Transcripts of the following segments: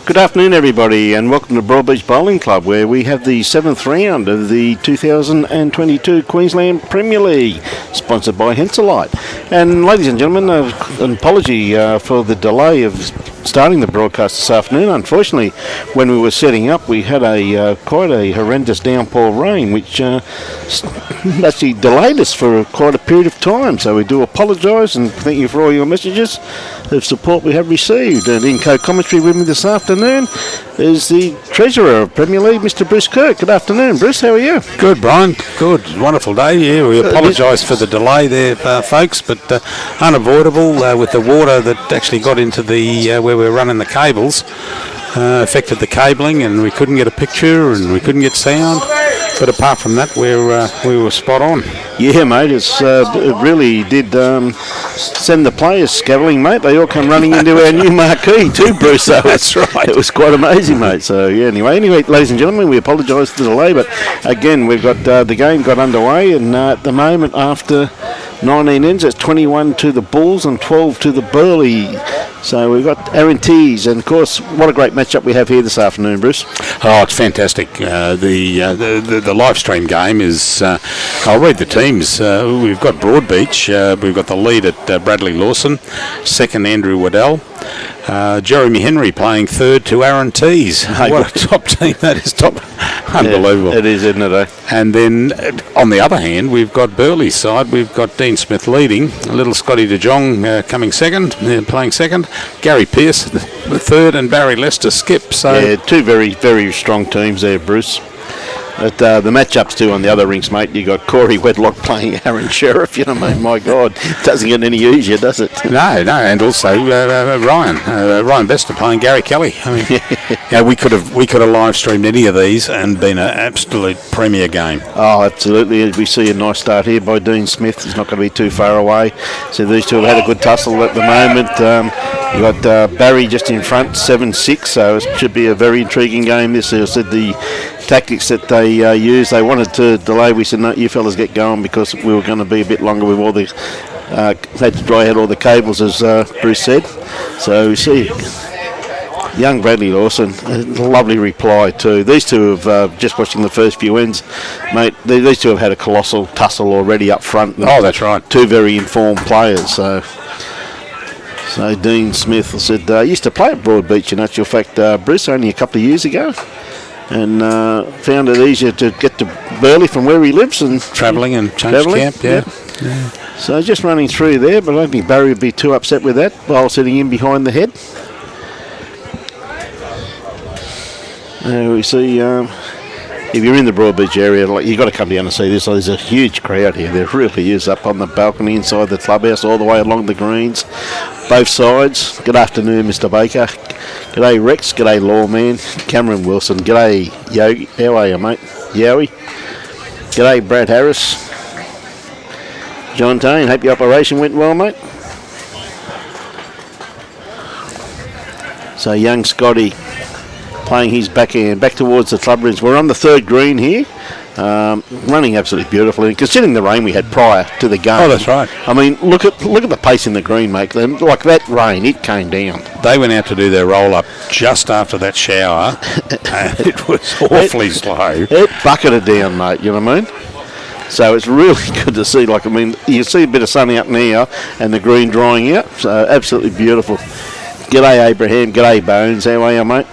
Good afternoon, everybody, and welcome to Broadbeach Bowling Club, where we have the 7th round of the 2022 Queensland Premier League, sponsored by Henselite. And ladies and gentlemen, an apology for the delay of starting the broadcast this afternoon. Unfortunately, when we were setting up, we had quite a horrendous downpour rain, which actually delayed us for quite a period of time. So we do apologise and thank you for all your messages of support we have received. And in co-commentary with me this afternoon is the Treasurer of Premier League, Mr. Bruce Kirk. Good afternoon, Bruce. How are you? Good, Brian. Good. Wonderful day. Yeah, we apologise for the delay there, folks, but unavoidable with the water that actually got into the where we're running the cables. Affected the cabling, and we couldn't get a picture and we couldn't get sound. But apart from that, we were spot on. Yeah, mate. It really did send the players scabbling, mate. They all come running into our new marquee too, Bruce. So that's right. It was quite amazing, mate. So yeah. Anyway, ladies and gentlemen, we apologise for the delay, but again, we've got the game got underway, and at the moment, after 19 ends, it's 21 to the Bulls and 12 to the Burleigh. So we've got Teys, and of course, what a great matchup we have here this afternoon, Bruce. Oh, it's fantastic. The live stream game is, I'll read the teams. We've got Broadbeach, we've got the lead at Bradley Lawson, second Andrew Waddell, Jeremy Henry playing third to Aaron Teys. What a top team that is. Unbelievable. Yeah, it is, isn't it? Eh? And then on the other hand, we've got Burleigh's side. We've got Dean Smith leading, little Scotty De Jong coming second, playing second, Gary Pearce the third, and Barrie Lester skip. So yeah, two very, very strong teams there, Bruce. But the matchups too on the other rinks, mate, you got Corey Wedlock playing Aaron Sheriff. You know, mate, my God, doesn't get any easier, does it? No, and also Ryan Bester playing Gary Kelly. I mean, we could have live streamed any of these and been an absolute premier game. Oh, absolutely. We see a nice start here by Dean Smith. He's not going to be too far away. So these two have had a good tussle at the moment. You got Barrie just in front, 7-6. So it should be a very intriguing game. This, I said, the tactics that they used, they wanted to delay. We said, no, you fellas get going, because we were going to be a bit longer with all the had to dry out all the cables, as Bruce said. So we see young Bradley Lawson, a lovely reply too. These two have just watching the first few ends, mate. These two have had a colossal tussle already up front. Oh, that's right. Two very informed players. So Dean Smith said used to play at Broadbeach in actual fact, Bruce, only a couple of years ago. And found it easier to get to Burleigh from where he lives, and travelling and change camp. Yeah. So just running through there, but I don't think Barrie would be too upset with that while sitting in behind the head. We see if you're in the Broadbeach area, you've got to come down and see this. There's a huge crowd here. There really is, up on the balcony inside the clubhouse, all the way along the greens, both sides. Good afternoon, Mr. Baker. G'day, Rex. G'day, Lawman. Cameron Wilson. G'day, Yogi. How are you, mate? Yowie. G'day, Brad Harris. John Tane. Hope your operation went well, mate. So young Scotty playing his backhand back towards the club rings. We're on the third green here. Running absolutely beautifully, considering the rain we had prior to the game. Oh, that's right. I mean, look at the pace in the green, mate. Like that rain, it came down. They went out to do their roll-up just after that shower, and it was awfully slow. It bucketed down, mate, you know what I mean? So it's really good to see. Like, I mean, you see a bit of sun out now and the green drying out, so absolutely beautiful. G'day, Abraham. G'day, Bones. How are you, mate?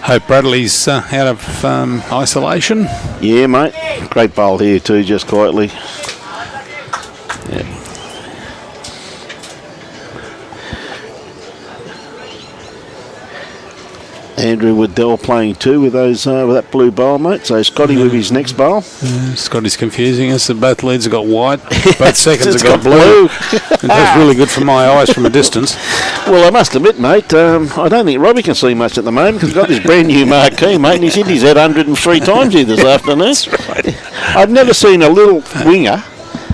Hope Bradley's out of isolation. Yeah, mate. Great bowl here too, just quietly. Yeah. Andrew Waddell playing too with those with that blue bowl, mate. So Scotty with his next bowl. Scotty's confusing us. Both leads have got white. Both seconds have got blue. And that's really good for my eyes from a distance. Well, I must admit, mate, I don't think Robbie can see much at the moment, because he's got this brand new marquee, mate, and he's hit his head 103 times here this afternoon. That's right. I've never seen a little winger,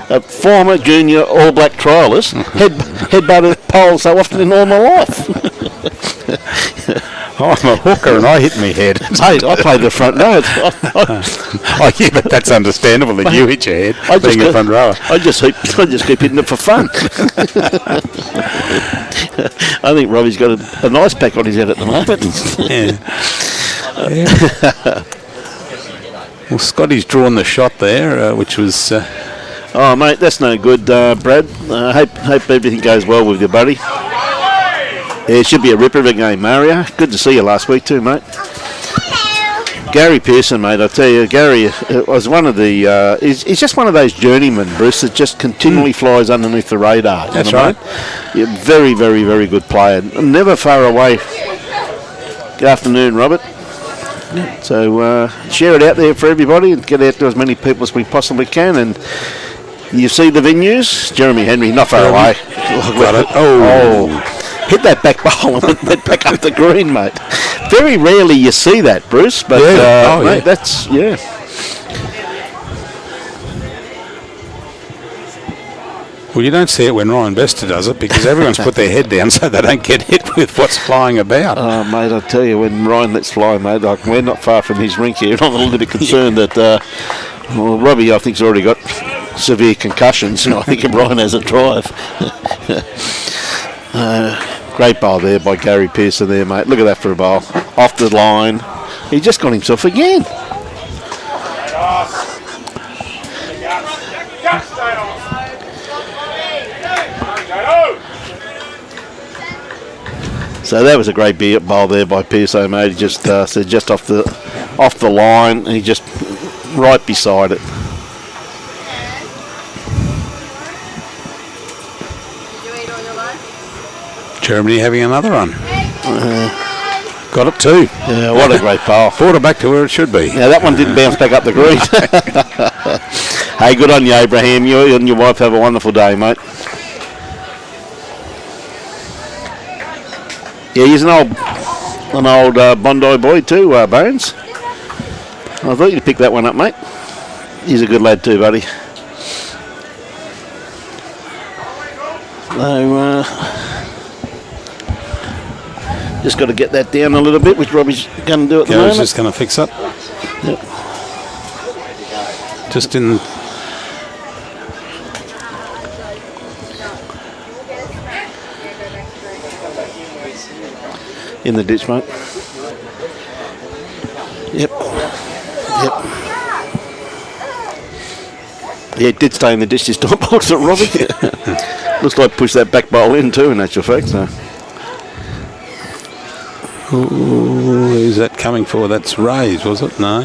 a former junior All Black trialist, headbutt a pole so often in all my life. I'm a hooker and I hit my head. Hey, I played the front row. Oh, yeah, but that's understandable that you hit your head being a front rower. I just keep hitting it for fun. I think Robbie's got a nice pack on his head at the moment. Yeah. Well, Scotty's drawn the shot there, which was... Oh, mate, that's no good, Brad. Hope everything goes well with you, buddy. Yeah, it should be a ripper of a game, Mario. Good to see you last week too, mate. Gary Pearson, mate, I tell you, Gary was one of the... he's just one of those journeymen, Bruce, that just continually flies underneath the radar. That's right. Yeah, very, very, very good player. Never far away. Good afternoon, Robert. So share it out there for everybody and get out to as many people as we possibly can. And you see the venues? Jeremy Henry, not far away. Got it. Oh. Hit that back bowl and went back up the green, mate. Very rarely you see that, Bruce, but mate, that's, Well, you don't see it when Ryan Bester does it because everyone's put their head down so they don't get hit with what's flying about. Oh, mate, I tell you, when Ryan lets fly, mate, we're not far from his rink here. I'm a little bit concerned that, Robbie, I think, has already got severe concussions, and I think Ryan has a drive. Great bowl there by Gary Pearson there, mate. Look at that for a bowl. Off the line. He just got himself again. So that was a great bowl there by Pearson, mate. He just said just off the line. He just right beside it. Germany having another run. Got it too. Yeah, what a great bowl. Brought it back to where it should be. Yeah, that one didn't bounce back up the green. Hey, good on you, Abraham. You and your wife have a wonderful day, mate. Yeah, he's an old Bondi boy too, Bones. I thought you'd pick that one up, mate. He's a good lad too, buddy. So, just got to get that down a little bit, which Robbie's going to do at the moment. Gary's just going to fix up. Yep. Just in... In the ditch, mate. Yep. Yeah, it did stay in the ditch this time, wasn't it, Robbie? Looks like push that back bowl in too, in actual fact. So. Ooh, who's that coming for? That's Rays, was it? No.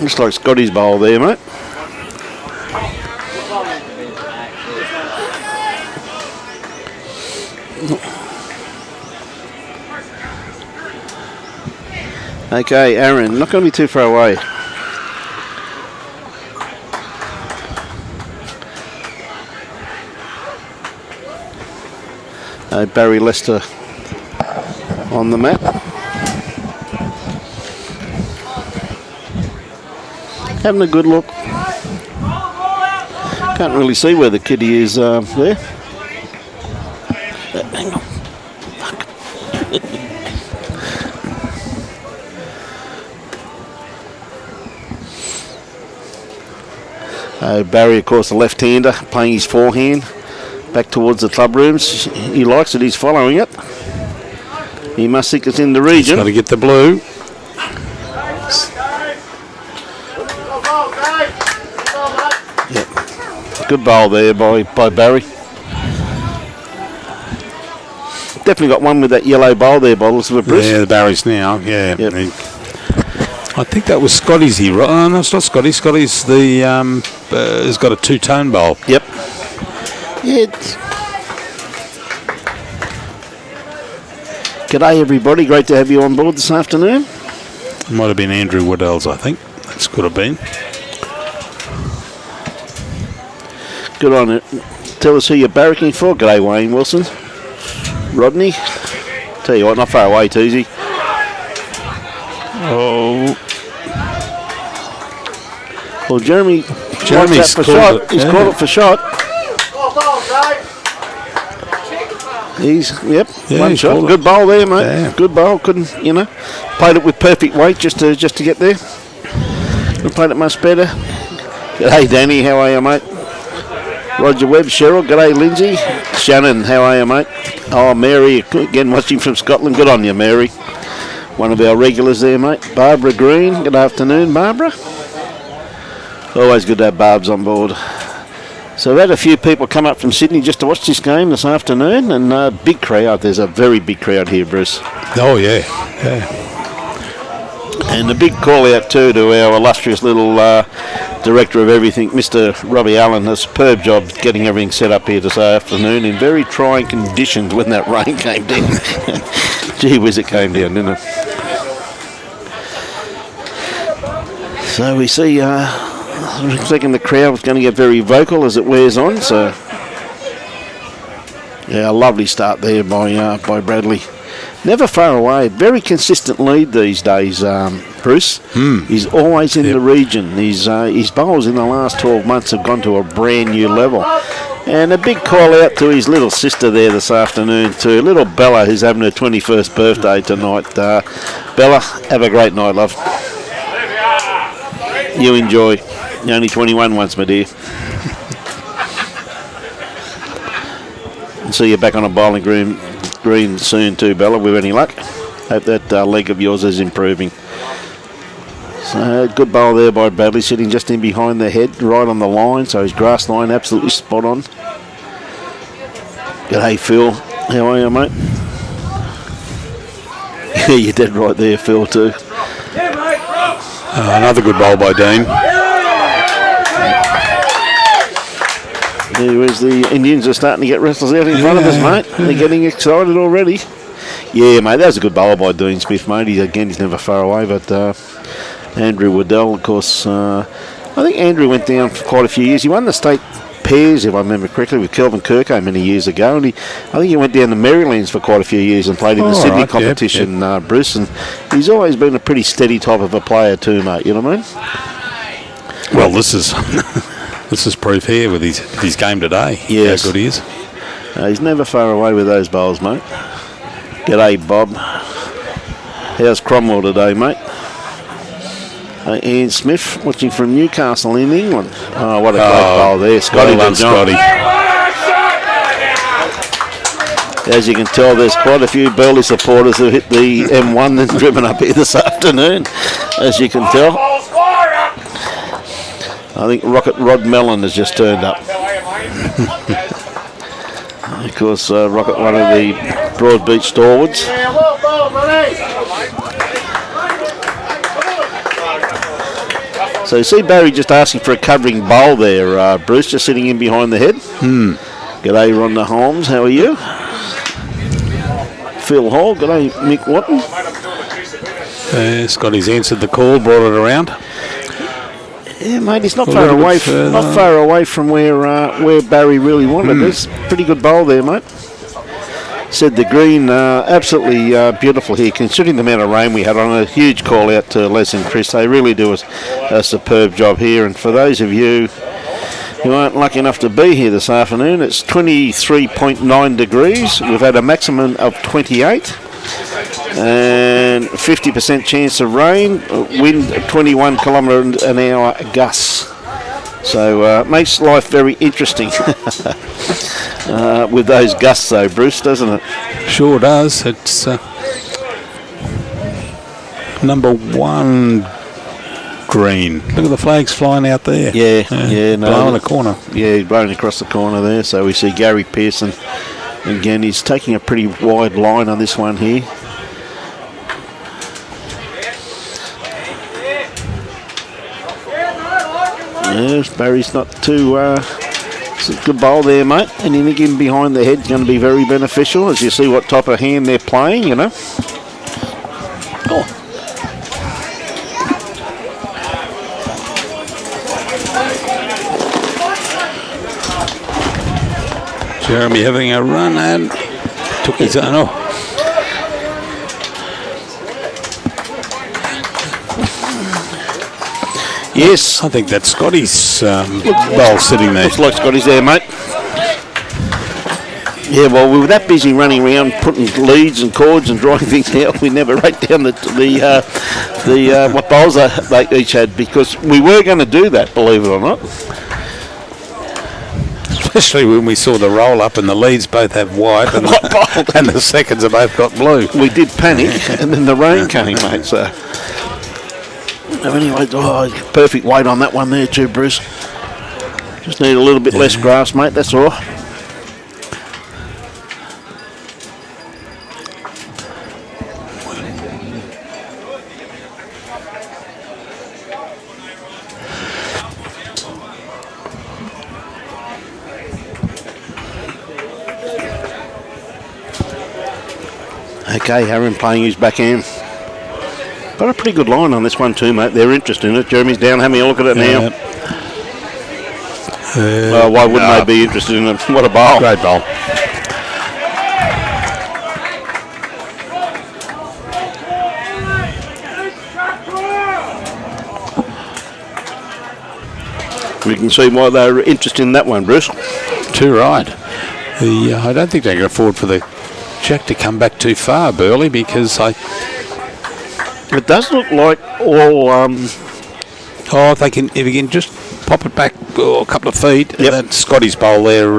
Looks like Scotty's bowl there, mate. Okay, Aaron, not going to be too far away. Barrie Lester on the map. Having a good look. Can't really see where the kitty is there. Hang on. Barrie, of course, the left-hander, playing his forehand back towards the club rooms. He likes it. He's following it. He must think it's in the region. He's got to get the blue. Yep. Good bowl there by Barrie. Definitely got one with that yellow bowl there by the looks of it, Bruce. Yeah, the Barry's now. Yeah. Yep. I think that was Scotty's here. No, it's not Scotty. Scotty's the has got a two-tone bowl. Yep. Yeah. G'day, everybody. Great to have you on board this afternoon. Might have been Andrew Waddell's, I think. That's could have been. Good on it. Tell us who you're barracking for. G'day, Wayne Wilson. Rodney. Tell you what, not far away, Teysy. Oh. Well, Jeremy's called shot. it. He's called it for shot. Yep, Yeah, one he's shot. called Good bowl there, mate. Yeah. Good bowl. Couldn't, played it with perfect weight just to get there. Could have played it much better. G'day, Danny. How are you, mate? Roger Webb, Cheryl. G'day, Lindsay. Shannon, how are you, mate? Oh, Mary, again watching from Scotland. Good on you, Mary. One of our regulars there, mate. Barbara Green. Good afternoon, Barbara. Always good to have Barbs on board. So we've had a few people come up from Sydney just to watch this game this afternoon, and big crowd. There's a very big crowd here, Bruce. Oh, yeah. And a big call out too to our illustrious little director of everything, Mr. Robbie Allen. A superb job getting everything set up here this afternoon in very trying conditions when that rain came down. Gee whiz, it came down, didn't it? So we see... I'm thinking the crowd was going to get very vocal as it wears on. So, yeah, a lovely start there by Bradley. Never far away. Very consistent lead these days, Bruce. He's always in the region. His bowls in the last 12 months have gone to a brand new level. And a big call out to his little sister there this afternoon too. Little Bella, who's having her 21st birthday tonight. Bella, have a great night, love. You enjoy. You're only 21 once, my dear. And see you back on a bowling green soon too, Bella, with any luck. Hope that leg of yours is improving. So good bowl there by Bradley, sitting just in behind the head, right on the line. So his grass line absolutely spot on. G'day, Phil. How are you, mate? Yeah, you're dead right there, Phil, too. Another good bowl by Dean. Whereas the Indians are starting to get restless out in front of us, mate. They're getting excited already. Yeah, mate, that was a good bowler by Dean Smith, mate. He's never far away. But Andrew Waddell, of course, I think Andrew went down for quite a few years. He won the state pairs, if I remember correctly, with Kelvin Kirko many years ago. And I think he went down to Marylands for quite a few years and played in the Sydney competition, Bruce. And he's always been a pretty steady type of a player too, mate. You know what I mean? Well, this is... This is proof here with his game today. Yes. How good he is. He's never far away with those bowls, mate. G'day, Bob. How's Cromwell today, mate? Ian Smith, watching from Newcastle in England. Oh, what a great bowl there. Scotty, well done, Scotty. As you can tell, there's quite a few Burleigh supporters who hit the M1 and driven up here this afternoon, as you can tell. I think Rocket Rod Mellon has just turned up. Of course, Rocket, one of the Broadbeach stalwarts. So you see Barrie just asking for a covering bowl there, Bruce, just sitting in behind the head. G'day, Rhonda Holmes, how are you? Phil Hall, g'day, Mick Watton. Scotty's answered the call, brought it around. Yeah, mate, he's not far away. Not far away from where Barrie really wanted. It's pretty good bowl there, mate. Said the green, absolutely beautiful here, considering the amount of rain we had on. A huge call out to Les and Chris. They really do a superb job here. And for those of you who aren't lucky enough to be here this afternoon, it's 23.9 degrees. We've had a maximum of 28. And 50% chance of rain, wind 21 kilometre an hour gusts. So makes life very interesting with those gusts though, Bruce, doesn't it? Sure does. It's number one green. Look at the flags flying out there. Yeah, no, blowing the corner. Yeah, blowing across the corner there. So we see Gary Pearson. Again, he's taking a pretty wide line on this one here. Yes, Barry's not too... it's a good bowl there, mate. Anything in behind the head is going to be very beneficial as you see what type of hand they're playing, you know. Oh. Jeremy having a run and took his own off. Yes. I think that's Scotty's bowl sitting there. Looks like Scotty's there, mate. Yeah, well, we were that busy running around putting leads and cords and drawing things out, we never wrote down the what bowls they each had, because we were going to do that, believe it or not. Especially when we saw the roll up and the leads both have white and, and the seconds have both got blue. We did panic, and then the rain came, mate. So anyway, perfect weight on that one there too, Bruce. Just need a little bit less grass, mate. That's all. Okay, Aaron playing his backhand. Got a pretty good line on this one too, mate. They're interested in it. Jeremy's down having a look at it now. Why wouldn't they be interested in it? What a bowl. Great bowl. We can see why they're interested in that one, Bruce. Too right. I don't think they can afford for the Jack to come back too far, Burleigh, because it does look like all. If they can, if you can just pop it back a couple of feet. Yep. That Scotty's bowl there.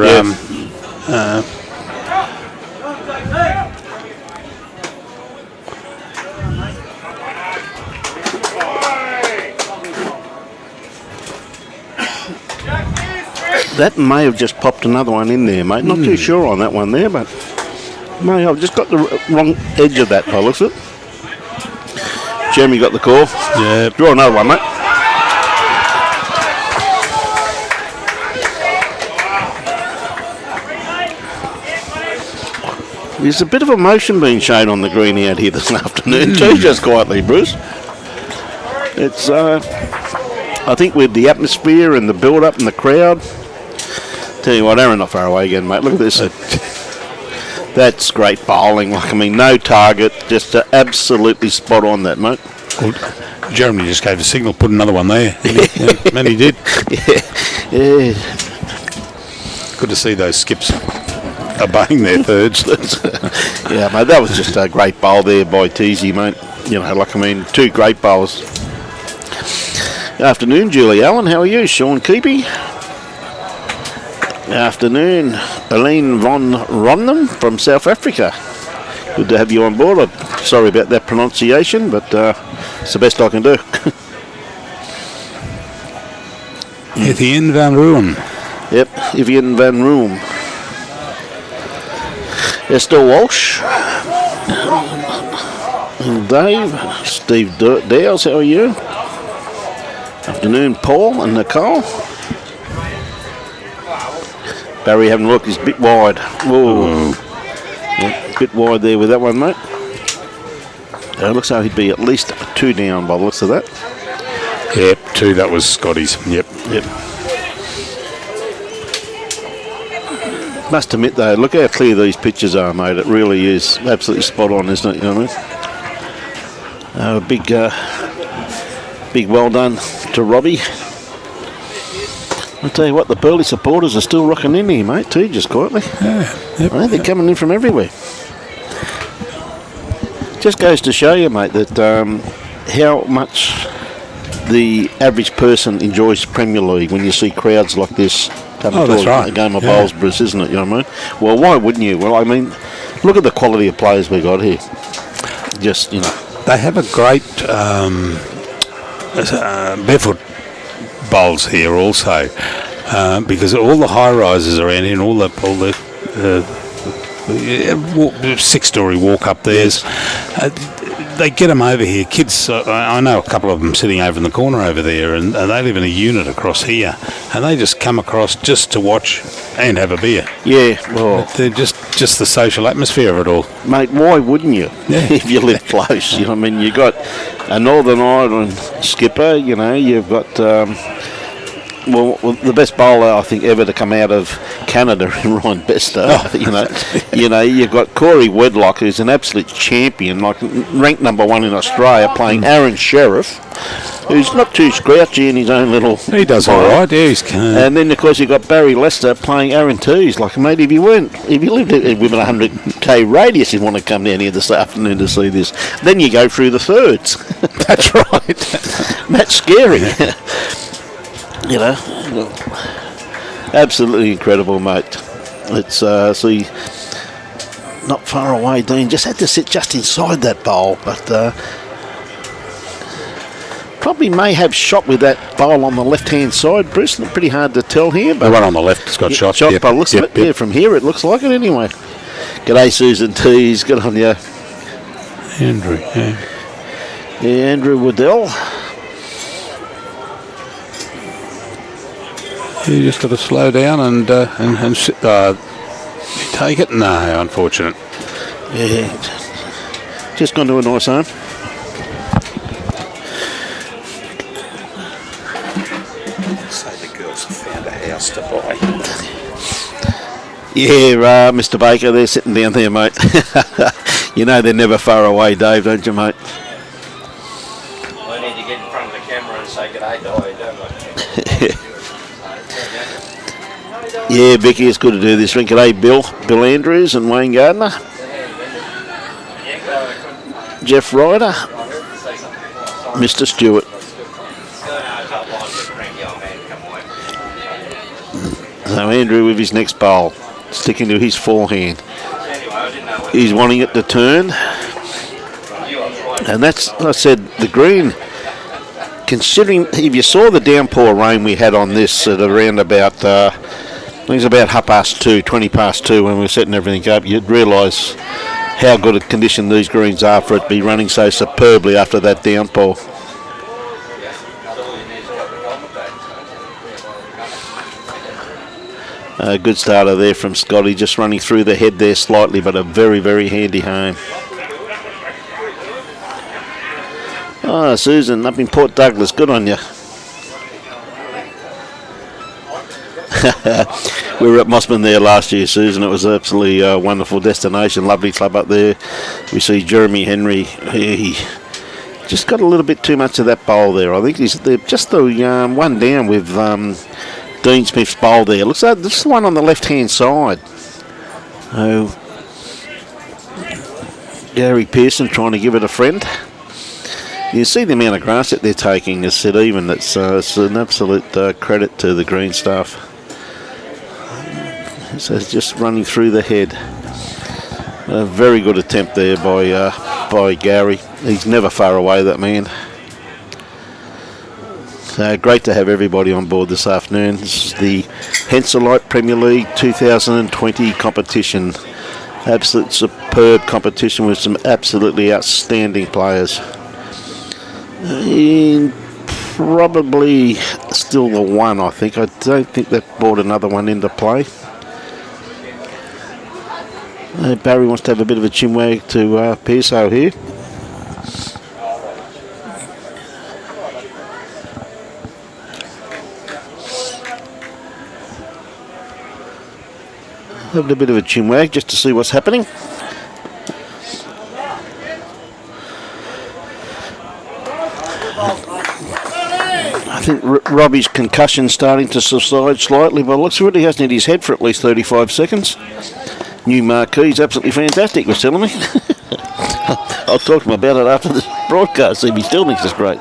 That may have just popped another one in there, mate. Not too sure on that one there, but may I've just got the wrong edge of that by the looks of it. Jeremy got the call. Yeah. Draw another one, mate. There's a bit of emotion being shown on the green out here this afternoon too, just quietly, Bruce. It's, I think with the atmosphere and the build-up and the crowd. Tell you what, Aaron not far away again, mate. Look at this. That's great bowling. Like, I mean, no target, just absolutely spot on that, mate. Well, Jeremy just gave a signal, put another one there. And he did. Yeah. Good to see those skips obeying their thirds. Yeah, mate, that was just a great bowl there by Teys, mate. You know, like, I mean, two great bowlers. Good afternoon, Julie Allen. How are you? Sean Keepy. Good afternoon, Elaine von Ronnam from South Africa. Good to have you on board. I'm sorry about that pronunciation, but it's the best I can do. Etienne van Roon. Yep, Etienne van Roon. Esther Walsh. And Dave. Steve Dowles, how are you? Afternoon, Paul and Nicole. Barrie having a look, he's a bit wide. Whoa. Yeah, bit wide there with that one, mate. Looks like he'd be at least 2 down by the looks of that. Yep, 2, that was Scotty's. Yep. Must admit though, look how clear these pictures are, mate. It really is absolutely spot on, isn't it? You know what I mean? Big well done to Robbie. I'll tell you what, the Burleigh supporters are still rocking in here, mate, too, just quietly. Yeah. Yep. I think they're coming in from everywhere. Just goes to show you, mate, that how much the average person enjoys Premier League when you see crowds like this coming to a game of bowls, Bruce, isn't it? You know what I mean? Well, why wouldn't you? Well, I mean, look at the quality of players we got here. Just, you know. They have a great barefoot bowls here also, because all the high rises around here and all the 6-story walk up there's they get them over here. Kids, I know a couple of them sitting over in the corner over there, and they live in a unit across here, and they just come across just to watch and have a beer. Yeah, well, they're just the social atmosphere of it all, mate. Why wouldn't you? If you live close, you know what I mean. You got a Northern Ireland skipper. You know, you've got well, the best bowler I think ever to come out of Canada in Ryan Bester. You know, you've got Corey Wedlock, who's an absolute champion, like ranked #1 in Australia, playing Aaron Sheriff. who's not too scrouchy in his own little... He does all right, yeah. And then, of course, you've got Barrie Lester playing Aaron Teys. Like, mate, if you lived within a 100k radius, you'd want to come down here this afternoon to see this. Then you go through the thirds. That's right. That's scary. You know, absolutely incredible, mate. It's, see, not far away, Dean. Just had to sit just inside that bowl, but... probably may have shot with that bowl on the left-hand side, Bruce. Pretty hard to tell here. But the one on the left has got shot. Shot by the looks of it. Yeah, from here it looks like it anyway. G'day, Susan Teys. Good on you. Andrew, yeah. Yeah, Andrew Waddell. You just got to slow down and take it. No, unfortunate. Yeah. Just gone to a nice home. Found a house to buy. Yeah, Mr. Baker, they're sitting down there, mate. You know they're never far away, Dave, don't you, mate? I need to get in front of the camera and say g'day to you, don't I? Yeah, Vicky, it's good to do this. G'day, Bill Andrews and Wayne Gardner. Jeff Ryder. Mr. Stewart. So Andrew with his next bowl, sticking to his forehand. He's wanting it to turn. And that's, I said, the green, considering, if you saw the downpour rain we had on this at around about, I think it was about 20 past 2 when we were setting everything up, you'd realise how good a condition these greens are for it to be running so superbly after that downpour. A good starter there from Scotty, just running through the head there slightly, but a very, very handy home. Oh, Susan, up in Port Douglas, good on you. We were at Mossman there last year, Susan. It was an absolutely wonderful destination, lovely club up there. We see Jeremy Henry. He just got a little bit too much of that bowl there. I think he's just the one down with... Dean Smith's bowl there. Looks like this is the one on the left-hand side. Oh, Gary Pearson trying to give it a friend. You see the amount of grass that they're taking. It's even. It's an absolute credit to the green staff. So it's just running through the head. A very good attempt there by Gary. He's never far away, that man. Great to have everybody on board this afternoon. This is the Henselite Premier League 2020 competition. Absolute superb competition with some absolutely outstanding players. Probably still the one, I think. I don't think they've brought another one into play. Barrie wants to have a bit of a chinwag to Pearso here. Having a bit of a chinwag just to see what's happening. I think Robbie's concussion starting to subside slightly, but looks like he hasn't hit his head for at least 35 seconds. New marquee's absolutely fantastic, was telling me. I'll talk to him about it after this broadcast, see if he still thinks it's great.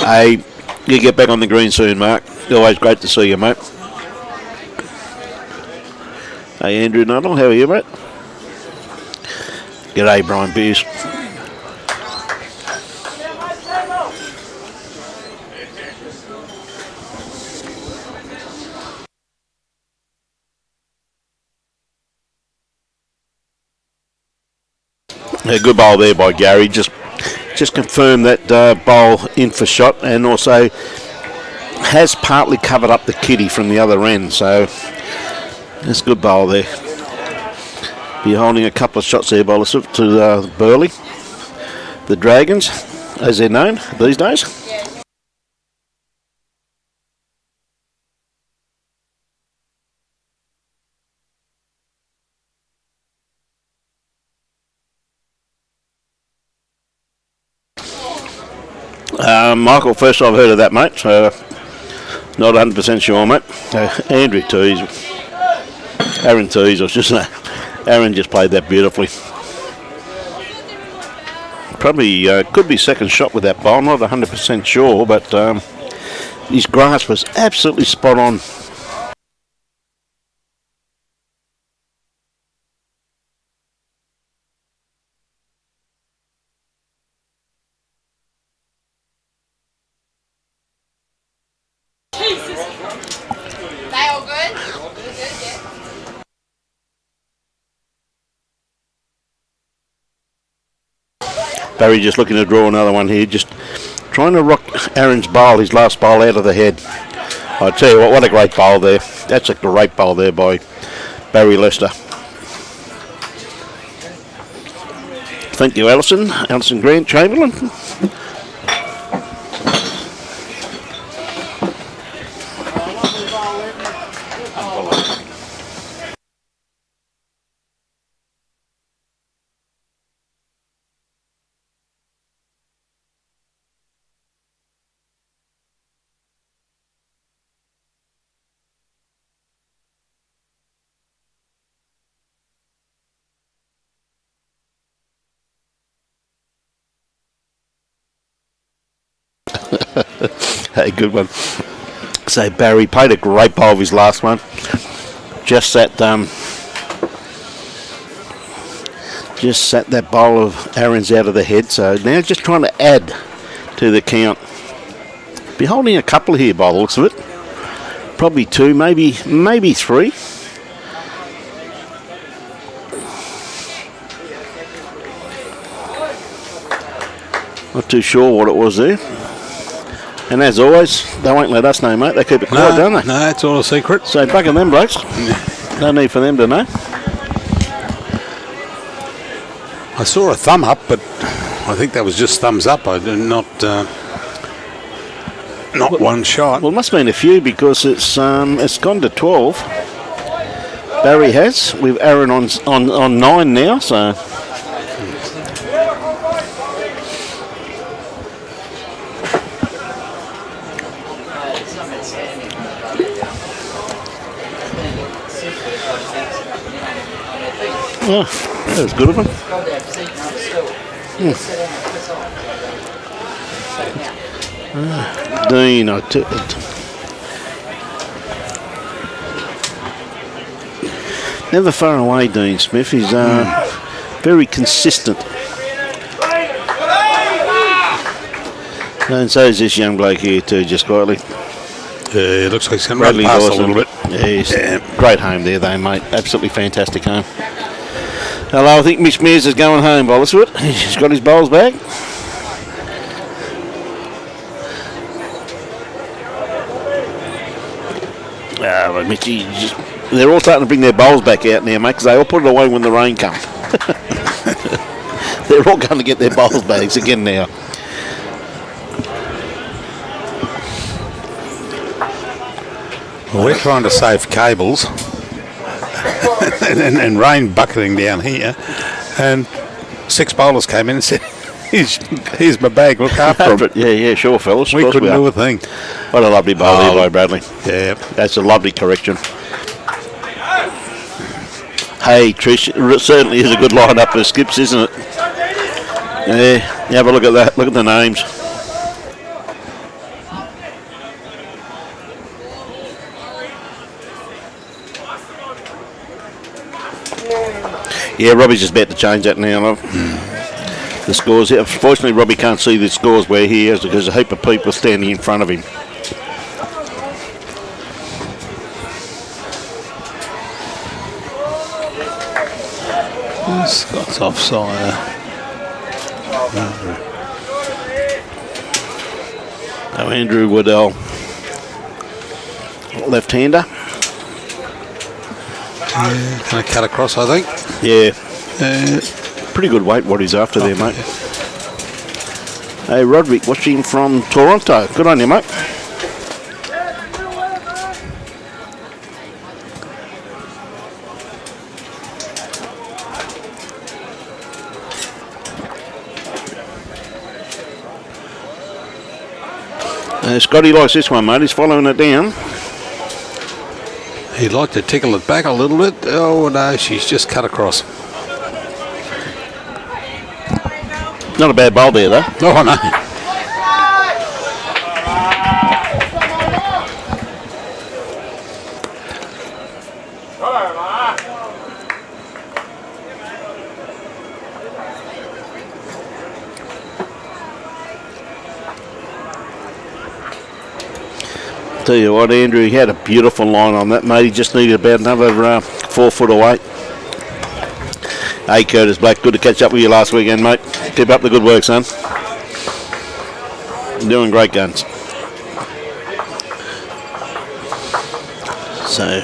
Hey, you get back on the green soon, Mark. Always great to see you, mate. Hey, Andrew Nuttall, how are you, mate? G'day, Brian Pierce. A good bowl there by Gary. Just confirmed that bowl in for shot, and also has partly covered up the kitty from the other end, so that's a good bowl there. Be holding a couple of shots there by to Burleigh, the Dragons, as they're known these days. Michael, first I've heard of that, mate, so not 100% sure, mate. Andrew Teys, Aaron Teys, I was just saying, Aaron just played that beautifully. Probably could be second shot with that bowl, not 100% sure, but his grasp was absolutely spot on. Barrie just looking to draw another one here, just trying to rock Aaron's bowl, his last bowl, out of the head. I tell you what a great bowl there. That's a great bowl there by Barrie Lester. Thank you, Alison Grant Chamberlain. Hey, good one. So Barrie played a great bowl of his last one. Just sat that bowl of Aaron's out of the head. So now just trying to add to the count. Be holding a couple here by the looks of it. Probably two, maybe three. Not too sure what it was there. And as always, they won't let us know, mate. They keep it quiet, don't they? No, it's all a secret. So bugging them blokes. No need for them to know. I saw a thumb up, but I think that was just thumbs up. I did not one shot. Well, it must have been a few because it's gone to 12. Barrie has, with Aaron on 9 now, so. Oh, that was good of him. Dean, I took it. Never far away, Dean Smith. He's very consistent. And so is this young bloke here too, just quietly. Yeah, it looks like he's going to run past a little bit. Yeah, great home there, though, mate. Absolutely fantastic home. Hello, I think Mitch Mears is going home by the looks of it. He's got his bowls back. Well, Mitchy, they're all starting to bring their bowls back out now, mate, because they all put it away when the rain comes. They're all going to get their bowls bags again now. Well, we're trying to save cables and rain bucketing down here, and 6 bowlers came in and said, here's my bag, look after it. Yeah, sure, fellas. We couldn't do a thing. What a lovely bowl here by Bradley. Yeah. That's a lovely correction. Hey, Trish, it certainly is a good line-up for skips, isn't it? Yeah, have a look at that. Look at the names. Yeah, Robbie's just about to change that now, love. The scores. Unfortunately, Robbie can't see the scores where he is because a heap of people standing in front of him. Scott's offside. So Andrew Waddell, left-hander. Yeah, going to cut across, I think. Yeah. Pretty good weight what he's after there, mate. Hey, Roderick, watching from Toronto. Good on you, mate. Scotty likes this one, mate. He's following it down. He'd like to tickle it back a little bit. Oh, no, she's just cut across. Not a bad bowl there, though. Oh, no. Tell you what, Andrew, he had a beautiful line on that, mate. He just needed about another 4 foot away. Hey, Curtis Black, good to catch up with you last weekend, mate. Keep up the good work, son. Doing great guns. So,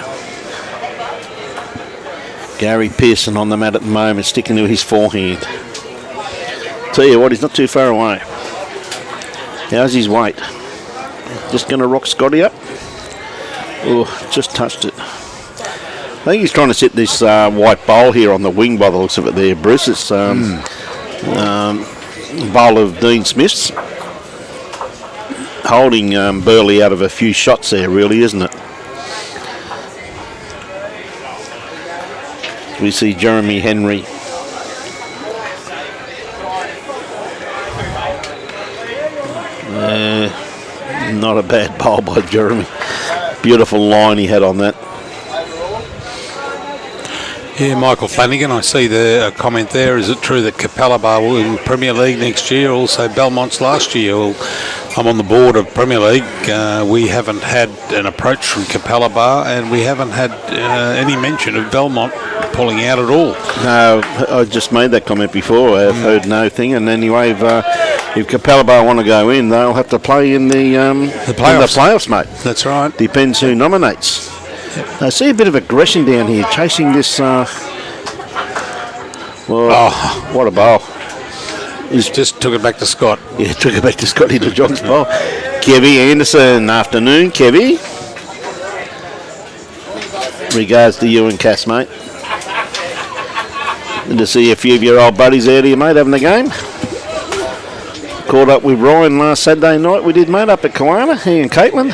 Gary Pearson on the mat at the moment, sticking to his forehand. Tell you what, he's not too far away. How's his weight? Just going to rock Scotty up. Oh, just touched it. I think he's trying to set this white bowl here on the wing by the looks of it there, Bruce. It's bowl of Dean Smith's. Holding Burleigh out of a few shots there, really, isn't it? We see Jeremy Henry. Not a bad bowl by Jeremy. Beautiful line he had on that. Yeah, Michael Flanagan, I see the comment there. Is it true that Capalaba will in Premier League next year? Also Belmont's last year. Well, I'm on the board of Premier League. We haven't had an approach from Capalaba, and we haven't had any mention of Belmont pulling out at all. No, I just made that comment before. I've heard no thing. And anyway, if Capalaba want to go in, they'll have to play in the playoffs, mate. That's right. Depends who nominates. I see a bit of aggression down here, chasing this. What a bowl! He's just took it back to Scott. Yeah, took it back to Scotty to John's bowl. Kevy Anderson, afternoon, Kevy. Regards to you and Cass, mate. Good to see a few of your old buddies out here, mate, having a game. Caught up with Ryan last Saturday night. We did, mate, up at Kiwana, he and Caitlin.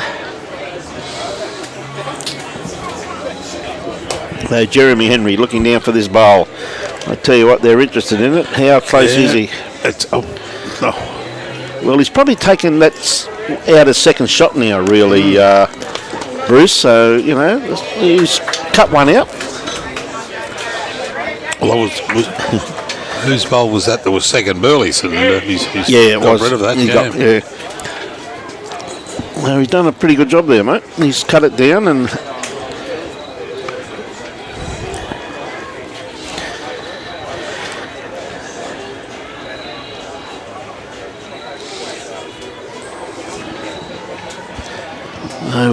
So Jeremy Henry looking down for this bowl. I tell you what, they're interested in it. How close is he? Well, he's probably taken that out of second shot now, really, Bruce. So, you know, he's cut one out. Well, whose bowl was that? That was second Burleigh's, and he's it got was. rid of that. Well, he's done a pretty good job there, mate. He's cut it down and...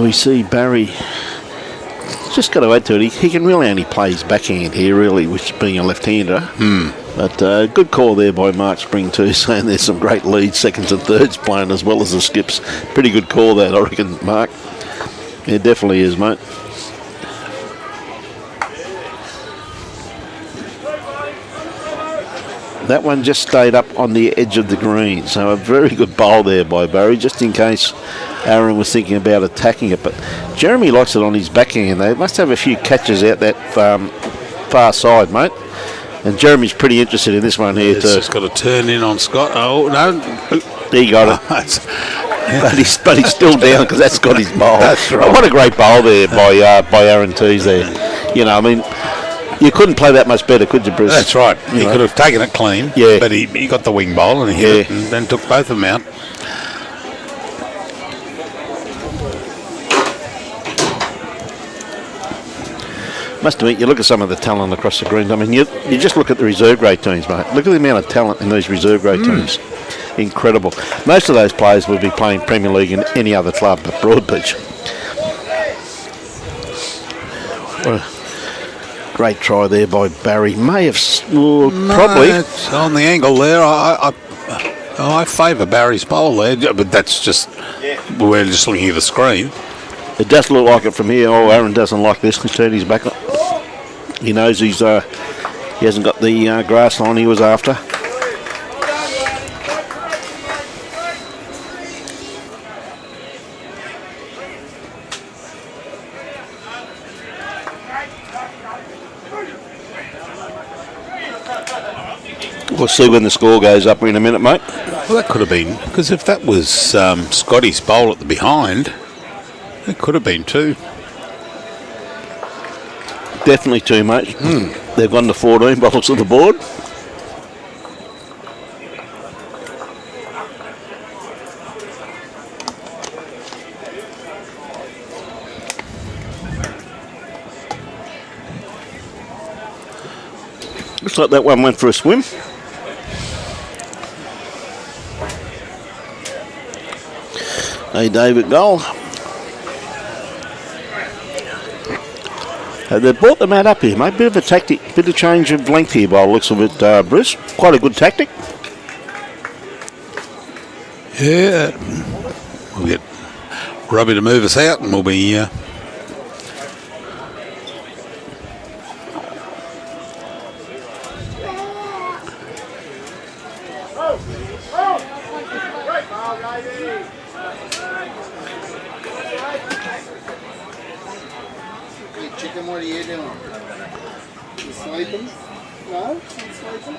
we see Barrie. Just got to add to it, he can really only play his backhand here, really, which being a left-hander. But good call there by Mark Spring too, saying there's some great leads, seconds and thirds playing as well as the skips. Pretty good call that, I reckon, Mark. It definitely is, mate. That one just stayed up on the edge of the green, so a very good bowl there by Barrie, just in case Aaron was thinking about attacking it. But Jeremy likes it on his backhand. They must have a few catches out that far side, mate. And Jeremy's pretty interested in this one here too. It's just got to turn in on Scott. Oh, no. He got it. But he's still down because that's got his bowl. That's right. What a great bowl there by Aaron Teys there. You know, I mean... You couldn't play that much better, could you, Bruce? That's right. He could have taken it clean, but he got the wing bowl and he hit it and then took both of them out. Must admit, you look at some of the talent across the green. I mean, you just look at the reserve grade teams, mate. Look at the amount of talent in these reserve grade teams. Incredible. Most of those players would be playing Premier League in any other club but Broadbeach. Great try there by Barrie. May have probably. It's on the angle there. I favour Barry's bowl there, but that's just we're just looking at the screen. It does look like it from here. Oh, Aaron doesn't like this. He's turned his back up. He knows he hasn't got the grass line he was after. We'll see when the score goes up in a minute, mate. Well, that could have been, because if that was Scotty's bowl at the behind, it could have been 2. Definitely 2, mate. They've gone to 14 bottles to the board. Looks like that one went for a swim. Hey, David Goal. They've brought the mat up here, mate. Bit of a tactic, bit of change of length here by the looks of it, Bruce. Quite a good tactic. Yeah. We'll get Robbie to move us out and we'll be... Chicken, what are you doing? You sleeping? No? You sleeping?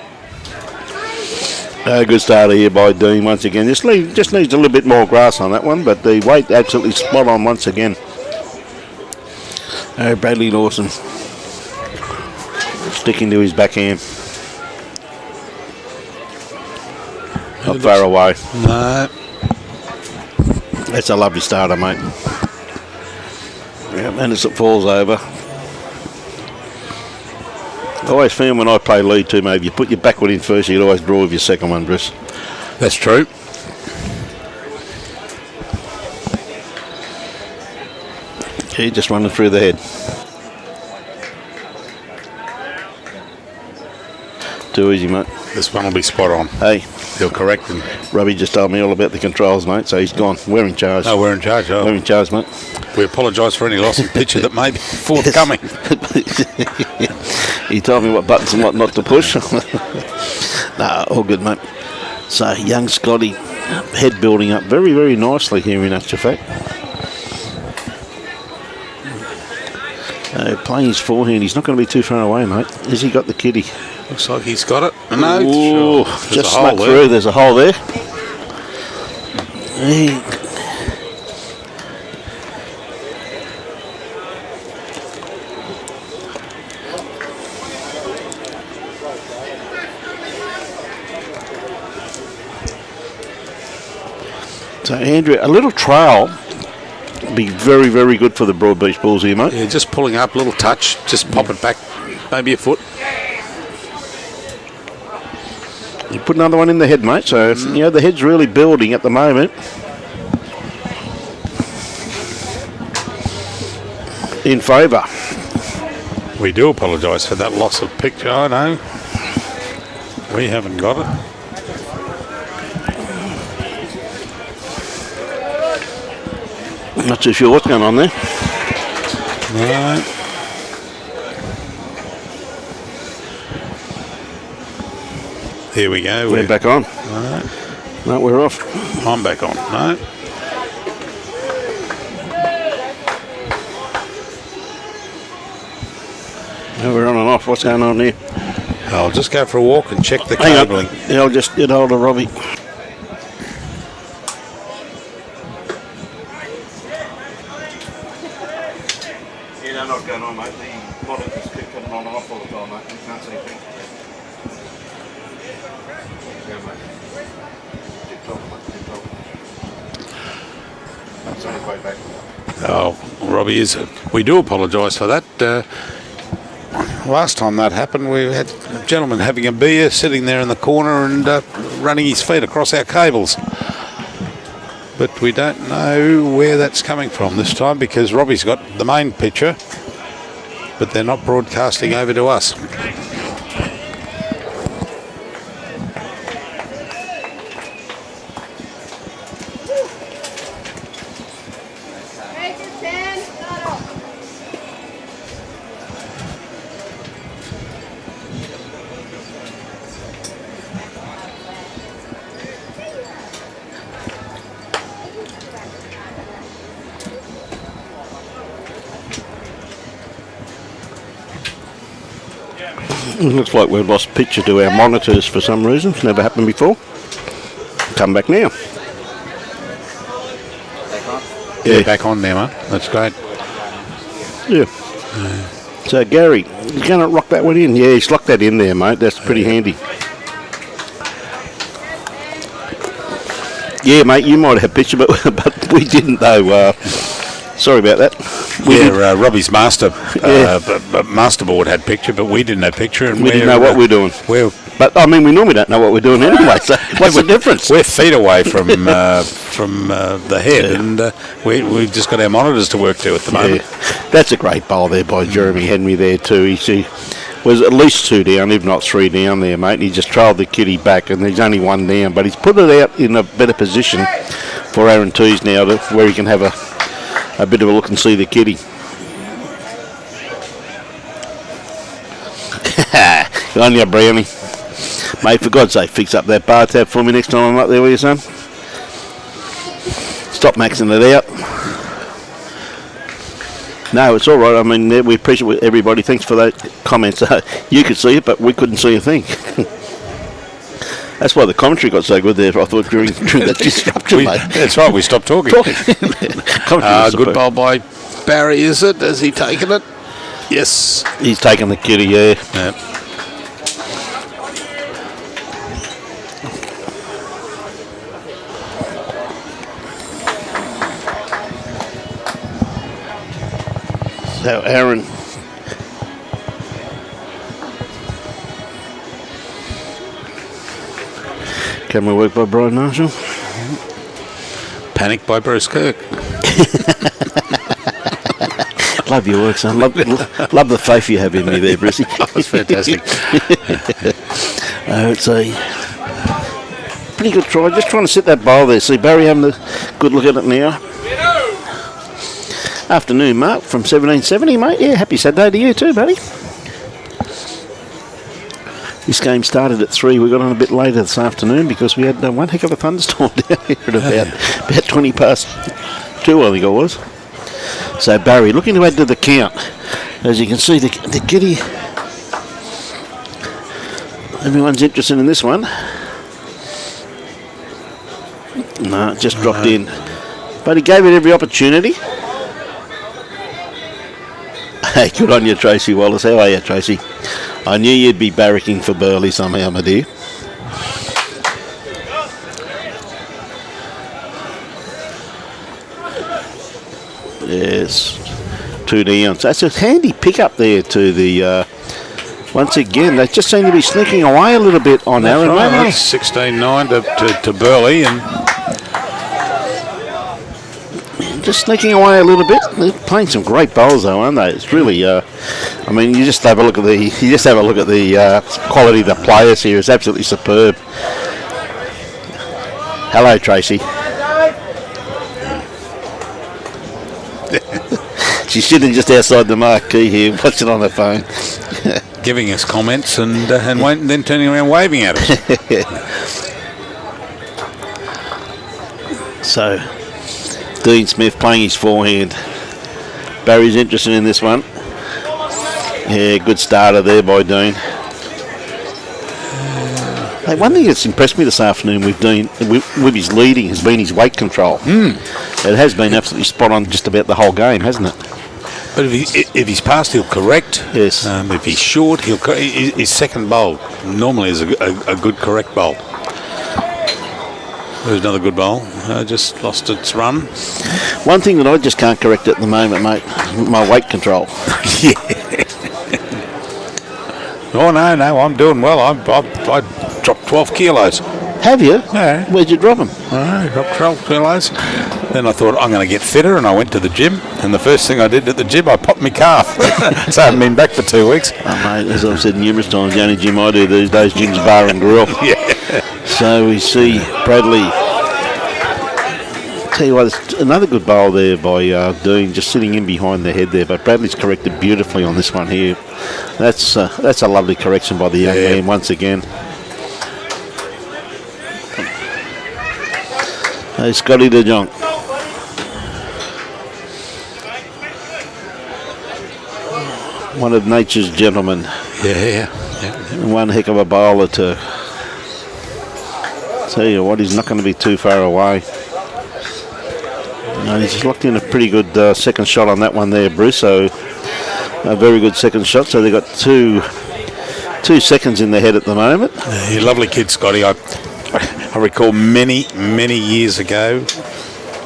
Good starter here by Dean once again. Just needs a little bit more grass on that one, but the weight absolutely spot on once again. Bradley Lawson sticking to his backhand. Not far away. No. That's a lovely starter, mate. Yeah, and as it falls over. I always found when I play lead too, mate, if you put your backward in first, you'd always draw with your second one, Bruce. That's true. Yeah, just running through the head. Too easy, mate. This one will be spot on. Hey. You're correct. And Robbie just told me all about the controls, mate, so he's gone. We're in charge. oh, we're in charge. Oh. We're in charge, mate. We apologise for any loss of picture that may be forthcoming. He told me what buttons and what not to push. Nah, all good, mate. So, young Scotty, head building up very, very nicely here in actual fact. Playing his forehand, he's not going to be too far away, mate. Has he got the kitty? Looks like he's got it. No, ooh, sure. just snuck through. There's a hole there. So, Andrew, a little trail would be very, very good for the Broadbeach Bulls here, mate. Yeah, just pulling up, a little touch, just pop it back, maybe a foot. You put another one in the head, mate. So, you know, the head's really building at the moment. In favour. We do apologise for that loss of picture. I know. We haven't got it. Not too sure what's going on there. No. Here we go. We're back on. No. No, we're off. I'm back on. No. No, we're on and off. What's going on here? I'll just go for a walk and check the Hang on. cabling. Yeah, I'll just get hold of Robbie. Yeah, no, not going on, mate. The monitors keep coming on and off all the time, mate. You can't see anything. Yeah, mate. Tip top, mate. Tip top. That's on his way back. Oh, Robbie is. We do apologise for that. Last time that happened, we had a gentleman having a beer, sitting there in the corner and running his feet across our cables. But we don't know where that's coming from this time because Robbie's got the main picture, but they're not broadcasting over to us. Looks like we've lost picture to our monitors for some reason. It's never happened before. Come back now. Yeah, back on there, mate. That's great. Yeah. So, Gary, you're going to rock that one in? Yeah, he's locked that in there, mate. That's pretty handy. Yeah, mate, you might have a picture, but we didn't, though. Sorry about that. Robbie's masterboard had picture, but we didn't have picture. And we didn't know what we're doing. But, I mean, we normally don't know what we're doing anyway, so what's the difference? We're feet away from the head, and we've just got our monitors to work to at the moment. Yeah. That's a great bowl there by Jeremy Henry there too. He was at least 2 down, if not 3 down there, mate. And he just trailed the kitty back, and there's only 1 down. But he's put it out in a better position for Aaron Teys now, where he can have a bit of a look and see the kitty. Good on you, Brownie. Mate, for God's sake, fix up that bar tab for me next time I'm up there with you, son. Stop maxing it out. No, it's all right. I mean, we appreciate everybody. Thanks for those comments. You could see it, but we couldn't see a thing. That's why the commentary got so good there, I thought, during that disruption, mate. That's right, we stopped talking. Good bowl by Barrie, is it? Has he taken it? Yes. He's taken the kitty, yeah. Yep. So, Aaron. Camera work by Brian Marshall. Panic by Bruce Kirk. Love your work, son. Love the faith you have in me there, Brucey. That's fantastic. It's a pretty good try. Just trying to set that bowl there. See Barrie having a good look at it now. Afternoon, Mark, from 1770, mate. Yeah, happy Saturday to you too, buddy. This game started at 3. We got on a bit later this afternoon because we had one heck of a thunderstorm down here at about 20 past 2, I think it was. So Barrie looking to add to the count. As you can see, the kitty. Everyone's interested in this one. No, it just dropped in. But he gave it every opportunity. Hey, good on you, Tracy Wallace. How are you, Tracy? I knew you'd be barracking for Burleigh somehow, my dear. Yes, 2 down. So that's a handy pickup there to the... once again, they just seem to be sneaking away a little bit on Aaron. Right, that's 16-9 to Burleigh, and just sneaking away a little bit. They're playing some great bowls, though, aren't they? It's really. I mean, you just have a look at the quality of the players here. It's absolutely superb. Hello, Tracy. She's sitting just outside the marquee here, watching on her phone, giving us comments and then turning around waving at us. So, Dean Smith playing his forehand. Barry's interested in this one. Yeah, good starter there by Dean. Hey, one thing that's impressed me this afternoon with Dean, with his leading, has been his weight control. It has been absolutely spot on just about the whole game, hasn't it? But if he's past, he'll correct. Yes. If he's short, his second bowl normally is a good correct bowl. There's another good bowl. Just lost its run. One thing that I just can't correct at the moment, mate, my weight control. Yeah. Oh, no, I'm doing well. I dropped 12 kilos. Have you? Yeah. Where'd you drop them? I dropped 12 kilos. Then I thought, I'm going to get fitter, and I went to the gym. And the first thing I did at the gym, I popped my calf. So I haven't been back for 2 weeks. Oh, mate, as I've said numerous times, the only gym I do these days, gym's bar and grill. Yeah. So we see Bradley. Tell you what, there's another good bowl there by Dean, just sitting in behind the head there. But Bradley's corrected beautifully on this one here. That's a lovely correction by the young man once again. Hey, Scotty de Jong. One of nature's gentlemen. Yeah. One heck of a bowler to tell you what, he's not going to be too far away. He's locked in a pretty good second shot on that one there, Bruce. So a very good second shot. So they've got two seconds in their head at the moment. Yeah, lovely kid, Scotty. I recall many years ago,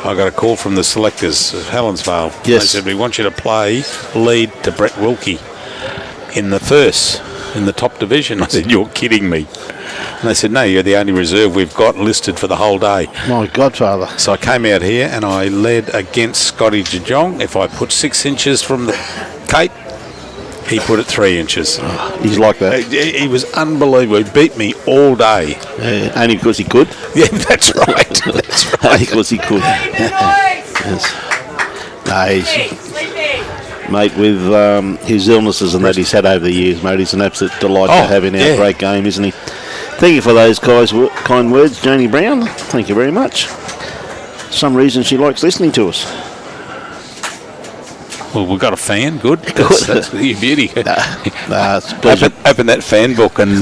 I got a call from the selectors of Helensvale. Yes. They said, we want you to play lead to Brett Wilkie in the first, in the top division. I said, you're kidding me. And they said, no, you're the only reserve we've got listed for the whole day. My godfather. So I came out here and I led against Scotty Jejong. If I put 6 inches from the Cape, he put it 3 inches. He's like that. He was unbelievable. He beat me all day. Yeah, only because he could. Yeah, that's right. That's right. Only because he could. Yes. No, mate, with his illnesses and that he's had over the years, mate, he's an absolute delight to have in our great game, isn't he? Thank you for those kind words, Janie Brown. Thank you very much. For some reason she likes listening to us. Well, we've got a fan. Good. That's your beauty. It's a pleasure. Open that fan book and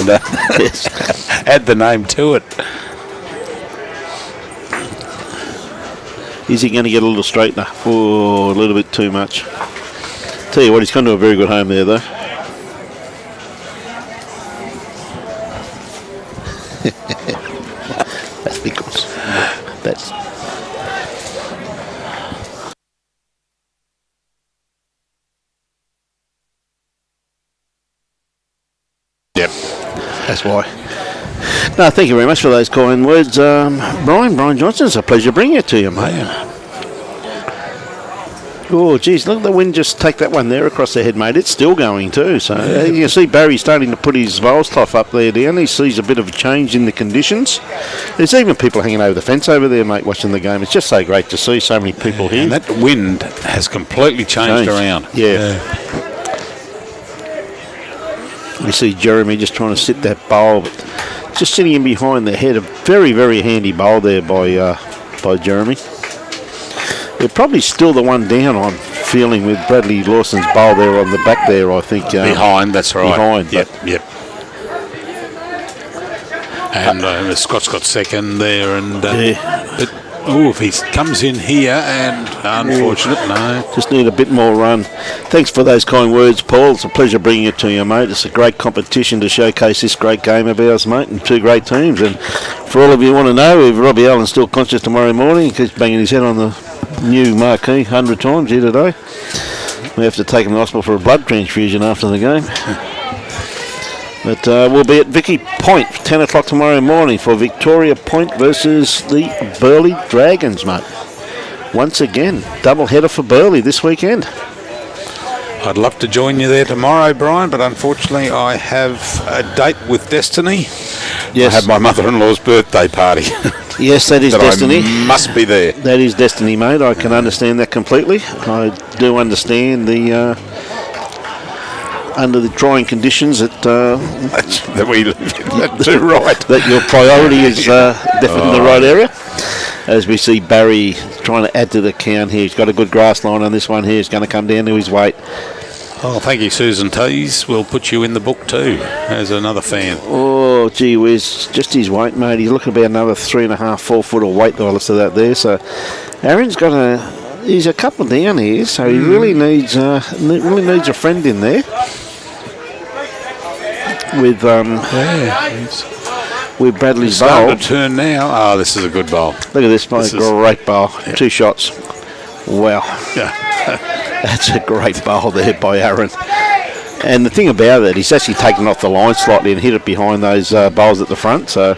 Yes. add the name to it. Is he going to get a little straightener? Oh, a little bit too much. Tell you what, he's come to a very good home there, though. That's because that's. Yep. That's why. No, thank you very much for those kind words, Brian Johnson. It's a pleasure bringing it to you, mate. Yeah. Oh, geez, look at the wind just take that one there across the head, mate. It's still going too. So you can see Barrie starting to put his vowels cloth up there down. He sees a bit of a change in the conditions. There's even people hanging over the fence over there, mate, watching the game. It's just so great to see so many people here. And that wind has completely changed around. Yeah. We see Jeremy just trying to sit that bowl, but just sitting in behind the head. A very, very handy bowl there by Jeremy. We're probably still the one down, I'm feeling, with Bradley Lawson's bowl there on the back there, I think. Behind, that's right. Behind. Yep. And Scott's got second there. And but, if he comes in here, and unfortunate, no. Just need a bit more run. Thanks for those kind words, Paul. It's a pleasure bringing it to you, mate. It's a great competition to showcase this great game of ours, mate, and two great teams. And for all of you who want to know, if Robbie Allen's still conscious tomorrow morning, he keeps banging his head on the new marquee 100 times here today. We have to take him to the hospital for a blood transfusion after the game. But we'll be at Vicky Point, 10 o'clock tomorrow morning for Victoria Point versus the Burleigh Dragons, mate. Once again, double header for Burleigh this weekend. I'd love to join you there tomorrow, Brian, but unfortunately I have a date with Destiny. Yes. I have my mother-in-law's birthday party. Yes, that is Destiny. I must be there. That is Destiny, mate. I can understand that completely. I do understand the under the trying conditions that we live in. That's too right. That your priority is definitely in the right area. As we see Barrie trying to add to the count here. He's got a good grass line on this one here. He's going to come down to his weight. Oh, thank you, Susan Teys. We'll put you in the book too, as another fan. Oh, gee whiz. Just his weight, mate. He's looking about another 3.5, 4 foot of weight by the looks of that there. So Aaron's got he's a couple down here, so he really needs a friend in there. With Bradley's bowl. Starting to turn now. Oh, this is a good bowl. Look at this, mate. Great bowl. Yeah. 2 shots. Wow. Yeah. That's a great bowl there by Aaron. And the thing about it, he's actually taken off the line slightly and hit it behind those bowls at the front. So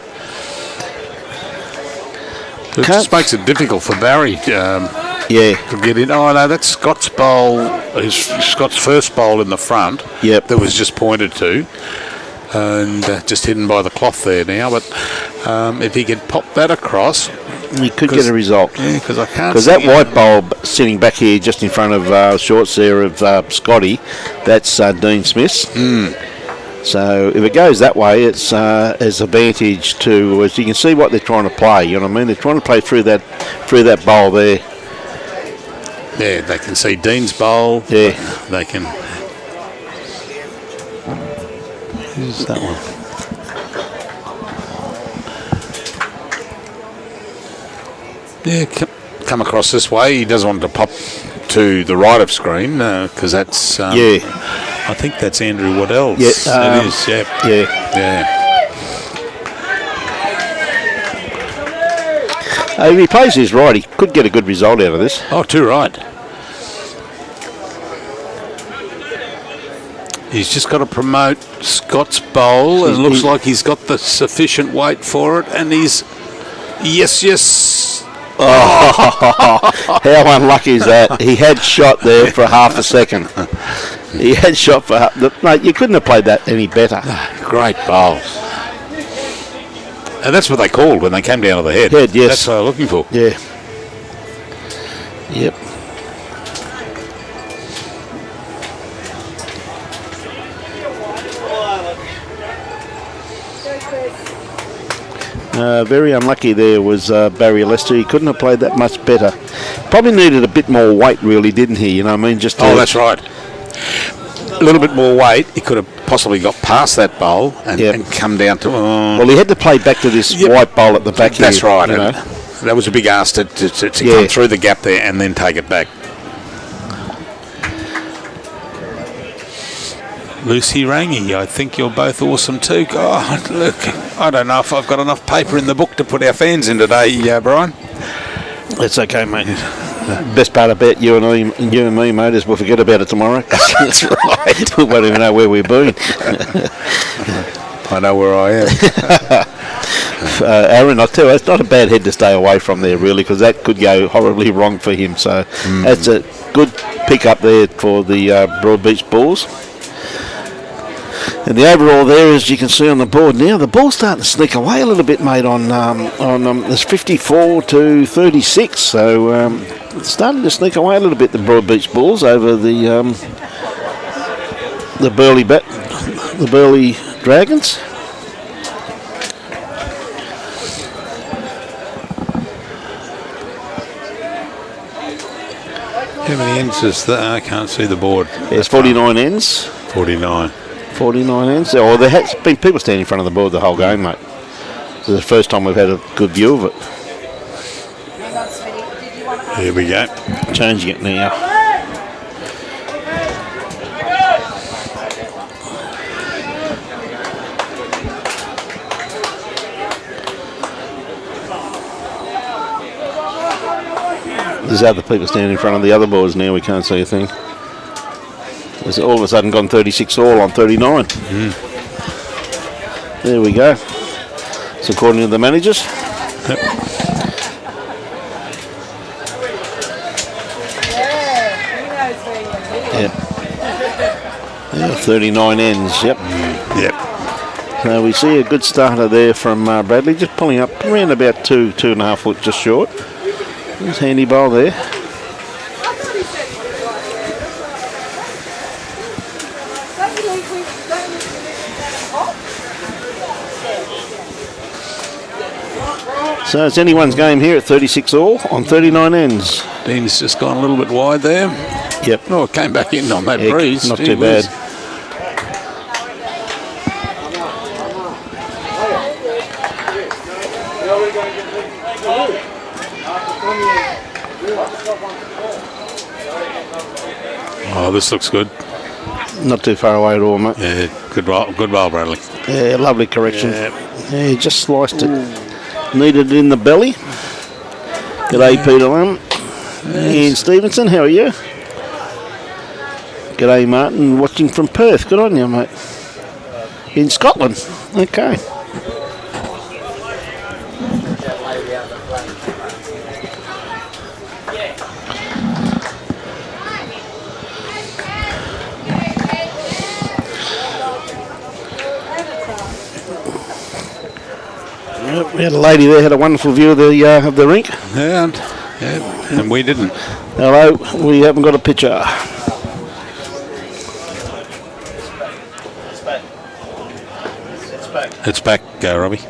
it just makes it difficult for Barrie. To get in. Oh no, that's Scott's bowl. Scott's first bowl in the front. Yep. That was just pointed to. And just hidden by the cloth there now. But if he could pop that across, he could get a result. Yeah, because I can't. Because that white bulb sitting back here, just in front of shorts there of Scotty, that's Dean Smith's. So if it goes that way, it's as advantage to. As you can see what they're trying to play. You know what I mean? They're trying to play through that bowl there. Yeah, they can see Dean's bowl. Yeah, they can. Who's that one? Yeah, come across this way. He doesn't want to pop to the right of screen because that's I think that's Andrew Waddell's. Yeah, it is. Yeah. If he plays his right, he could get a good result out of this. Oh, too right. He's just got to promote Scott's bowl. It looks like he's got the sufficient weight for it, and he's yes. Oh, how unlucky is that? He had shot there for half a second. He had shot for half. Mate, you couldn't have played that any better. Great bowl. And that's what they called when they came down to the head. Head, yes. That's what they're looking for. Yeah. Yep. Very unlucky there was Barrie Lester. He couldn't have played that much better. Probably needed a bit more weight, really, didn't he? You know what I mean? Just that's right. A little bit more weight. He could have possibly got past that bowl and come down to... well, he had to play back to this white bowl at the back here. That's right. You know? That was a big ask to come through the gap there and then take it back. Lucy Rangi, I think you're both awesome too. God, look, I don't know if I've got enough paper in the book to put our fans in today, Brian. It's okay, mate. Best part about you and me, mate, is we'll forget about it tomorrow. That's right. We won't even know where we've been. I know where I am. Aaron, I tell you, it's not a bad head to stay away from there, really, because that could go horribly wrong for him. So that's a good pick up there for the Broadbeach Bulls. And the overall there, as you can see on the board now, the ball's starting to sneak away a little bit, mate, on it's 54 to 36. So it's starting to sneak away a little bit, the Broadbeach Bulls, over the Burleigh Dragons. How many ends is that? I can't see the board. There's 49 ends. 49 ends. Or there has been people standing in front of the board the whole game, mate. This is the first time we've had a good view of it. Here we go. Changing it now. There's other people standing in front of the other boards now. We can't see a thing. It's all of a sudden gone 36 all on 39. There we go. It's according to the managers. Yep. Yeah, 39 ends, yep. Yep. So we see a good starter there from Bradley, just pulling up around about 2.5 foot just short. There's handy bowl there. So it's anyone's game here at 36 all on 39 ends. Dean's just gone a little bit wide there. Yep. Oh, it came back in on that Yeah, breeze. not Gee too whiz. bad. Oh, this looks good. Not too far away at all, mate. Yeah, good bowl, Bradley. Yeah, lovely correction. Yeah. Yeah, he just sliced it. Needed it in the belly. G'day, Peter Lam. Ian Stevenson, how are you? G'day, Martin, watching from Perth. Good on you, mate. In Scotland. Okay. We had a lady there, had a wonderful view of the rink. Yeah, and we didn't. Hello, we haven't got a picture. It's back, Robbie.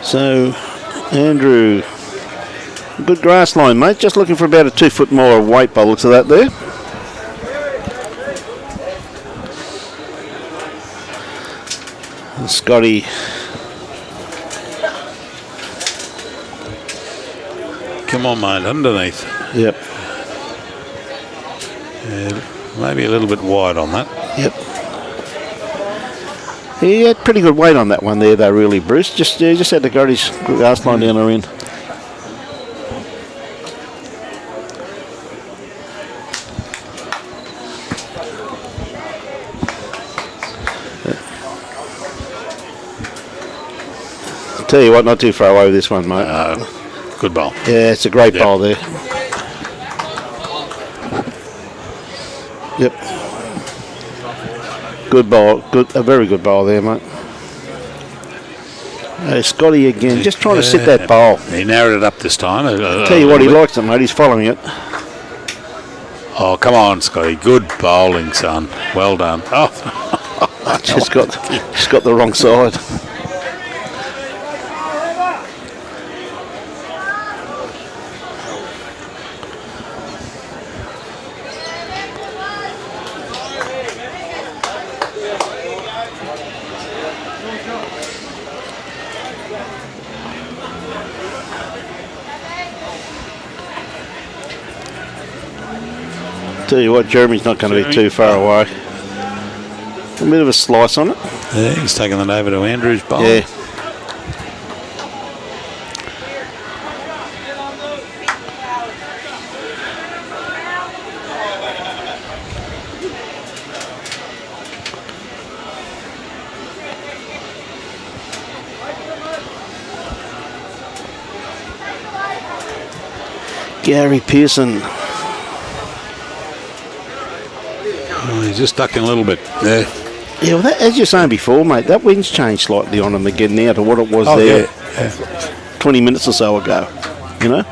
So, Andrew, good grass line, mate. Just looking for about a 2 foot more weight by the looks of that there. Scotty. Come on, mate, underneath. Yep. Maybe a little bit wide on that. Yep. He had pretty good weight on that one there, though, really, Bruce. Just had to go his last line down the end. Tell you what, not too far away with this one, mate. Good ball. Yeah, it's a great ball there. Yep. Good ball. A very good ball there, mate. Scotty again, just trying to sit that ball. He narrowed it up this time. Tell you what, he likes it, mate. He's following it. Oh, come on, Scotty. Good bowling, son. Well done. Oh, just got the wrong side. Tell you what, Jeremy's not going to be too far away. A bit of a slice on it. Yeah, he's taking that over to Andrew's bowl. Yeah. Gary Pearson. He's just ducking a little bit there. Yeah, well, that, as you're saying before, mate, that wind's changed slightly on him again now to what it was there 20 minutes or so ago, you know?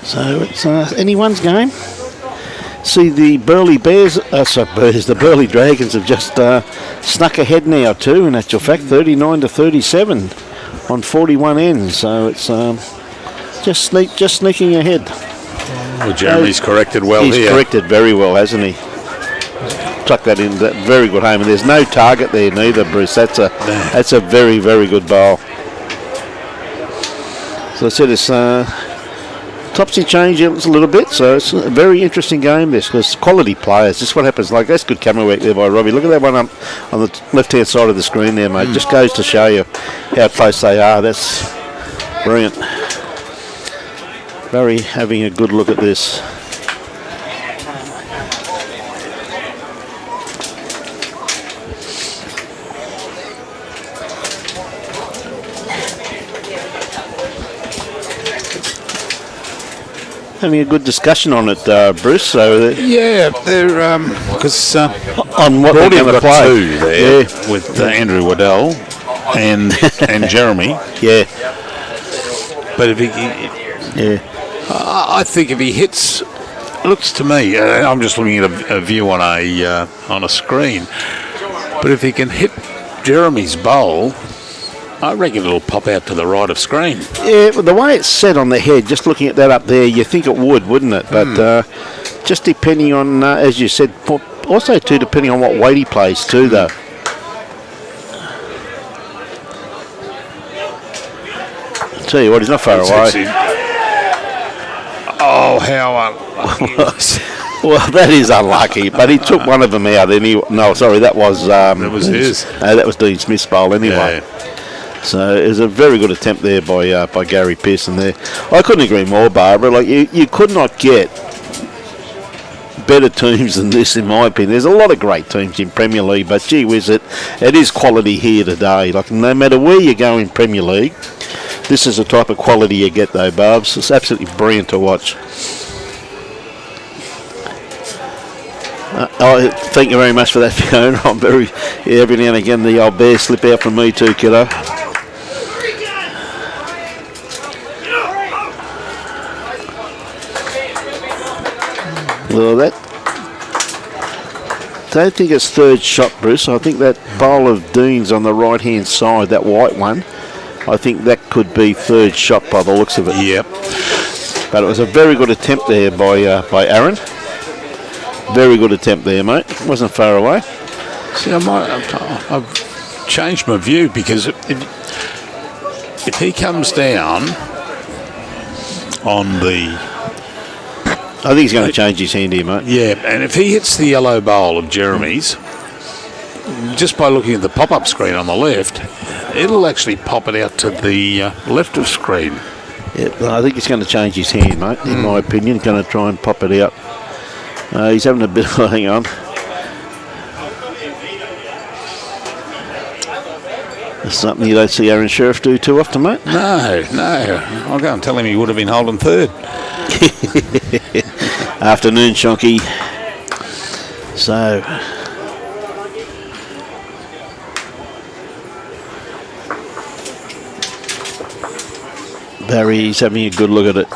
So it's anyone's game. See, the Burleigh the Burleigh Dragons have just snuck ahead now too, in actual fact, 39 to 37 on 41 ends. So it's just sneaking ahead. Well, Jeremy's corrected well here. He's corrected very well, hasn't he? Tuck that in, that very good home. And there's no target there neither, Bruce. That's a very, very good bowl. So I said it's topsy changed a little bit, so it's a very interesting game this, because quality players. Just what happens. Like, that's good camera work there by Robbie. Look at that one up on the left-hand side of the screen there, mate. Just goes to show you how close they are. That's brilliant. Barrie having a good look at this. Having a good discussion on it, Bruce. So yeah, they're because on what they're going to play. Two there with Andrew Waddell and Jeremy. Yeah, but if he yeah. I think if he hits, looks to me, I'm just looking at a view on a screen, but if he can hit Jeremy's bowl, I reckon it'll pop out to the right of screen. Yeah, well, the way it's set on the head, just looking at that up there, you think it would, wouldn't it? But just depending on, as you said, also too depending on what weight he plays too, though. I'll tell you what, he's not far away. Oh, how unlucky. Well, that is unlucky, but he took one of them out. No, sorry, that was his. That was Dean Smith's bowl anyway. Yeah. So it was a very good attempt there by Gary Pearson there. I couldn't agree more, Barbara. Like you could not get better teams than this, in my opinion. There's a lot of great teams in Premier League, but gee whiz, it is quality here today. Like no matter where you go in Premier League, this is the type of quality you get, though, Barbs. It's absolutely brilliant to watch. Thank you very much for that, Fiona. I'm every now and again the old bear slip out from me too, kiddo. Well, don't think it's third shot, Bruce. I think that bowl of Dean's on the right-hand side, that white one, I think that could be third shot by the looks of it. Yep. But it was a very good attempt there by Aaron. Very good attempt there, mate. Wasn't far away. See, I've changed my view because if he comes down on the... I think he's going to change his hand here, mate. Yeah, and if he hits the yellow bowl of Jeremy's, just by looking at the pop-up screen on the left, it'll actually pop it out to the left of screen. Yeah, I think he's going to change his hand, mate, in my opinion. He's going to try and pop it out. He's having a bit of... hang on. That's something you don't see Aaron Sheriff do too often, mate. No. I'll go and tell him he would have been holding third. Afternoon, Shonky. So... Barry's having a good look at it.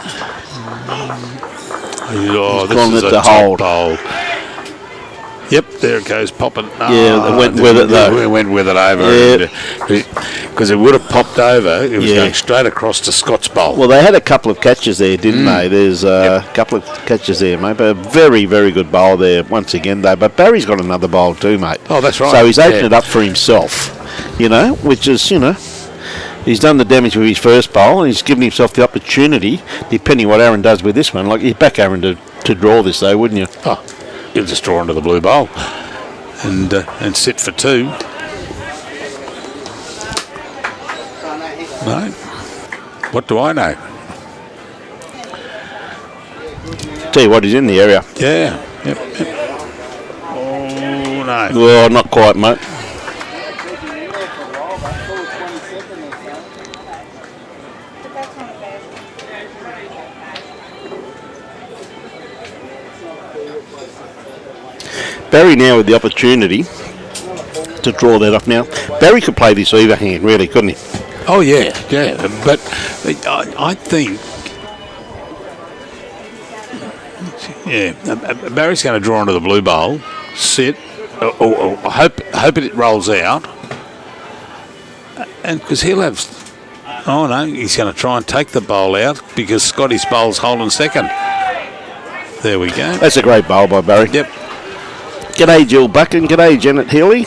Oh, He's this is it a to top hold. bowl. Yep, there it goes, popping. Yeah, it went with it though. It went with it over. Because it would have popped over. It was going straight across to Scott's bowl. Well, they had a couple of catches there, didn't they? There's a couple of catches there, mate. But a very, very good bowl there once again, though. But Barry's got another bowl too, mate. Oh, that's right. So he's opened it up for himself, which is, he's done the damage with his first bowl and he's given himself the opportunity, depending what Aaron does with this one. Like, you'd back Aaron to draw this, though, wouldn't you? Oh, he'll just draw into the blue bowl and sit for two. No. What do I know? Tell you what, he's in the area. Yeah. Yep. Oh, no. Well, not quite, mate. Barrie now with the opportunity to draw that off now. Barrie could play this either hand, really, couldn't he? Oh, yeah. But I think... Yeah, Barry's going to draw into the blue bowl, sit, I hope it rolls out, and because he'll have... Oh, no, he's going to try and take the bowl out because Scotty's bowl's holding second. There we go. That's a great bowl by Barrie. Yep. G'day, Jill Buck, and g'day, Janet Healy.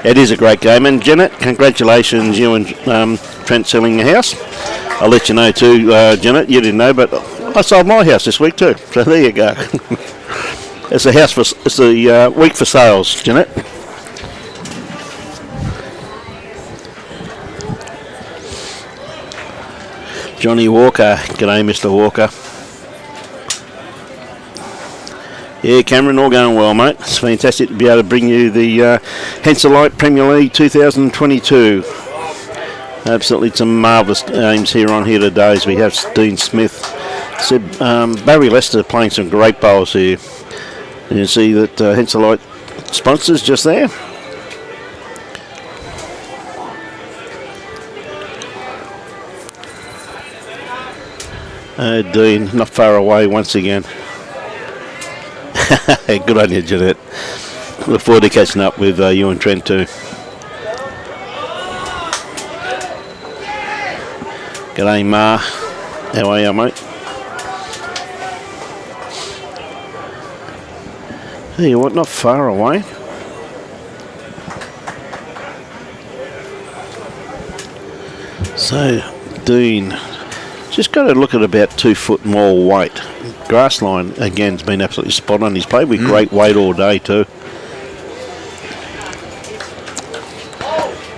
It is a great game, and Janet, congratulations, you and Trent selling your house. I'll let you know too, Janet, you didn't know, but I sold my house this week too, so there you go. It's the week for sales, Janet. Johnny Walker, g'day, Mr. Walker. Yeah, Cameron, all going well, mate. It's fantastic to be able to bring you the Henselite Premier League 2022. Absolutely some marvellous games here today as we have Dean Smith. Barrie Lester playing some great bowls here. And you see that Henselite sponsors just there. Dean, not far away once again. Good on you, Jeanette. Look forward to catching up with you and Trent too. G'day, Ma. How are you, mate? Hey, what? Not far away. So, Dean, just got to look at about 2 foot more weight. Grass line again has been absolutely spot on. He's played with great weight all day too.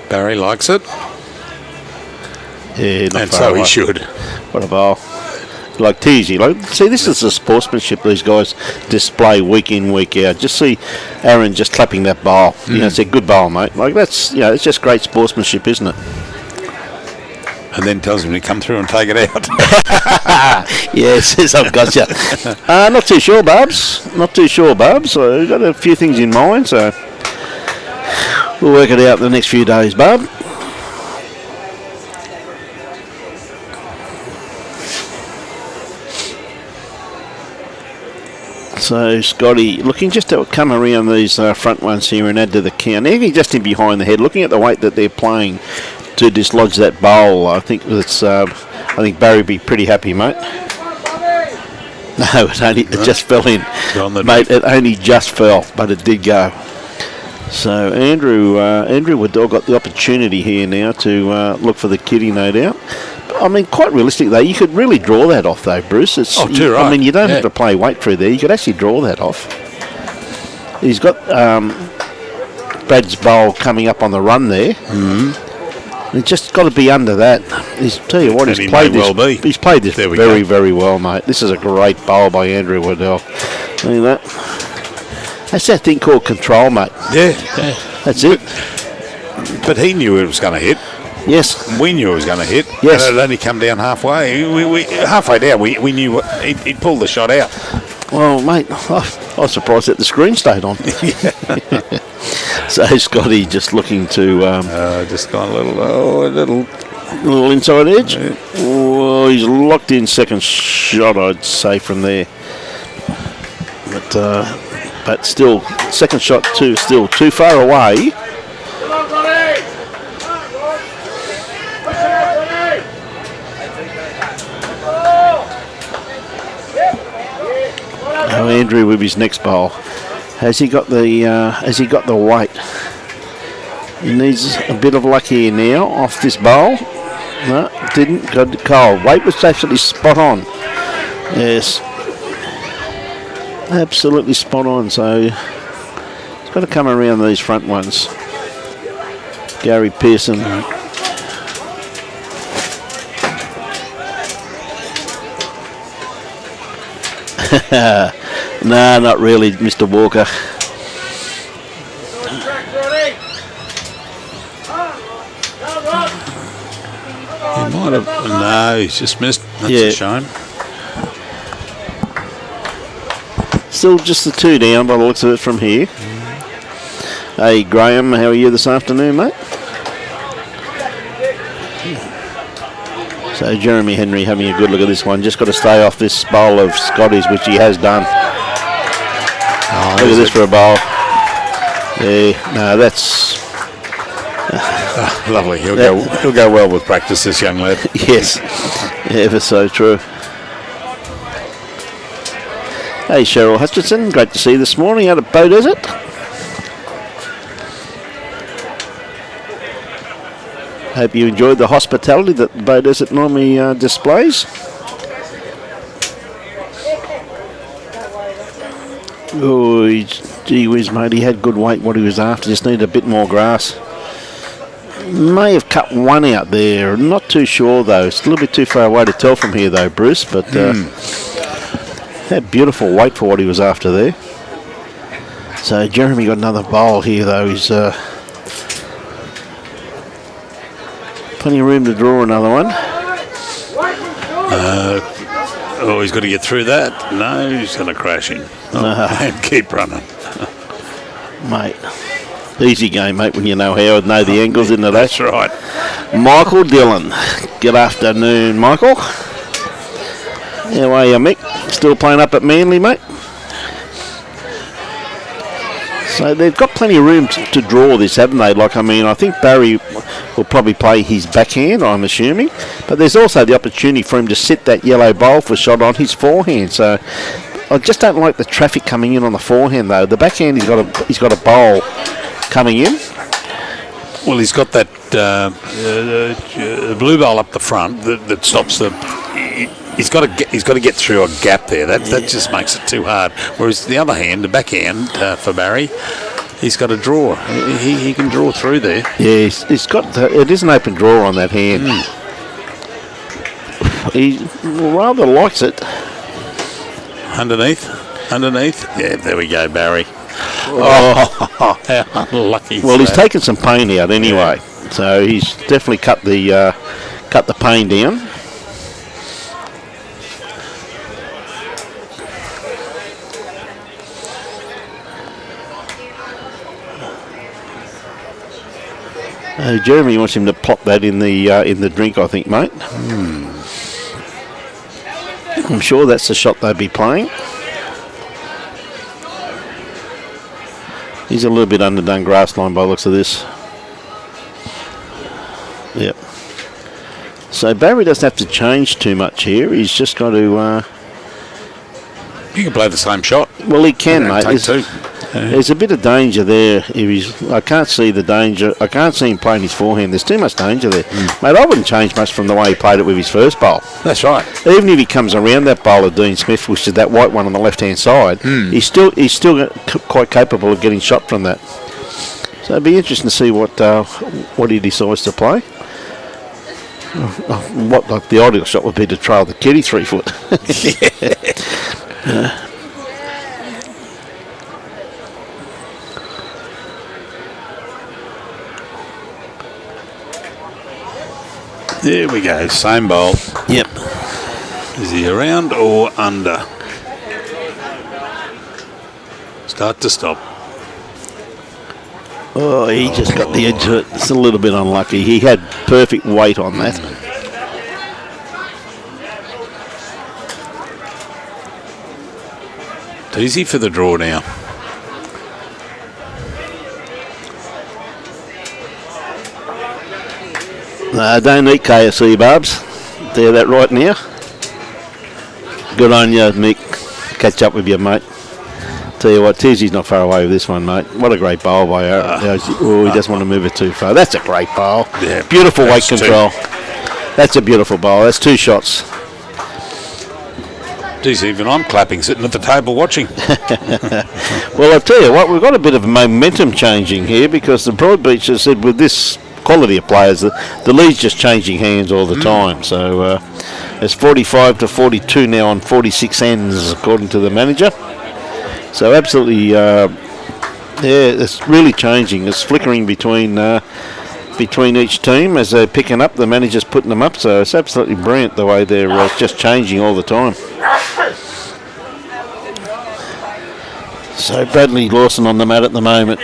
Barrie likes it. Yeah, not and far so away. he should. What a bowl. Like Teys, see, this is the sportsmanship these guys display week in, week out. Just see Aaron just clapping that bowl. It's a good bowl, mate. Like, that's, it's just great sportsmanship, isn't it? And then tells him to come through and take it out. Yes, I've got you. Not too sure, Barbs. So we've got a few things in mind, so we'll work it out the next few days, Barb. So Scotty looking just to come around these front ones here and add to the count. Even just in behind the head, looking at the weight that they're playing to dislodge that bowl. I think Barrie would be pretty happy, mate. No, it just fell in. Mate, it only just fell, but it did go. So Andrew Waddell got the opportunity here now to look for the kitty, no doubt. I mean, quite realistic though, you could really draw that off though, Bruce. Right. I mean, you don't have to play weight through there. You could actually draw that off. He's got Brad's bowl coming up on the run there. He's just got to be under that. Tell you what, he's played this very, very well, mate. This is a great bowl by Andrew Waddell. See that? That's that thing called control, mate. Yeah. That's it. But he knew it was going to hit. Yes. We knew it was going to hit. Yes. And it only come down halfway. We halfway down, we knew he'd pull the shot out. Well, mate, I was surprised that the screen stayed on. So Scotty just looking to... just gone a little inside edge. Yeah. Oh, he's locked in second shot, I'd say, from there. But still, second shot still too far away. Now Andrew with his next bowl. Has he got the weight? He needs a bit of luck here now off this bowl. No, didn't. Got Cole. Weight was absolutely spot on. Yes. Absolutely spot on. So it's got to come around these front ones. Gary Pearson. No, not really, Mr. Walker. He might have. No, he's just missed. That's a shame. Still just the two down by the looks of it from here. Hey, Graham, how are you this afternoon, mate? So Jeremy Henry having a good look at this one. Just got to stay off this bowl of Scotty's, which he has done. Look at this for a bowl. Yeah, no, that's lovely. He'll go well with practice, this young lad. Yes, ever so true. Hey, Cheryl Hutchinson, great to see you this morning out at Bow Desert. Hope you enjoyed the hospitality that Bow Desert normally displays. Oh, gee whiz, mate, he had good weight what he was after, just needed a bit more grass. May have cut one out there, not too sure though. It's a little bit too far away to tell from here though, Bruce, but had beautiful weight for what he was after there. So Jeremy got another bowl here though. He's plenty of room to draw another one. He's got to get through that. No, he's going to crash in. And keep running. Mate, easy game, mate, when you know how, know the angles into that. That's right. Michael Dillon. Good afternoon, Michael. How are you, Mick? Still playing up at Manly, mate? So they've got plenty of room to draw this, haven't they? Like, I mean, I think Barrie will probably play his backhand, I'm assuming. But there's also the opportunity for him to sit that yellow bowl for a shot on his forehand. So I just don't like the traffic coming in on the forehand, though. The backhand, he's got a bowl coming in. Well, he's got that blue bowl up the front that stops the... He's got to get through a gap there. That just makes it too hard. Whereas the other hand, the backhand for Barrie, he's got to draw. He can draw through there. Yeah, he's got. It is an open draw on that hand. He rather likes it. Underneath. Yeah, there we go, Barrie. Oh, how unlucky. Well, he's taken some pain out anyway, so he's definitely cut the pain down. Jeremy wants him to plop that in the drink, I think, mate. I'm sure that's the shot they'll be playing. He's a little bit underdone grass line by the looks of this. Yep. So Barrie doesn't have to change too much here. He's just got to... You can play the same shot. Well, he can, mate. Take two. There's a bit of danger there. I can't see the danger. I can't see him playing his forehand. There's too much danger there. Mate, I wouldn't change much from the way he played it with his first bowl. That's right. Even if he comes around that bowl of Dean Smith, which is that white one on the left-hand side, he's still quite capable of getting shot from that. So it'd be interesting to see what he decides to play. What like the ideal shot would be to trail the kitty 3 foot. There we go, same bowl. Yep. Is he around or under? Start to stop. Oh, he just got the edge of it. It's a little bit unlucky. He had perfect weight on that. Easy for the draw now. No, don't eat KFC, Barbs. They're that right now. Good on you, Mick. Catch up with you, mate. Tell you what, Teys not far away with this one, mate. What a great bowl by Aaron. He doesn't want to move it too far. That's a great bowl. Yeah, beautiful weight control. That's a beautiful bowl. That's 2 shots. Geez, even I'm clapping, sitting at the table watching. Well, I'll tell you what, we've got a bit of momentum changing here because the Broadbeach has said with this quality of players, the lead's just changing hands all the time. So it's 45 to 42 now on 46 ends, according to the manager. So absolutely, it's really changing. It's flickering between each team as they're picking up. The manager's putting them up. So it's absolutely brilliant the way they're just changing all the time. So Bradley Lawson on the mat at the moment.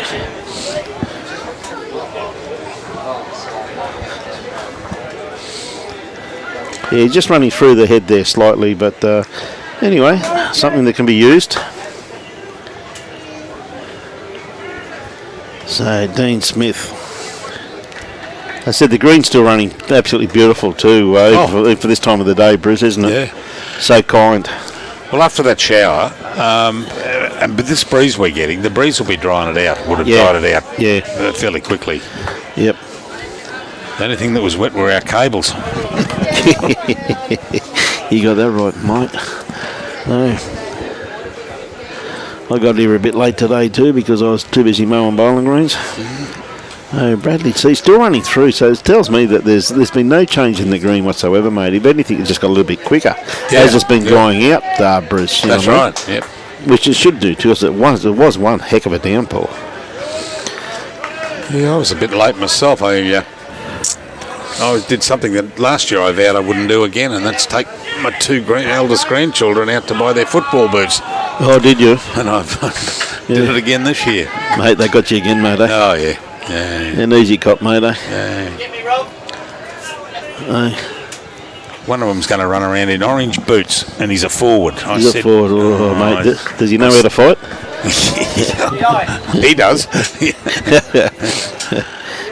Yeah, just running through the head there slightly, but anyway, something that can be used. So Dean Smith. I said the green's still running absolutely beautiful too, even for this time of the day, Bruce, isn't it? Yeah. So kind. Well, after that shower, and with this breeze we're getting, the breeze will be drying it out. Would have dried it out fairly quickly. Yep. The only thing that was wet were our cables. You got that right, mate. No. I got here a bit late today too because I was too busy mowing bowling greens. Bradley Teys still running through, so it tells me that there's been no change in the green whatsoever, mate. If anything, it's just got a little bit quicker as it's been drying out, Bruce. That's right. Yep. Which it should do too, because it was one heck of a downpour. Yeah, I was a bit late myself. I did something that last year I vowed I wouldn't do again, and that's take my 2 eldest grandchildren out to buy their football boots. Oh, did you? And I've did it again this year. Mate, they got you again, mate. Oh, yeah. An easy cop, mate. One of them's going to run around in orange boots, and he's a forward. He's a forward. Oh, mate. Does he know how to fight? He does.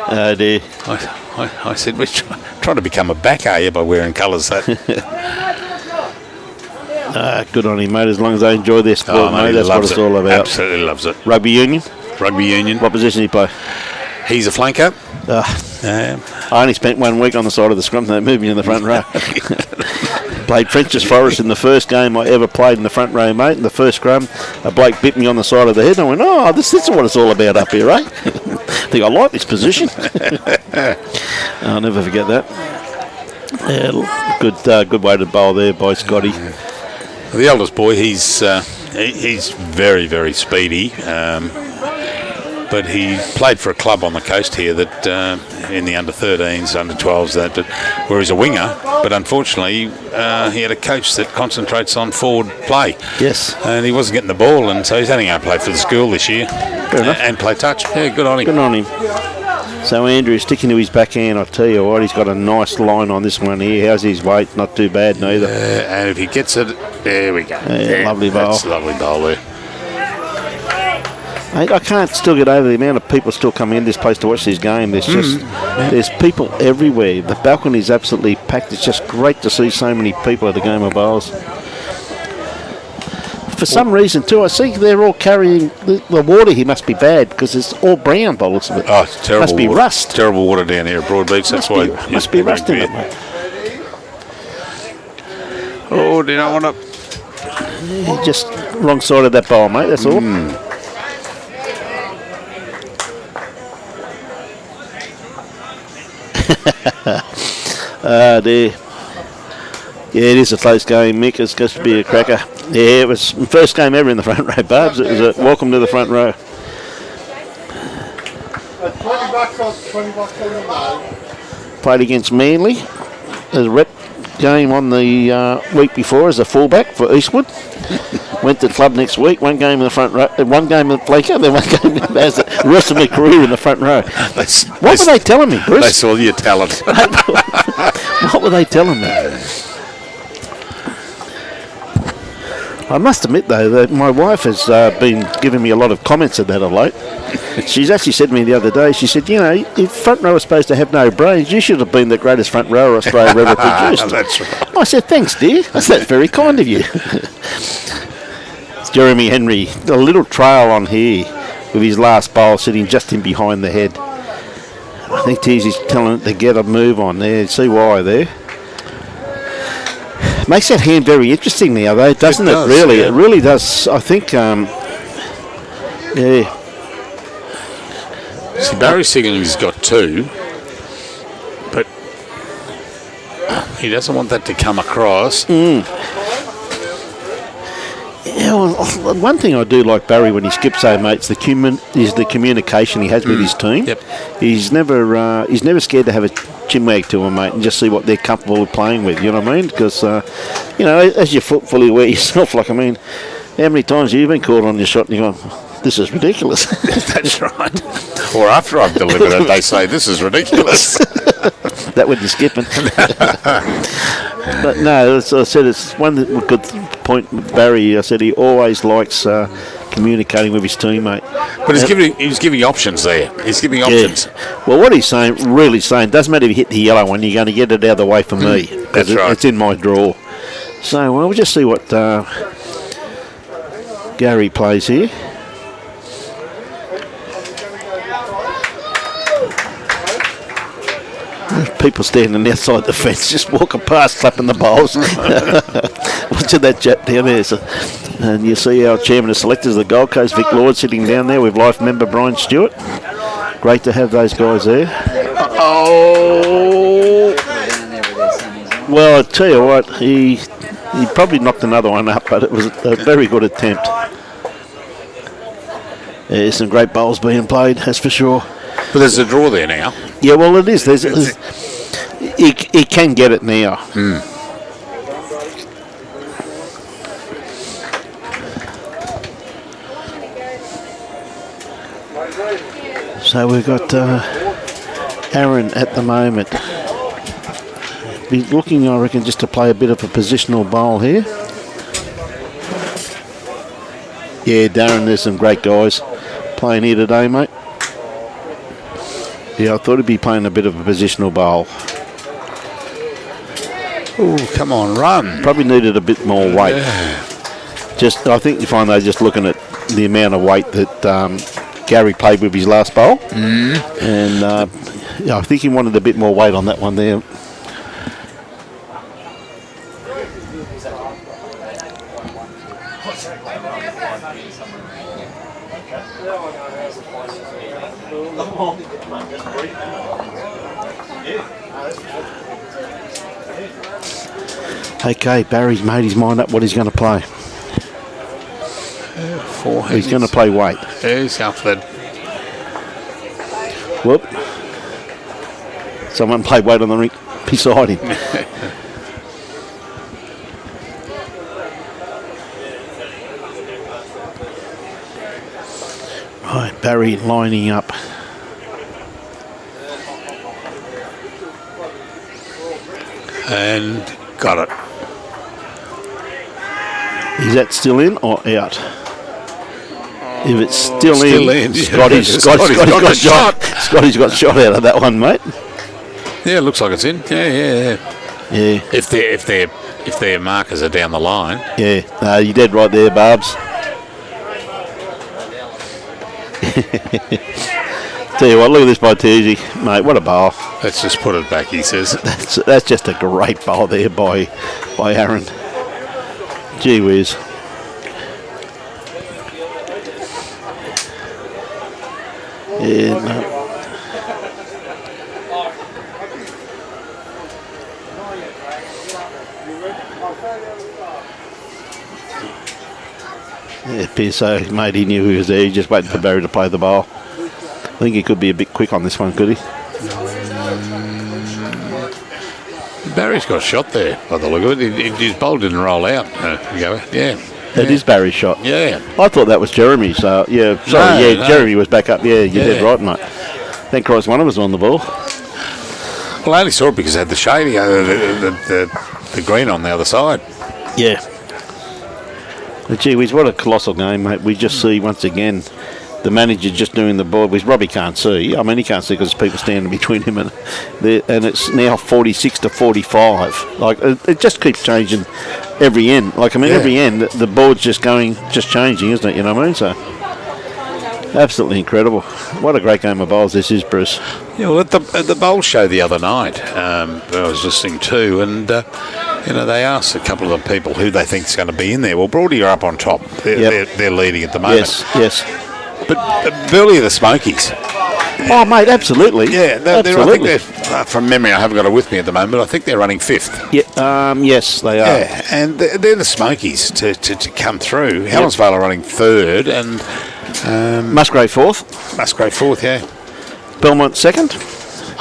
Oh, dear. I said, we're trying to become a back, are you, by wearing colours that? Good on him, mate. As long as they enjoy their sport, mate, that's what it's all about. Absolutely loves it. Rugby union? Rugby union. What position do you play? He's a flanker. I only spent 1 week on the side of the scrum. They moved me in the front row. Played French's Forest in the first game I ever played in the front row, mate. In the first scrum, a bloke bit me on the side of the head. And I went, this is what it's all about up here, eh? I think I like this position. I'll never forget that. Yeah, good way to bowl there by Scotty. The eldest boy, he's very, very speedy. But he played for a club on the coast here that in the under-13s, under-12s, where he's a winger. But unfortunately, he had a coach that concentrates on forward play. Yes. And he wasn't getting the ball, and so he's only going to play for the school this year. Fair enough. And play touch. Yeah, good on him. Good on him. So Andrew's sticking to his backhand. I'll tell you what, he's got a nice line on this one here. How's his weight? Not too bad neither. And if he gets it, there we go. Lovely bowl. That's a lovely bowl there. I can't still get over the amount of people still coming in this place to watch this game. There's people everywhere. The balcony is absolutely packed. It's just great to see so many people at the game of bowls. For some reason, too, I see they're all carrying the water here must be bad because it's all brown by the looks of it. Oh, it's terrible. Must be water. rust. Terrible water down here at Broadbeach. That's why. Must be rust in it, mate. Oh, do you not want to? Just wrong side of that bowl, mate. That's all. There. Yeah, it is a close game, Mick. It's going to be a cracker. Yeah, it was the first game ever in the front row, Barbs. It was a welcome to the front row. $20 on $20 on the low. Played against Manly. There's a rep game on the week before as a fullback for Eastwood. Went to the club next week. One game in the front row. One game at Bleaker. Then one game as the rest of my career in the front row. What were they telling me, Bruce? They saw your talent. What were they telling me? I must admit, though, that my wife has been giving me a lot of comments of that of late. She's actually said to me the other day, she said, you know, if front row is supposed to have no brains, you should have been the greatest front rower Australia ever produced. That's right. I said, thanks, dear. That's very kind of you. It's Jeremy Henry, a little trail on here with his last bowl sitting just in behind the head. I think Teys is telling it to get a move on there. See why there. Makes that hand very interesting now, though, doesn't it? Does, really, yeah. it really does. I think, yeah. See, Barrie Sigling's got 2, but he doesn't want that to come across. Yeah, well, one thing I do like Barrie when he skips though, mate, is the communication he has with his team. Yep. He's never scared to have a chinwag to him, mate, and just see what they're comfortable with playing with. You know what I mean? Because you know, as you're fully aware yourself, like I mean, how many times have you been caught on your shot and you go, this is ridiculous? That's right. Or after I've delivered it, they say, this is ridiculous. That when you're skipping. But no, as I said, it's one good point with Barrie. I said he always likes communicating with his teammate. But he's giving options there. He's giving options. Yeah. Well, what he's really saying, doesn't matter if you hit the yellow one, you're going to get it out of the way for me. That's right. It's in my draw. So we'll just see what Gary plays here. People standing outside the fence, just walking past, clapping the bowls. Watching that chap down there. So, and you see our chairman of selectors of the Gold Coast, Vic Lord, sitting down there with life member Brian Stewart. Great to have those guys there. Oh! Well, I tell you what, he probably knocked another one up, but it was a very good attempt. There's some great bowls being played, that's for sure. But there's a draw there now. Yeah, well, it is. He can get it now. So we've got Aaron at the moment. Be looking, I reckon, just to play a bit of a positional bowl here. Yeah, Darren, there's some great guys playing here today, mate. Yeah, I thought he'd be playing a bit of a positional bowl. Oh, come on, run. Probably needed a bit more weight. Yeah. I think you find they're just looking at the amount of weight that Gary played with his last bowl. And yeah, I think he wanted a bit more weight on that one there. Okay, Barry's made his mind up what he's going to play. He's going to play weight. He's up for that. Whoop. Someone played weight on the rink beside him. Right, Barrie lining up. And got it. Is that still in or out? If it's still in, Scotty's got shot. Scotty's got shot out of that one, mate. Yeah, it looks like it's in. Yeah. Yeah. If they're if their markers are down the line. Yeah, you dead right there, Barbs. Tell you what, look at this by Teys, mate. What a bowl! Let's just put it back, he says. That's just a great bowl there by Aaron. Gee whiz. Yeah, no. Yeah, Pearso, mate, he knew he was there. He just waited for Barrie to play the ball. I think he could be a bit quick on this one, could he? Barry's got a shot there, by the look of it. His bowl didn't roll out. Yeah. It is Barry's shot. Yeah. I thought that was Jeremy, so, yeah. Sorry, no. Jeremy was back up. Yeah, you did right, mate. Thank Christ one of us on the ball. Well, I only saw it because it had the shady, the green on the other side. Yeah. But gee whiz, what a colossal game, mate. We just see, once again, the manager just doing the board, which Robbie can't see. I mean, he can't see because there's people standing between him and it's now 46 to 45. Like, it just keeps changing every end. Like, I mean, every end, the board's just changing, isn't it? You know what I mean? So, absolutely incredible. What a great game of bowls this is, Bruce. Yeah, well, at the bowl show the other night, I was listening to, and they asked a couple of the people who they think is going to be in there. Well, Broadbeach are up on top. They're leading at the moment. Yes. But Burleigh are the Smokies. Oh, mate, absolutely. Yeah, I think they're, from memory, I haven't got it with me at the moment, but I think they're running 5th. Yeah, yes, they are. Yeah, and they're the Smokies to come through. Helensvale are running 3rd, and Musgrave 4th. Musgrave 4th, yeah. Belmont 2nd.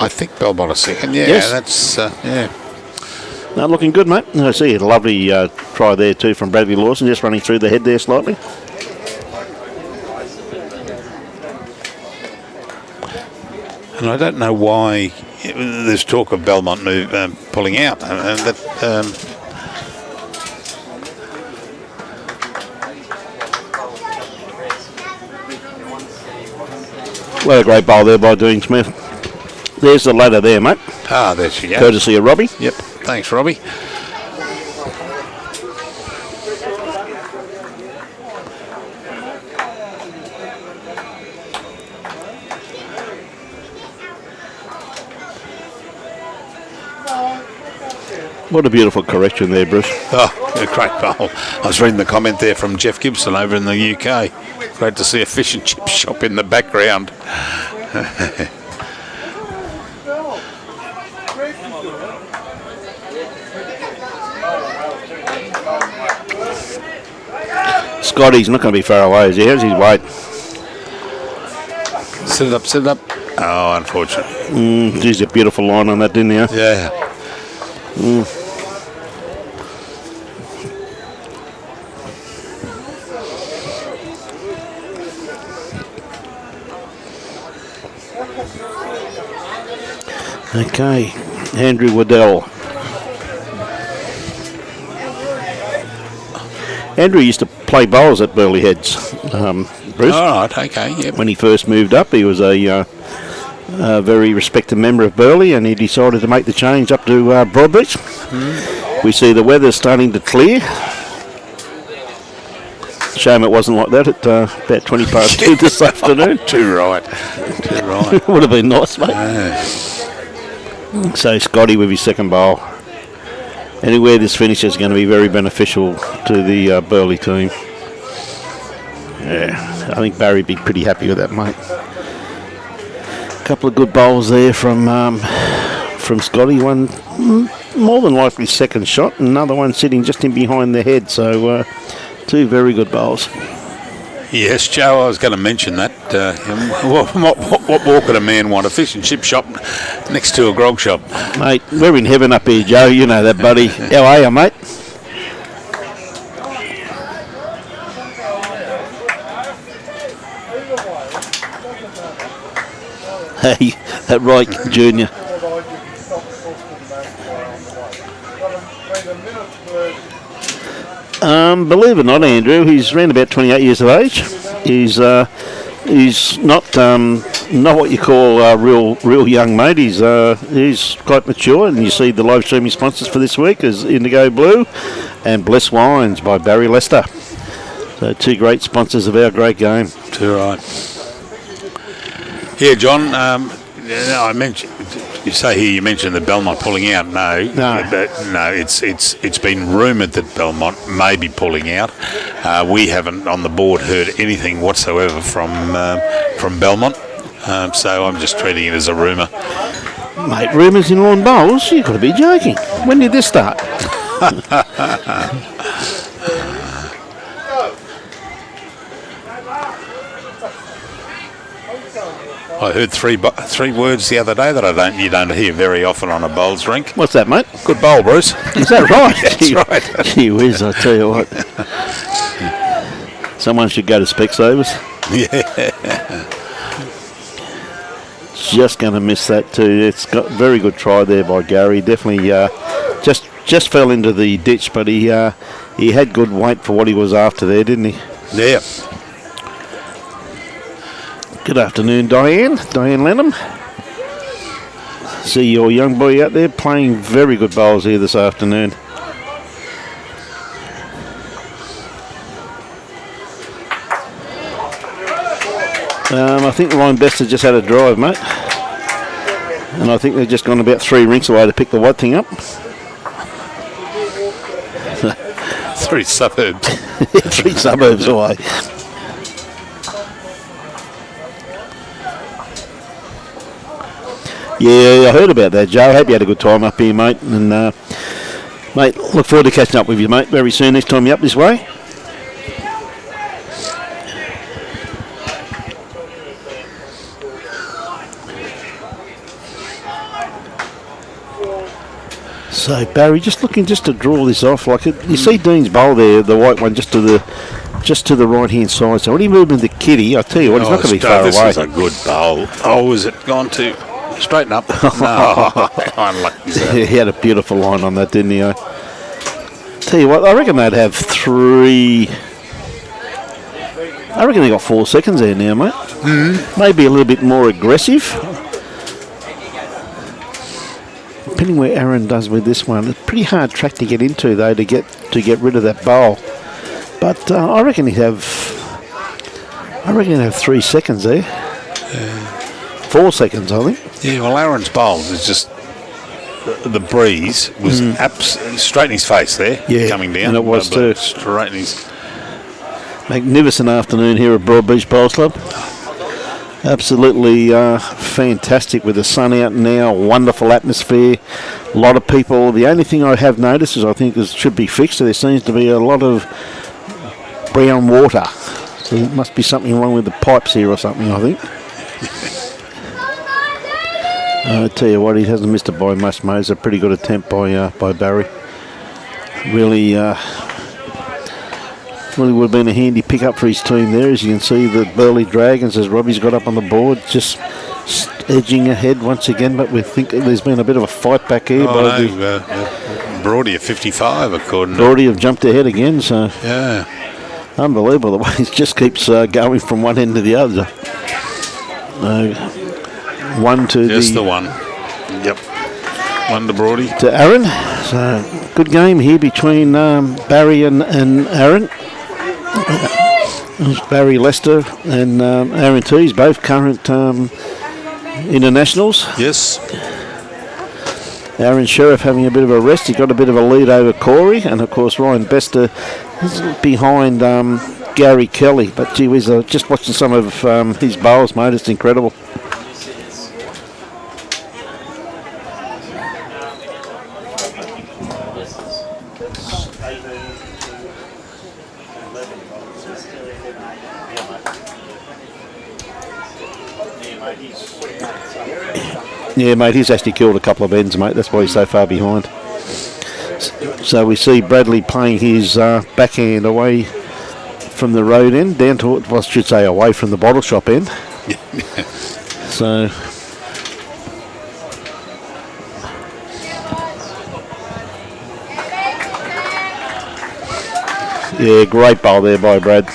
I think Belmont are 2nd. Yeah, yes. That's No, looking good, mate. I see a lovely try there too from Bradley Lawson, just running through the head there slightly. And I don't know why there's talk of Belmont pulling out. What a great bowl there by Dean Smith. There's the ladder there, mate. Ah, there she goes. Courtesy of Robbie. Yep. Thanks, Robbie. What a beautiful correction there, Bruce. Oh, a great bowl. I was reading the comment there from Jeff Gibson over in the UK. Great to see a fish and chip shop in the background. Scotty's not going to be far away, is he? How's his weight? Sit it up. Oh, unfortunate. Geez, a beautiful line on that, didn't you? Yeah. Okay, Andrew Waddell. Andrew used to play bowls at Burleigh Heads, Bruce. All right, okay, yep. When he first moved up, he was a very respected member of Burleigh, and he decided to make the change up to Broadbeach. We see the weather starting to clear. Shame it wasn't like that at about 20 past 2 this afternoon. Too right. Would have been nice, mate. So Scotty with his second bowl. Anywhere this finish is going to be very beneficial to the Burleigh team. Yeah, I think Barrie would be pretty happy with that, mate. A couple of good bowls there from Scotty. One more than likely second shot, and another one sitting just in behind the head. So two very good bowls. Yes, Joe, I was going to mention that. What more could a man want? A fish and chip shop next to a grog shop. Mate, we're in heaven up here, Joe. You know that, buddy. How are you, mate? Hey, that right, Junior. Believe it or not, Andrew, he's around about 28 years of age. He's not not what you call real young, mate. He's quite mature, and you see the live streaming sponsors for this week is Indigo Blue and Bless Wines by Barrie Lester. So 2 great sponsors of our great game. Too right. Yeah, John. I mentioned. You say here you mentioned that Belmont pulling out. No. It's been rumoured that Belmont may be pulling out. We haven't on the board heard anything whatsoever from Belmont. So I'm just treating it as a rumour. Mate, rumours in lawn bowls? You've got to be joking. When did this start? I heard three words the other day that you don't hear very often on a bowls rink. What's that, mate? Good bowl, Bruce. Is that right? That's right. Gee whiz, I tell you what. Someone should go to Specsavers. Yeah. Just going to miss that too. It's got very good try there by Gary. Definitely just fell into the ditch, but he had good weight for what he was after there, didn't he? Yeah. Good afternoon, Diane Lenham. See your young boy out there playing very good bowls here this afternoon. I think Ryan Bester just had a drive, mate. And I think they've just gone about 3 rinks away to pick the white thing up. 3 suburbs. 3 suburbs away. Yeah, I heard about that, Joe. Hope you had a good time up here, mate. And, mate, look forward to catching up with you, mate, very soon next time you're up this way. So Barry, just looking to draw this off, like you see Dean's bowl there, the white one, just to the right hand side. So when he moved into Kitty, I tell you what, he's not going to be far away. This is a good bowl. Oh, is it gone to straighten up? No, unlucky. He had a beautiful line on that, didn't he? Tell you what, I reckon they'd have 3. I reckon they got 4 seconds there now, mate. Mm-hmm. Maybe a little bit more aggressive. Depending where Aaron does with this one, it's a pretty hard track to get into though to get rid of that bowl. But I reckon he'd have 3 seconds there. 4 seconds, I think. Yeah, well, Aaron's bowl is just the breeze was straight in his face there, coming down. And it was too. Straight in his. Magnificent afternoon here at Broadbeach Bowls Club. Absolutely fantastic with the sun out now, wonderful atmosphere, a lot of people. The only thing I have noticed is I think it should be fixed. There seems to be a lot of brown water. So there must be something wrong with the pipes here or something, I think. I tell you what, he hasn't missed it by much, mate. It's a pretty good attempt by Barrie. Really would have been a handy pick-up for his team there. As you can see, the Burleigh Dragons, as Robbie's got up on the board, just edging ahead once again, but we think there's been a bit of a fight back here. Broadie at 55, according to... Broadie have jumped ahead again, so... Yeah. Unbelievable, the way it just keeps going from one end to the other. One to just the one. Yep. One to Broadie. To Aaron. So, good game here between Barrie and Aaron. Barrie Lester and Aaron Teys, both current internationals. Yes. Aaron Sheriff having a bit of a rest. He got a bit of a lead over Corey, and of course Ryan Bester is behind Gary Kelly. But gee whiz, just watching some of his bowls, mate, it's incredible. Yeah, mate, he's actually killed a couple of ends, mate. That's why he's so far behind. So we see Bradley playing his backhand away from the road end, down to, well, I should say away from the bottle shop end. So... yeah, great bowl there by Brad.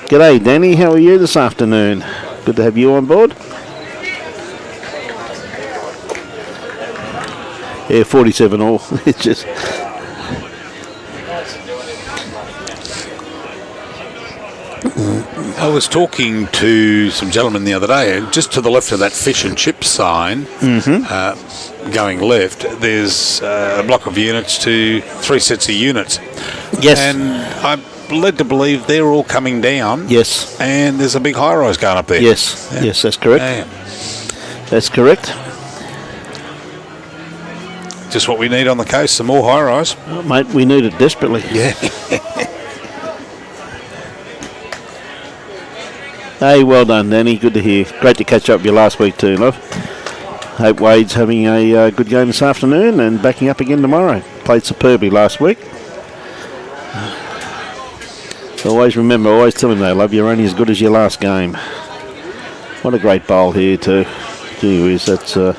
G'day, Danny. How are you this afternoon? Good to have you on board. Yeah, 47 all. It's just... I was talking to some gentlemen the other day, and just to the left of that fish and chips sign, going left, there's a block of units to 3 sets of units. Yes. And I'm led to believe they're all coming down. Yes. And there's a big high-rise going up there. Yes. Yeah. Yes, that's correct. Yeah. That's correct. Just what we need on the coast, some more high-rise. Oh, mate, we need it desperately. Yeah. Hey, well done, Danny. Good to hear. Great to catch up with you last week too, love. Hope Wade's having a good game this afternoon and backing up again tomorrow. Played superbly last week. Always remember, always tell him though, love, you're only as good as your last game. What a great bowl here too. Gee whiz, that's a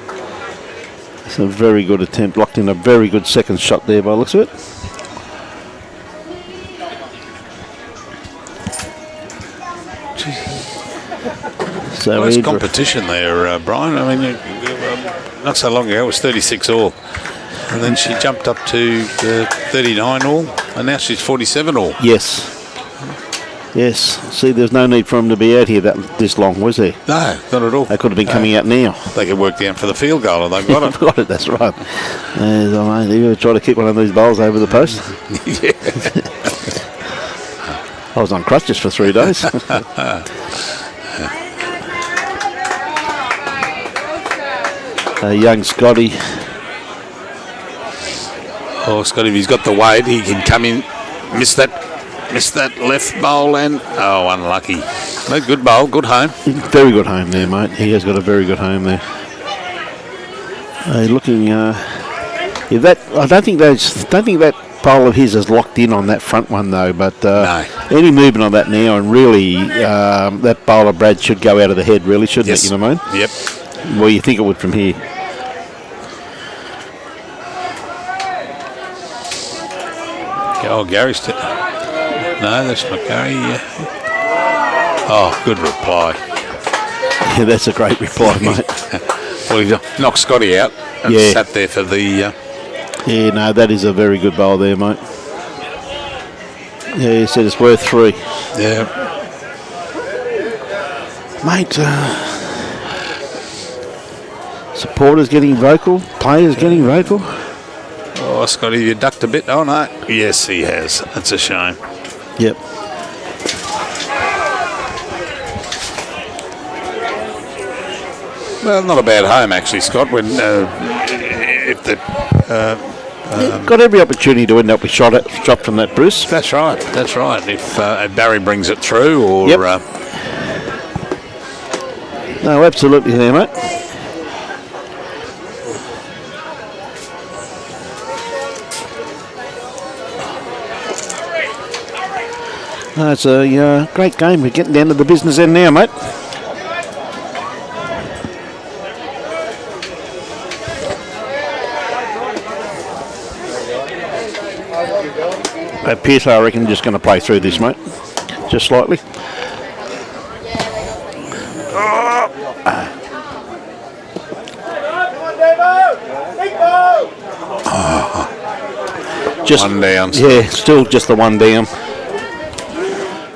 very good attempt. Locked in a very good second shot there by the looks of it. So Nice competition there, Brian. I mean, not so long ago it was 36 all. And then she jumped up to 39 all, and now she's 47 all. Yes. Yes. See, there's no need for them to be out here this long, was there? No, not at all. They could have been coming out now. They could work down for the field goal, and they've got it. Got it, that's right. Have you ever tried to kick one of these bowls over the post? Yeah. I was on crutches for 3 days. Young Scotty. Oh, Scotty, if he's got the weight, he can come in, miss that left bowl, and unlucky. No, good bowl, good home. Very good home there, mate. He has got a very good home there. Looking, I don't think that bowl of his is locked in on that front one though. But no. Any movement on that now, and really, that bowl of Brad should go out of the head, really, shouldn't it? You know what I mean? Yep. Well, you think it would from here. Oh, Gary's... no, that's not Gary. Oh, good reply. Yeah, that's a great reply, mate. Well, he knocked Scotty out and sat there for the... Yeah, no, that is a very good bowl there, mate. Yeah, he said it's worth 3. Yeah. Mate, supporters getting vocal, players getting vocal. Oh, Scotty, you ducked a bit. Oh, no. Yes, he has. That's a shame. Yep. Well, not a bad home, actually, Scott, when if the... got every opportunity to end up with shot from that, Bruce. That's right. That's right. If Barrie brings it through, or... Yep. No, absolutely there, mate. No, it's a great game. We're getting down to the business end now, mate. Pierce, I reckon, just going to play through this, mate. Just slightly. Just one down. Yeah, still just the one down.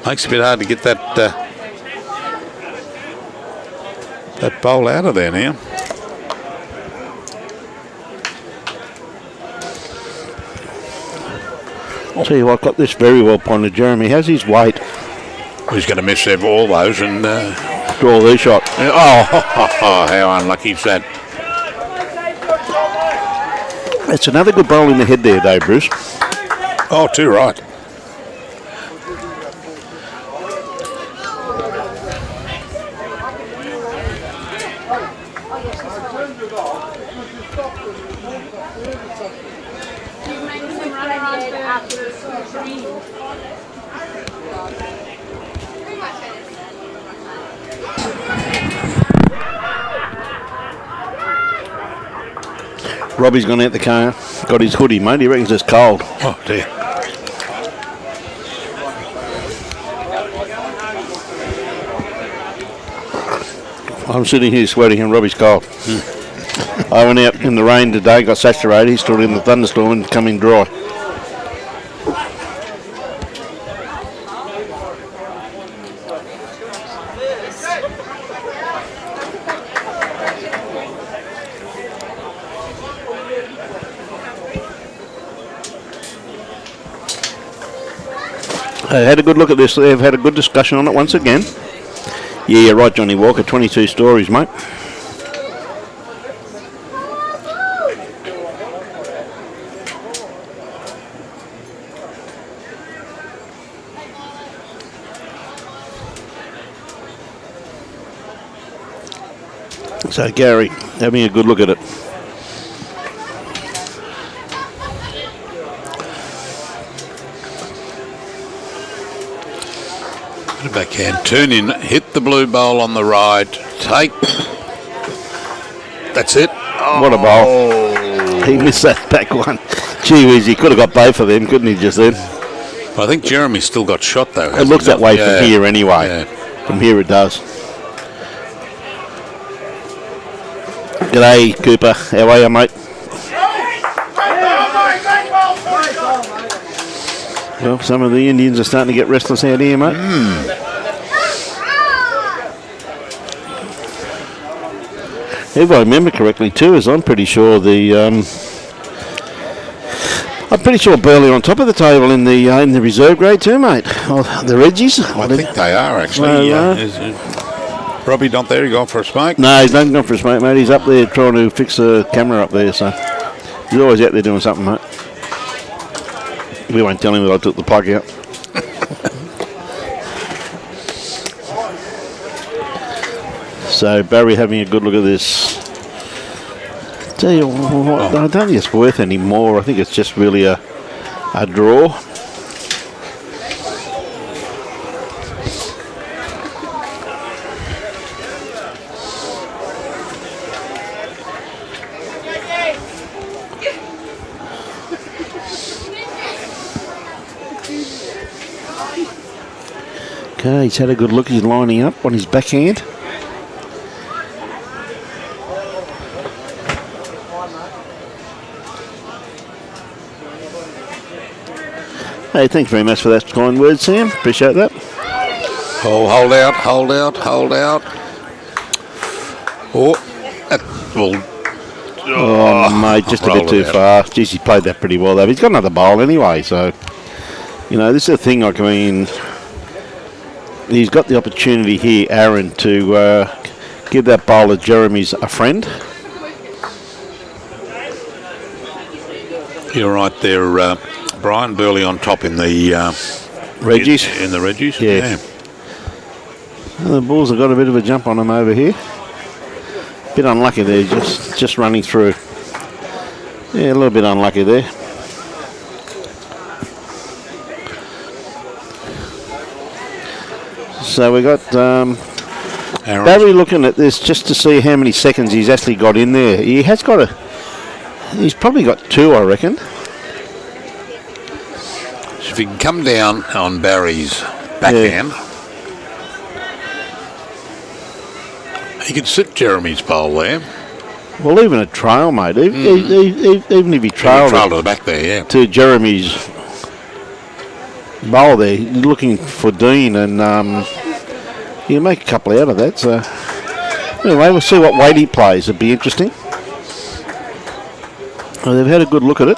Makes it a bit hard to get that that bowl out of there now. I'll tell you what, got this very well pointed. Jeremy has his weight. He's going to miss all those and draw the shot. Oh, how unlucky is that? It's another good bowl in the head there, though, Bruce. Oh, too right. Robbie's gone out the car, got his hoodie, mate. He reckons it's cold. Oh, dear. I'm sitting here sweating and Robbie's cold. I went out in the rain today, got saturated. He stood in the thunderstorm and coming dry. I had a good look at this. They've had a good discussion on it once again. Yeah, you're right, Johnny Walker. 22 stories, mate. So Gary, having a good look at it. Backhand, turn in, hit the blue bowl on the right, take. That's it. What a bowl. He missed that back one. Gee whiz, he could have got both of them, couldn't he, just then? I think Jeremy's still got shot, though. It looks that way Yeah. from here anyway. Yeah. From here it does. G'day, Cooper. How are you, mate? Well, some of the Indians are starting to get restless out here, mate. If I remember correctly, too, is I'm pretty sure Burleigh on top of the table in the reserve grade too, mate. Oh, the Reggies. I think they are, actually. Is Robbie not there? He gone for a smoke? No, he's not gone for a smoke, mate. He's up there trying to fix the camera up there, so he's always out there doing something, mate. We won't tell him that I took the plug out. So Barrie having a good look at this. Tell you what, I don't think it's worth any more. I think it's just really a draw. Okay, he's had a good look. He's lining up on his backhand. Hey, thanks very much for that kind word, Sam. Appreciate that. Oh, hold out, hold out, hold out. Oh, that will. Oh, mate, just a bit too far. Jeez, he played that pretty well, though. He's got another bowl anyway, so, you know, this is the thing. I mean, he's got the opportunity here, Aaron, to give that bowler Jeremy's a friend. You're right there, Brian. Burleigh on top in the Reggies. In the Reggies, yeah. Well, the Bulls have got a bit of a jump on them over here. Bit unlucky there, just running through. Yeah, a little bit unlucky there. So we got Barrie looking at this just to see how many seconds he's actually got in there. He has got he's probably got two, I reckon. So if he can come down on Barry's backhand, he could sit Jeremy's bowl there. Well, even a trail, mate. Even if he trailed to the back there, yeah. To Jeremy's bowl there, he's looking for Dean, and you can make a couple out of that. So anyway, we'll see what weight he plays. It'd be interesting. Well, they've had a good look at it.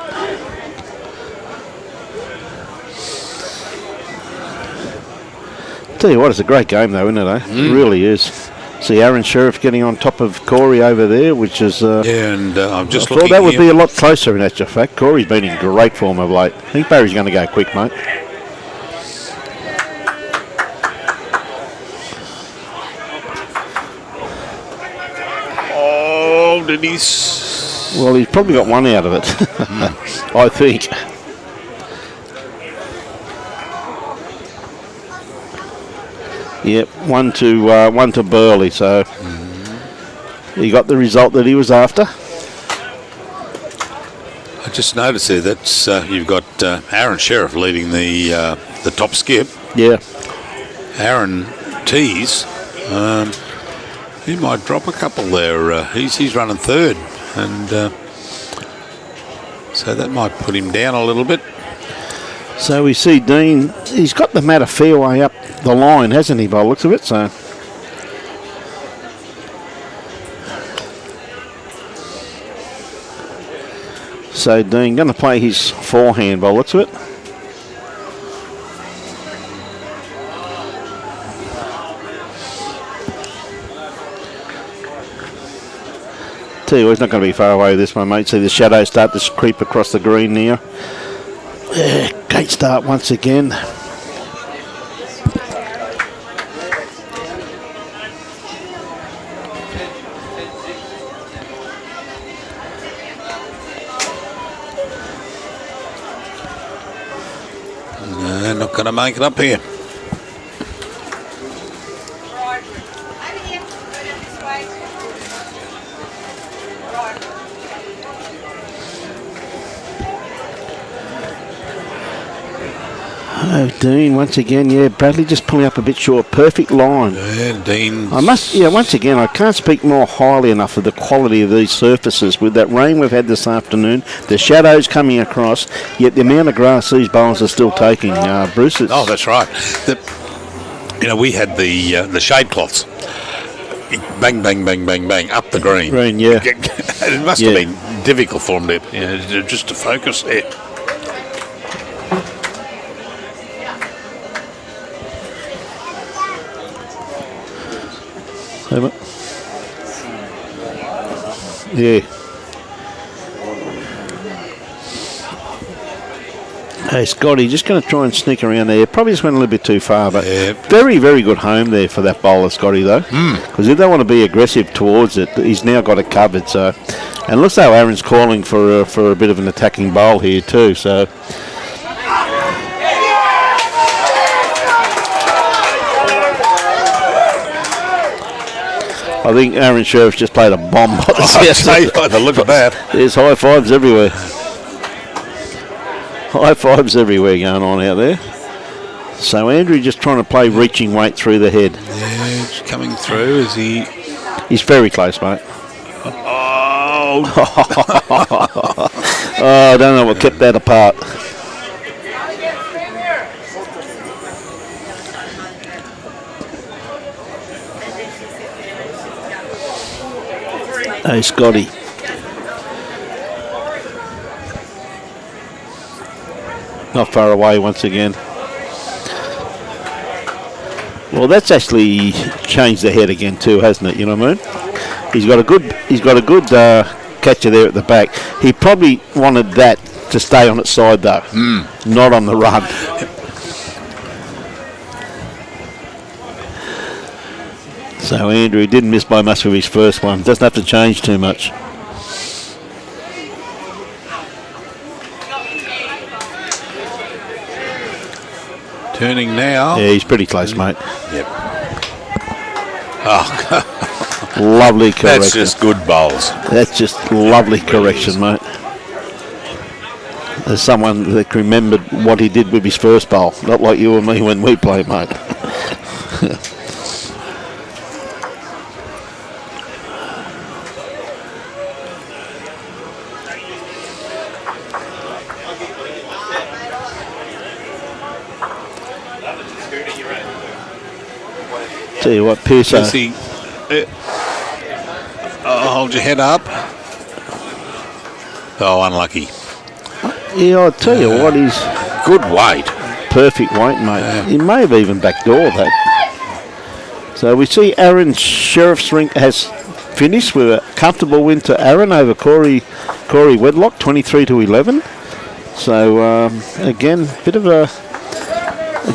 Tell you what, it's a great game though, isn't it? It really is. See Aaron Sheriff getting on top of Corey over there, which is... and I'm just I looking thought that would here. be a lot closer in actual fact. Corey's been in great form of late. I think Barry's going to go quick, mate. Oh, did he... Well, he's probably got one out of it, I think. Yep, one to Burleigh, so he got the result that he was after. I just noticed there that's you've got Aaron Sheriff leading the top skip. Yeah. Aaron Teys He might drop a couple there. He's running third, and so that might put him down a little bit. So we see Dean, he's got the matter fairway up the line, hasn't he, by the looks of it? So Dean going to play his forehand by the looks of it. Tell you what, he's not going to be far away with this one, mate. See the shadows start to creep across the green now. Yeah, great start once again. No, not going to make it up here. Oh, Dean once again, yeah, Bradley just pulling up a bit short. Perfect line. Yeah, Dean. Once again, I can't speak more highly enough of the quality of these surfaces. With that rain we've had this afternoon, the shadows coming across, yet the amount of grass these bowlers are still taking, Bruce. Oh, that's right. We had the shade cloths. Bang, bang, bang, bang, bang, up the green. Green, yeah. It must have been difficult for them just to focus it. Yeah. Hey, Scotty, just going to try and sneak around there. Probably just went a little bit too far, but very, very good home there for that bowler, Scotty, though. Because if they want to be aggressive towards it, he's now got it covered. So, and looks like Aaron's calling for a bit of an attacking bowl here too. So. I think Aaron Sheriff's just played a bomb by the south. By the look of that. There's high fives everywhere. High fives everywhere going on out there. So Andrew just trying to play reaching weight through the head. Yeah, he's coming through. Is he? He's very close, mate. Oh. Oh, I don't know what kept that apart. Hey, Scotty. Not far away once again. Well, that's actually changed the head again too, hasn't it? You know what I mean? He's got a good catcher there at the back. He probably wanted that to stay on its side though, not on the run. So Andrew didn't miss by much with his first one. Doesn't have to change too much. Turning now. Yeah, he's pretty close, mate. Yep. Oh, lovely correction. That's just good bowls. That's just lovely correction, mate. There's someone that remembered what he did with his first bowl. Not like you and me when we play, mate. Tell you what, Pierce. Hold your head up. Oh, unlucky. Yeah, I'll tell you what, he's good weight. Perfect weight, mate. He may have even backdoored that. So we see Aaron Sheriff's rink has finished with a comfortable win to Aaron over Corey Wedlock, 23-11. So again, bit of a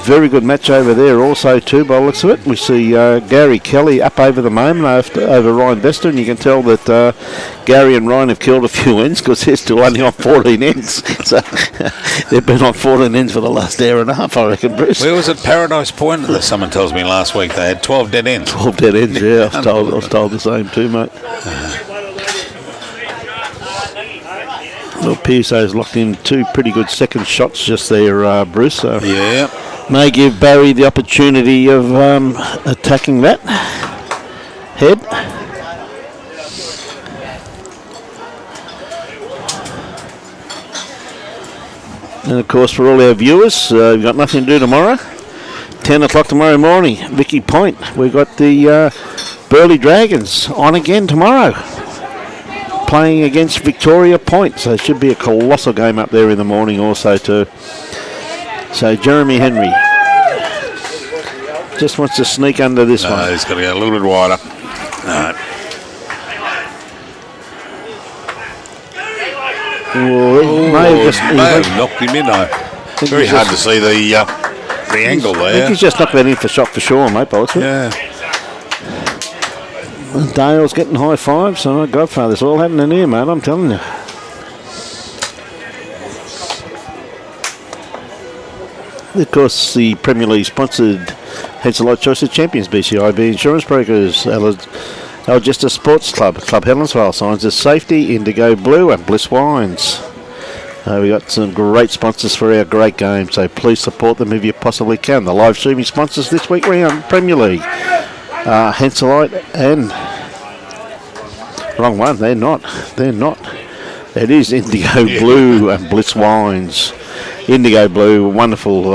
very good match over there also too by the looks of it. We see Gary Kelly up over the moment over Ryan Bester, and you can tell that Gary and Ryan have killed a few ends because they're still only on 14 ends. So they've been on 14 ends for the last hour and a half, I reckon, Bruce. Where was it? Paradise Point? That someone tells me last week they had 12 dead ends. 12 dead ends, yeah. I was told the same too, mate. Well, Pearso's locked in two pretty good second shots just there, Bruce. So yeah. May give Barrie the opportunity of attacking that. head. And of course, for all our viewers, we've got nothing to do tomorrow. 10 o'clock tomorrow morning, Vicky Point. We've got the Burleigh Dragons on again tomorrow, playing against Victoria Point. So it should be a colossal game up there in the morning also too. So Jeremy Henry just wants to sneak under this one. He's got to go a little bit wider. Well, he may have knocked him in though. Very hard to see the angle there. I think he's just knocked that in for shot for sure, mate. Yeah. Dale's getting high fives. So, my Godfather, it's all happening here, mate. I'm telling you. Of course, the Premier League sponsored Henselite Choice of Champions, BCIB Insurance Brokers, Algesta Sports Club, Club Helensvale, Signs of Safety, Indigo Blue and Bliss Wines. We got some great sponsors for our great game, so please support them if you possibly can. The live streaming sponsors this week round, Premier League, Henselite and... Wrong one, they're not. It is Indigo Blue and Bliss Wines. Indigo Blue, wonderful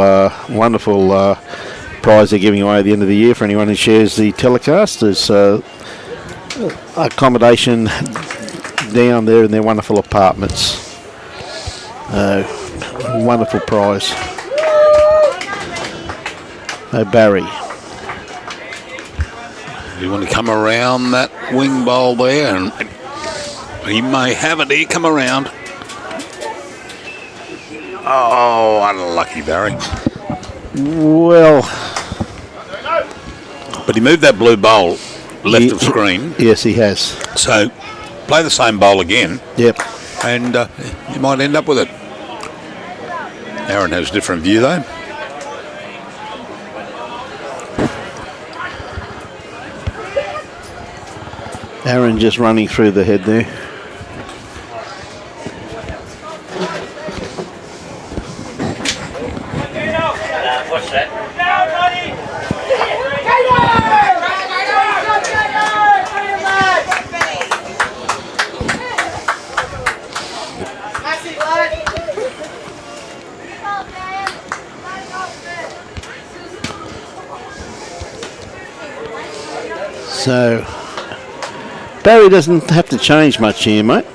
prize they're giving away at the end of the year for anyone who shares the telecast. There's accommodation down there in their wonderful apartments. Wonderful prize. Barrie. You want to come around that wing bowl there, and he may have it here. Come around. Oh, unlucky, Barrie. Well, but he moved that blue bowl left of screen. Yes, he has. So play the same bowl again. Yep. And you might end up with it. Aaron has a different view though. Aaron just running through the head there. What's that? So Barrie doesn't have to change much here, mate.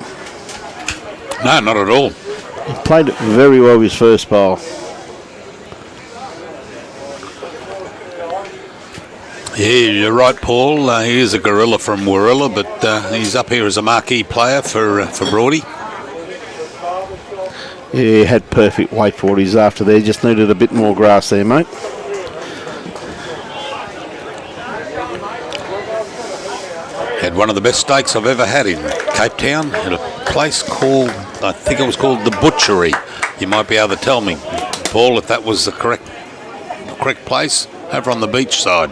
No, not at all. He played it very well his first bowl. Yeah, you're right, Paul. He is a gorilla from Warilla, but he's up here as a marquee player for Broadie. Yeah, he had perfect weight for what he's after there. Just needed a bit more grass there, mate. Had one of the best steaks I've ever had in Cape Town at a place called, I think it was called The Butchery. You might be able to tell me, Paul, if that was the correct place, over on the beach side.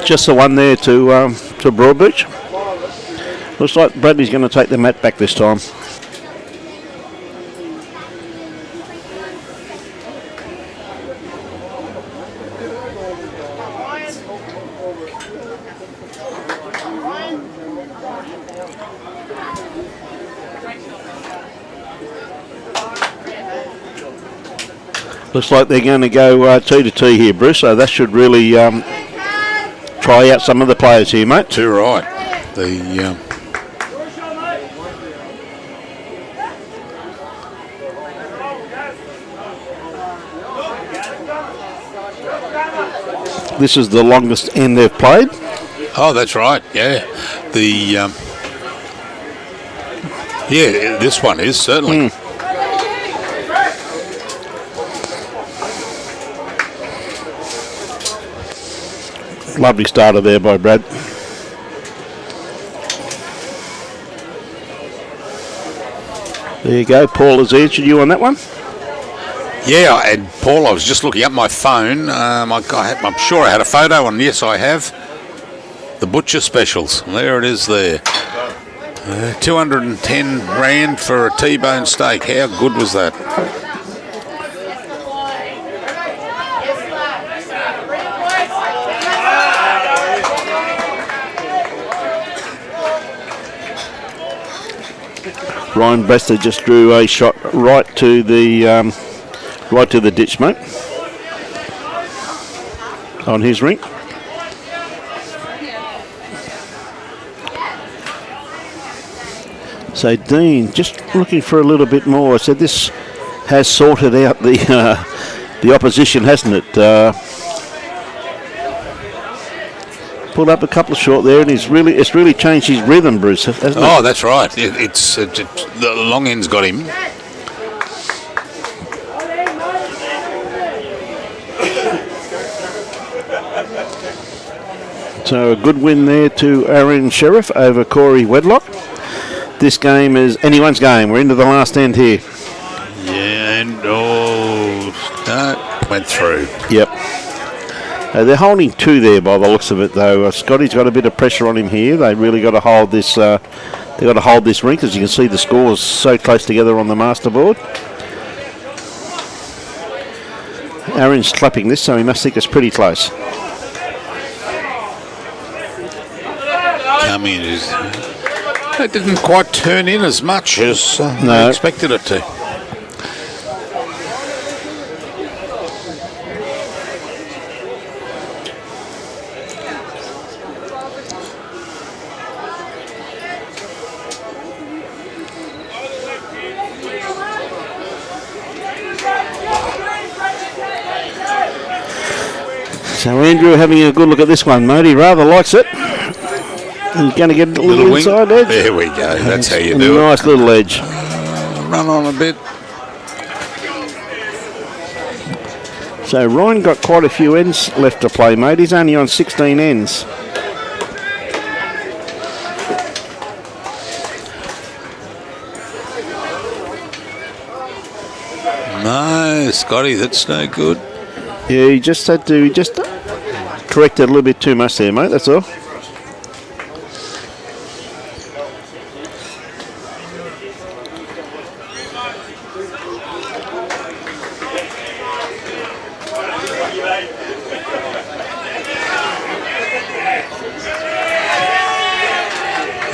Just the one there to Broadbeach. Looks like Bradley's going to take the mat back this time. Looks like they're going to go T to T here, Bruce, so that should really try out some of the players here, mate. Too right. This is the longest end they've played. Oh, that's right, yeah. Yeah, this one is, certainly. Lovely starter there by Brad. There you go. Paul has answered you on that one. Yeah, and Paul, I was just looking up my phone. I'm sure I had a photo, and yes, I have. The Butcher Specials. There it is there. 210 rand for a T-bone steak. How good was that? Ryan Bester just drew a shot right to the ditch, mate, on his rink. So Dean just looking for a little bit more. I said this has sorted out the opposition, hasn't it? Pulled up a couple of short there, and it's really changed his rhythm, Bruce, hasn't it? Oh, that's right. It's the long end's got him. So a good win there to Aaron Sheriff over Corey Wedlock. This game is anyone's game. We're into the last end here. Yeah, and no, went through. Yep. They're holding 2 there by the looks of it, though. Scotty's got a bit of pressure on him here. They really got to hold this. They've got to hold this rink, as you can see the scores so close together on the master board. Aaron's clapping this, so he must think it's pretty close. Coming is. It didn't quite turn in as much as I expected it to. So Andrew having a good look at this one, mate. He rather likes it. He's going to get a little inside edge. There we go. That's how you do it. Nice little edge. Run on a bit. So Ryan got quite a few ends left to play, mate. He's only on 16 ends. No, Scotty, that's no good. Yeah, he just had to correct it a little bit too much there, mate. That's all.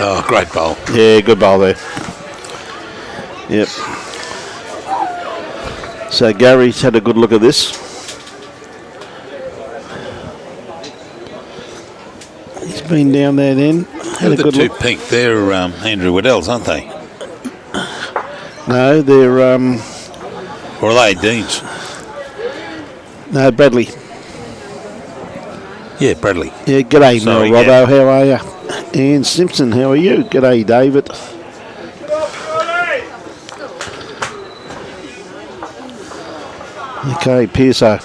Oh, great bowl. Yeah, good bowl there. Yep. So Gary's had a good look at this. He's been down there then. Had a The good two look. pink, they're Andrew Waddell's, aren't they? No, they're Or are they Dean's? no, Bradley. Yeah, Bradley. Yeah, g'day, Sorry, Mel Robbo. yeah. How are you? Ian Simpson, how are you? G'day, David. Okay, Pearso.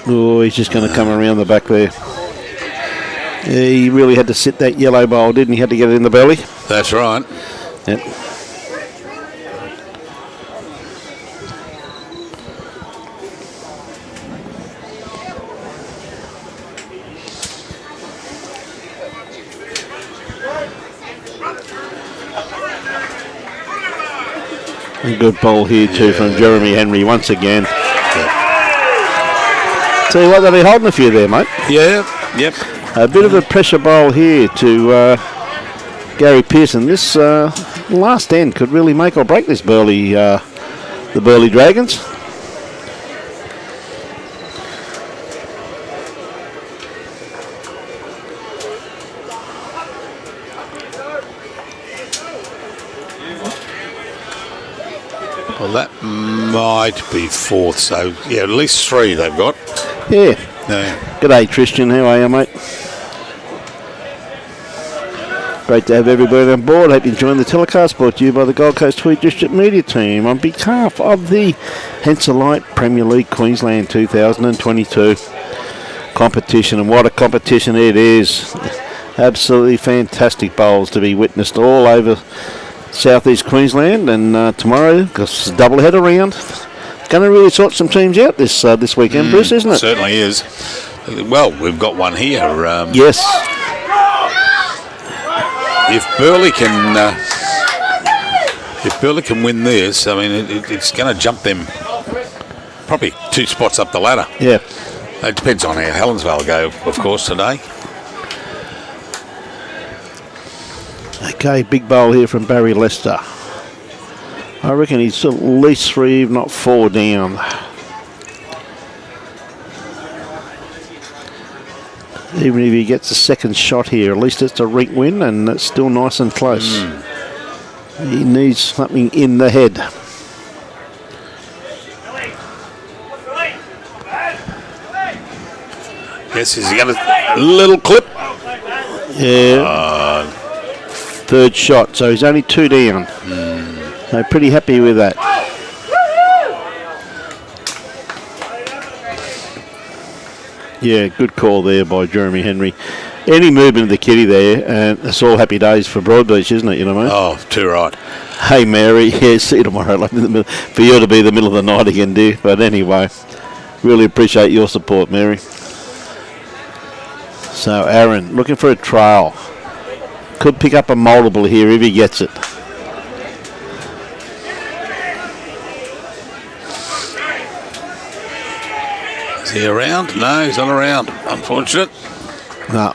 Oh, he's just going to come around the back there. Yeah, he really had to sit that yellow bowl, didn't he? Had to get it in the belly. That's right. Yep. A good bowl here too from Jeremy Henry once again. Tell you what, they'll be holding a few there, mate. Yeah, yep. A bit of a pressure bowl here to Gary Pearson. This last end could really make or break this Burleigh, the Burleigh Dragons. Well, that might be fourth, so yeah, at least three they've got. Yeah. Yeah. G'day, Tristan. How are you, mate? Great to have everybody on board. Hope you're enjoying the telecast brought to you by the Gold Coast Tweed District Media Team on behalf of the Henselite Premier League Queensland 2022 competition. And what a competition it is. Absolutely fantastic bowls to be witnessed all over southeast Queensland, and tomorrow, because it's a double header round, it's going to really sort some teams out this weekend, Bruce, isn't it? Certainly is. Well, we've got one here. Yes. If Burleigh can win this, I mean, it's going to jump them probably 2 spots up the ladder. Yeah. It depends on how Helensvale go, of course, today. Okay, big bowl here from Barrie Lester. I reckon he's at least 3, if not 4 down. Even if he gets a second shot here, at least it's a rink win, and it's still nice and close. He needs something in the head. Yes, he's got a little clip. Yeah. Third shot, so he's only 2 down. So pretty happy with that. Yeah, good call there by Jeremy Henry. Any movement of the kitty there, and it's all happy days for Broadbeach, isn't it? You know what I mean? Oh, too right. Hey, Mary. Yeah, see you tomorrow. Like in the middle, for you to be the middle of the night again, dear. But anyway, really appreciate your support, Mary. So, Aaron, looking for a trail. Could pick up a multiple here if he gets it. Is he around? No, he's not around. Unfortunate. No.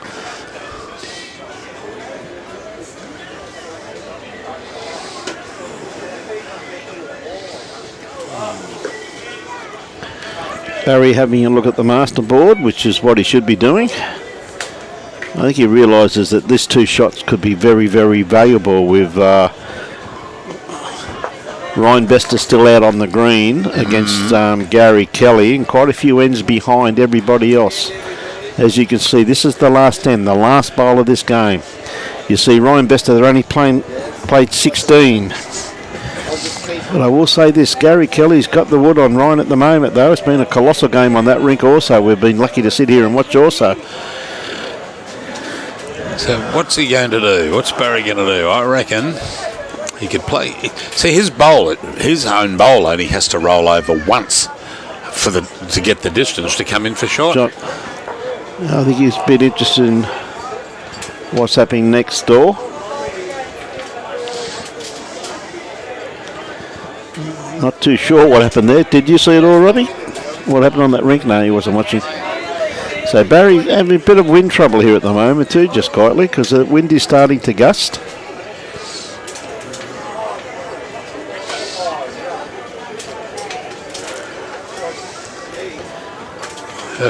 Barrie having a look at the master board, which is what he should be doing. I think he realises that this 2 shots could be very, very valuable with Ryan Bester still out on the green against Gary Kelly, and quite a few ends behind everybody else. As you can see, this is the last end, the last bowl of this game. You see Ryan Bester, they're only played 16. But I will say this, Gary Kelly's got the wood on Ryan at the moment, though. It's been a colossal game on that rink also. We've been lucky to sit here and watch also. So what's he going to do? What's Barrie going to do? I reckon he could play. See, his own bowl only has to roll over once to get the distance to come in for shot. I think he's a bit interested in what's happening next door. Not too sure what happened there. Did you see it already? What happened on that rink? No, he wasn't watching. So Barrie having a bit of wind trouble here at the moment too, just quietly, because the wind is starting to gust.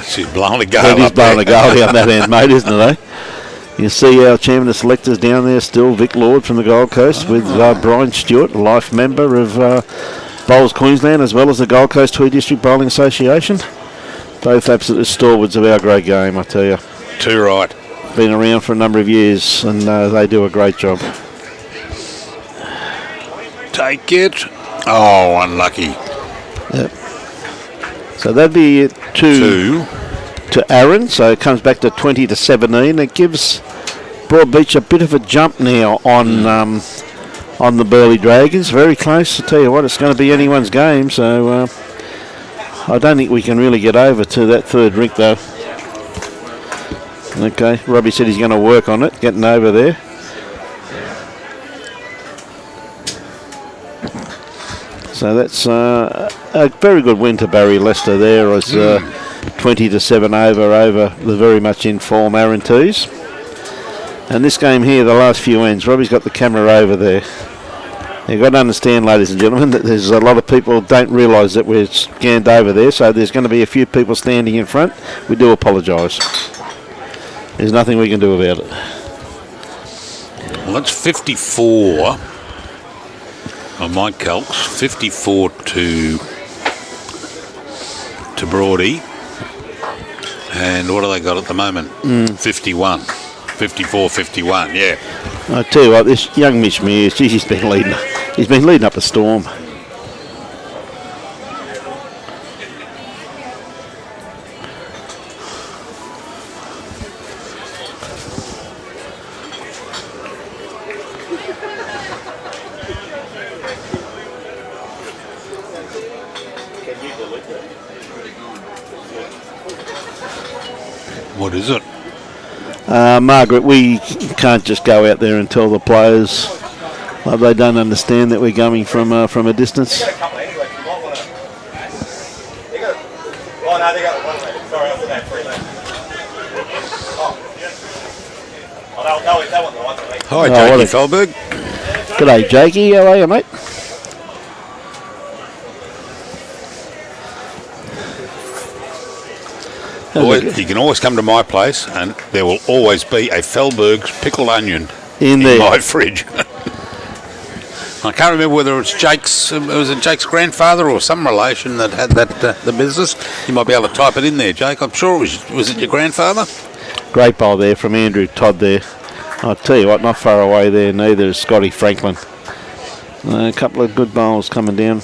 She's blowing a gale. It is blowing a gale down that end, mate, isn't it, eh? You see our chairman of selectors down there still, Vic Lord from the Gold Coast, with Brian Stewart, a life member of Bowls Queensland, as well as the Gold Coast Tweed District Bowling Association. Both absolute stalwarts of our great game, I tell you. Too right. Been around for a number of years, and they do a great job. Take it. Oh, unlucky. Yep. So that'd be 2 to Aaron, so it comes back to 20-17. It gives Broadbeach a bit of a jump now on the Burleigh Dragons. Very close. I tell you what, it's going to be anyone's game, so I don't think we can really get over to that third rink, though. Okay, Robbie said he's going to work on it, getting over there. So that's a very good win to Barrie Lester there as 20-7 over the very much in form Aaron Teys. And this game here, the last few ends, Robbie's got the camera over there. You've got to understand, ladies and gentlemen, that there's a lot of people don't realise that we're scanned over there, so there's going to be a few people standing in front. We do apologise. There's nothing we can do about it. Well, that's 54 on my calcs. 54 to Broadie. And what do they got at the moment? 51. 54-51, yeah. I tell you what, this young Mitch Mears, geez, he's been leading up a storm. What is it? Margaret, we can't just go out there and tell the players. They don't understand that we're coming from a distance. Hi, Jakey Feldberg. G'day, Jakey. How are you, mate? You can always come to my place, and there will always be a Feldberg's pickled onion in my fridge. I can't remember whether it was Jake's grandfather or some relation that had that the business. You might be able to type it in there, Jake. I'm sure it was it your grandfather? Great bowl there from Andrew Todd there. I'll tell you what, not far away there neither is Scotty Franklin. A couple of good bowls coming down.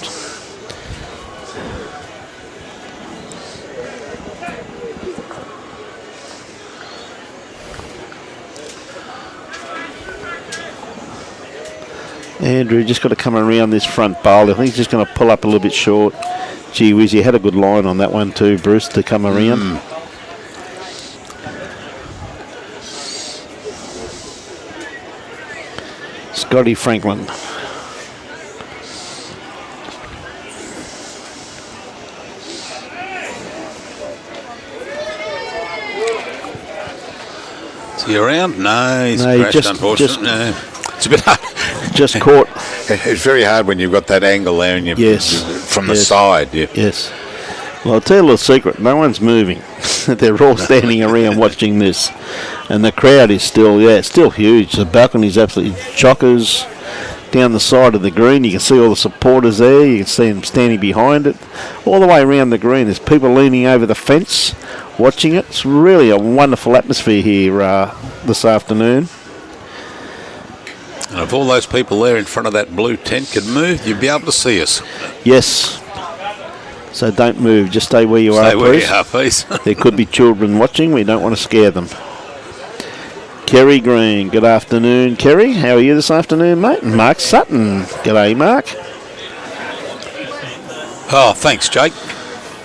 Andrew just got to come around this front bowl. I think he's just going to pull up a little bit short. Gee whiz, he had a good line on that one too, Bruce, to come around. Scotty Franklin. Is he around? No, he's No, crashed, unfortunately. No. It's a bit hard. Just caught. It's very hard when you've got that angle there and from the side. Yeah. Yes. Well, I'll tell you a little secret. No one's moving. They're all standing around watching this. And the crowd is still huge. The balcony's absolutely chockers. Down the side of the green, you can see all the supporters there. You can see them standing behind it. All the way around the green, there's people leaning over the fence watching it. It's really a wonderful atmosphere here this afternoon. And if all those people there in front of that blue tent could move, you'd be able to see us. Yes. So don't move. Just stay where you are, Stay where you are, please. There could be children watching. We don't want to scare them. Kerry Green, good afternoon, Kerry. How are you this afternoon, mate? Mark Sutton. G'day, Mark. Oh, thanks, Jake.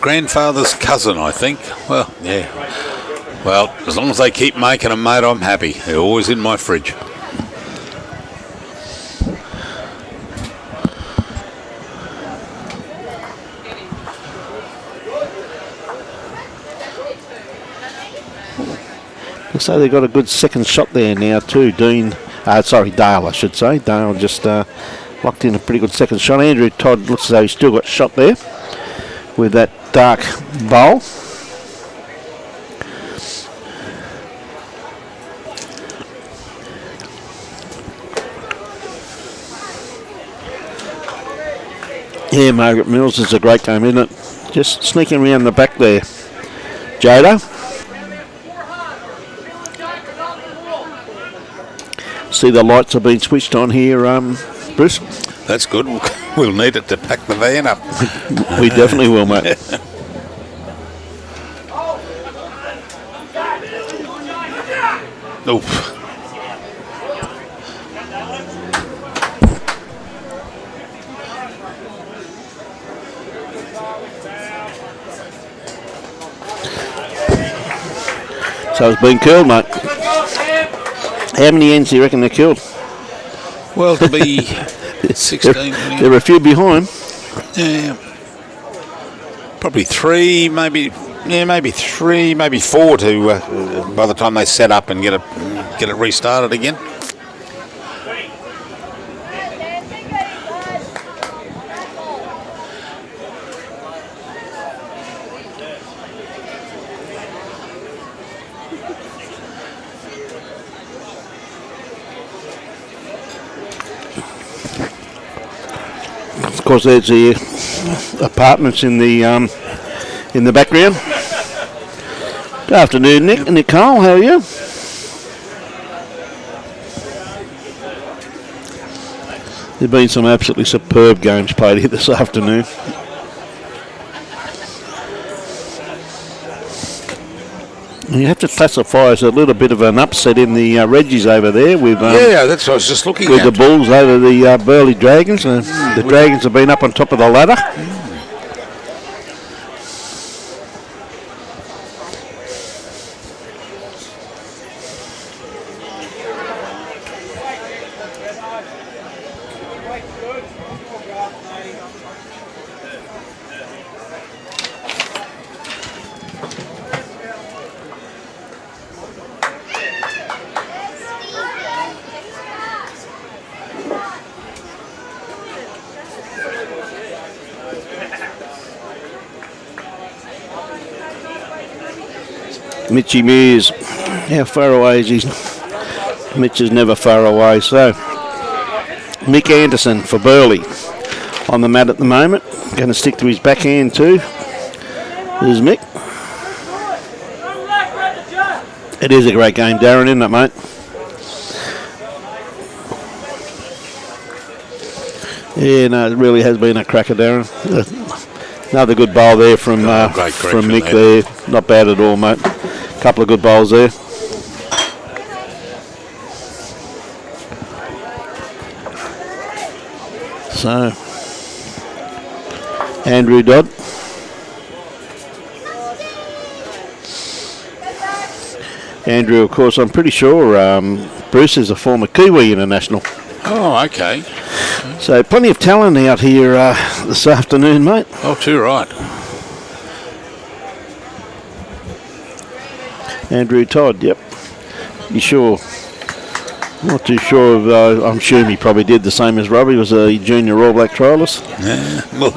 Grandfather's cousin, I think. Well, yeah. Well, as long as they keep making them, mate, I'm happy. They're always in my fridge. Looks like they've got a good second shot there now too. Dale, I should say. Dale just locked in a pretty good second shot. Andrew Todd looks as though he's still got shot there with that dark bowl. Yeah, Margaret Mills is a great game, isn't it? Just sneaking around the back there. Jada. See the lights have been switched on here, Bruce. That's good. We'll need it to pack the van up. We definitely will, mate. Oof. So it's been curled, mate. How many ends do you reckon they're killed? Well, to be 16. There are a few behind. Yeah. Probably three, maybe three, maybe four to by the time they set up and get it restarted again. Of course, there's the apartments in the background. Good afternoon, Nick and Nicole. How are you? There've been some absolutely superb games played here this afternoon. You have to classify as a little bit of an upset in the Reggies over there with that's what I was just looking with at. the Bulls over the Burleigh Dragons. The Dragons have been up on top of the ladder. Mitchy Mears. How far away is he? Mitch is never far away. So, Mick Anderson for Burleigh on the mat at the moment. Going to stick to his backhand too. There's Mick. It is a great game, Darren, isn't it, mate? Yeah, no, it really has been a cracker, Darren. Another good bowl there from Mick there. Not bad at all, mate. Couple of good bowls there. So, Andrew Dodd. Andrew, of course, I'm pretty sure Bruce is a former Kiwi international. Oh, okay. So plenty of talent out here this afternoon, mate. Oh, too right. Andrew Todd, yep. You sure? Not too sure of, I'm sure he probably did the same as Robbie, was a junior All Black trialist. Yeah, well,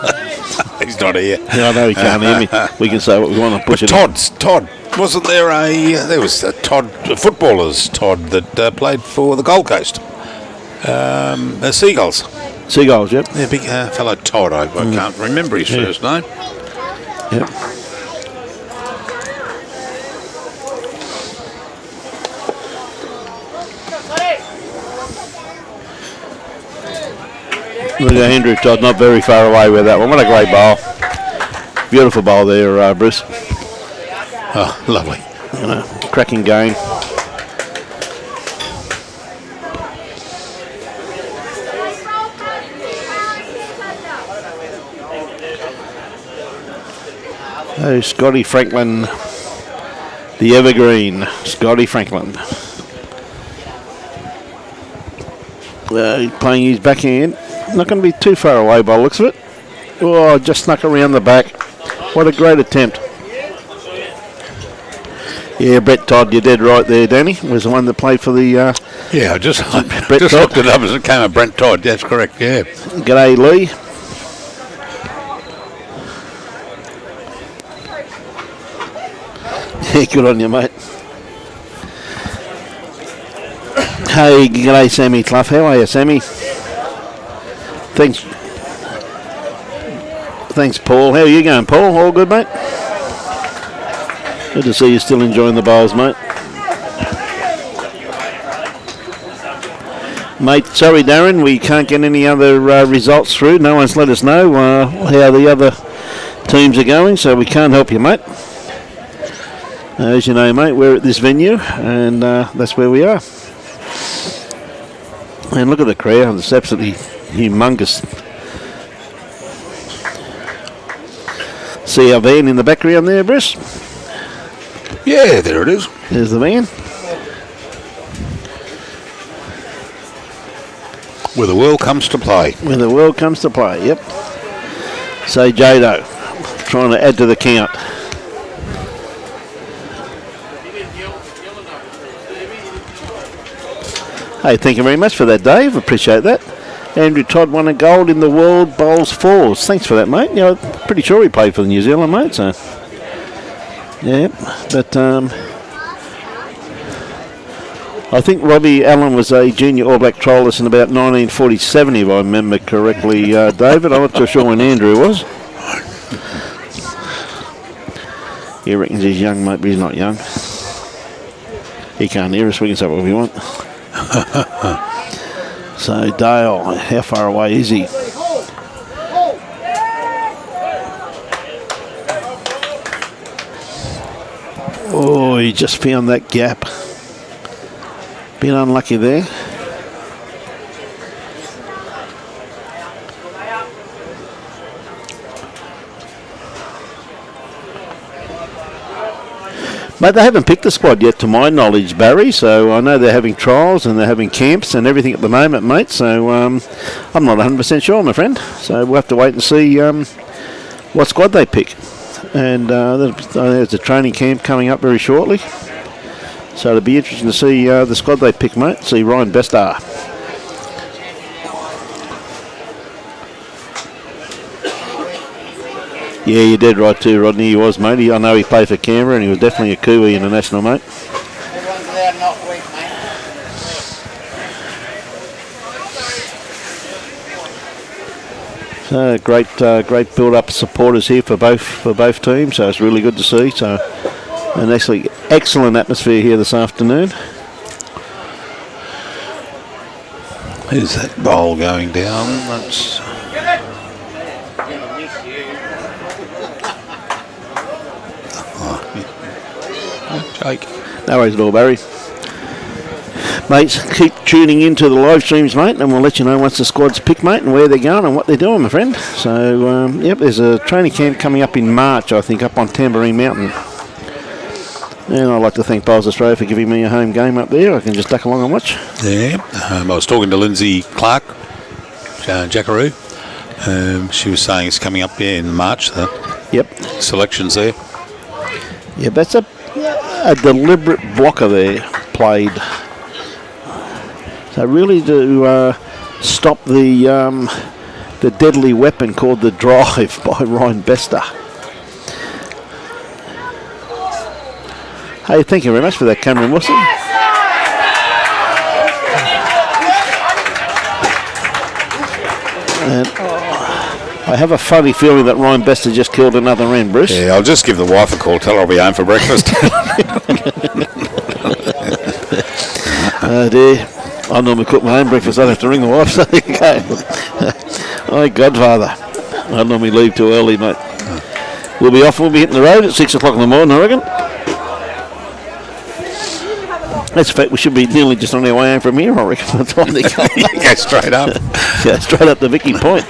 he's not here. Yeah, I know he can't hear me. We can say what we want to push it. Todd, wasn't there there was a Todd, footballers, Todd, that played for the Gold Coast. Seagulls. Seagulls, yep. Yeah, big fellow Todd, I can't remember his first name. Yep. Look at Andrew Todd, not very far away with that one. What a great bowl. Beautiful bowl there, Bruce. Oh, lovely. You know, cracking game. Oh, Scotty Franklin, the evergreen, Scotty Franklin. Playing his backhand. Not going to be too far away by the looks of it. Oh, just snuck around the back. What a great attempt. Yeah, Brett Todd, you're dead right there, Danny. Was the one that played for the... yeah, I just Brett just Todd. looked it up as it came up. Brent Todd, that's correct, yeah. G'day, Lee. Yeah, good on you, mate. Hey, g'day, Sammy Clough. How are you, Sammy? Thanks, Paul. How are you going, Paul? All good, mate? Good to see you still enjoying the bowls, mate. Mate, sorry, Darren, we can't get any other results through. No one's let us know how the other teams are going, so we can't help you, mate. As you know, mate, we're at this venue, and that's where we are. And look at the crowd, it's absolutely humongous. See our van in the background there, Bruce? Yeah, there it is. There's the van. Where the world comes to play. Where the world comes to play, yep. So Jado, trying to add to the count. Hey, thank you very much for that, Dave. Appreciate that. Andrew Todd won a gold in the World Bowls Fours. Thanks for that, mate. You know, pretty sure he played for the New Zealand, mate. So, yeah, but I think Robbie Allen was a junior All Black trialist in about 1947, if I remember correctly, David. I'm not too sure when Andrew was. He reckons he's young, mate, but he's not young. He can't hear us. We can say what we want. So Dale, how far away is he? Oh, he just found that gap. Been unlucky there. Mate, they haven't picked the squad yet, to my knowledge, Barrie, so I know they're having trials and they're having camps and everything at the moment, mate, so I'm not 100% sure, my friend. So we'll have to wait and see what squad they pick. And there's a training camp coming up very shortly. So it'll be interesting to see the squad they pick, mate. See Ryan Bestar. Yeah, you did right too, Rodney. He was, mate. I know he played for Canberra and he was definitely a Kiwi international, mate. Everyone's allowed not weak, mate. So great build-up supporters here for both teams. So it's really good to see. So an actually excellent atmosphere here this afternoon. Is that bowl going down? That's Jake. No worries at all, Barrie. Mates, keep tuning into the live streams, mate, and we'll let you know once the squad's picked, mate, and where they're going and what they're doing, my friend. So, yep, there's a training camp coming up in March, I think, up on Tamborine Mountain. And I'd like to thank Bowls Australia for giving me a home game up there. I can just duck along and watch. Yeah, I was talking to Lindsay Clark, Jackaroo. She was saying it's coming up in March, the selections there. Yeah, that's a deliberate blocker there played. So really to stop the deadly weapon called the drive by Ryan Bester. Hey, thank you very much for that, Cameron Wilson. And I have a funny feeling that Ryan Bester just killed another wren, Bruce. Yeah, I'll just give the wife a call, tell her I'll be home for breakfast. Oh dear. I normally cook my own breakfast. I don't have to ring the wife, so there you go. My godfather. I normally leave too early, mate. We'll be off. We'll be hitting the road at 6 o'clock in the morning, I reckon. That's a fact. We should be nearly just on our way home from here, I reckon. By the time they come. Go straight up. Yeah, straight up to Vicky Point.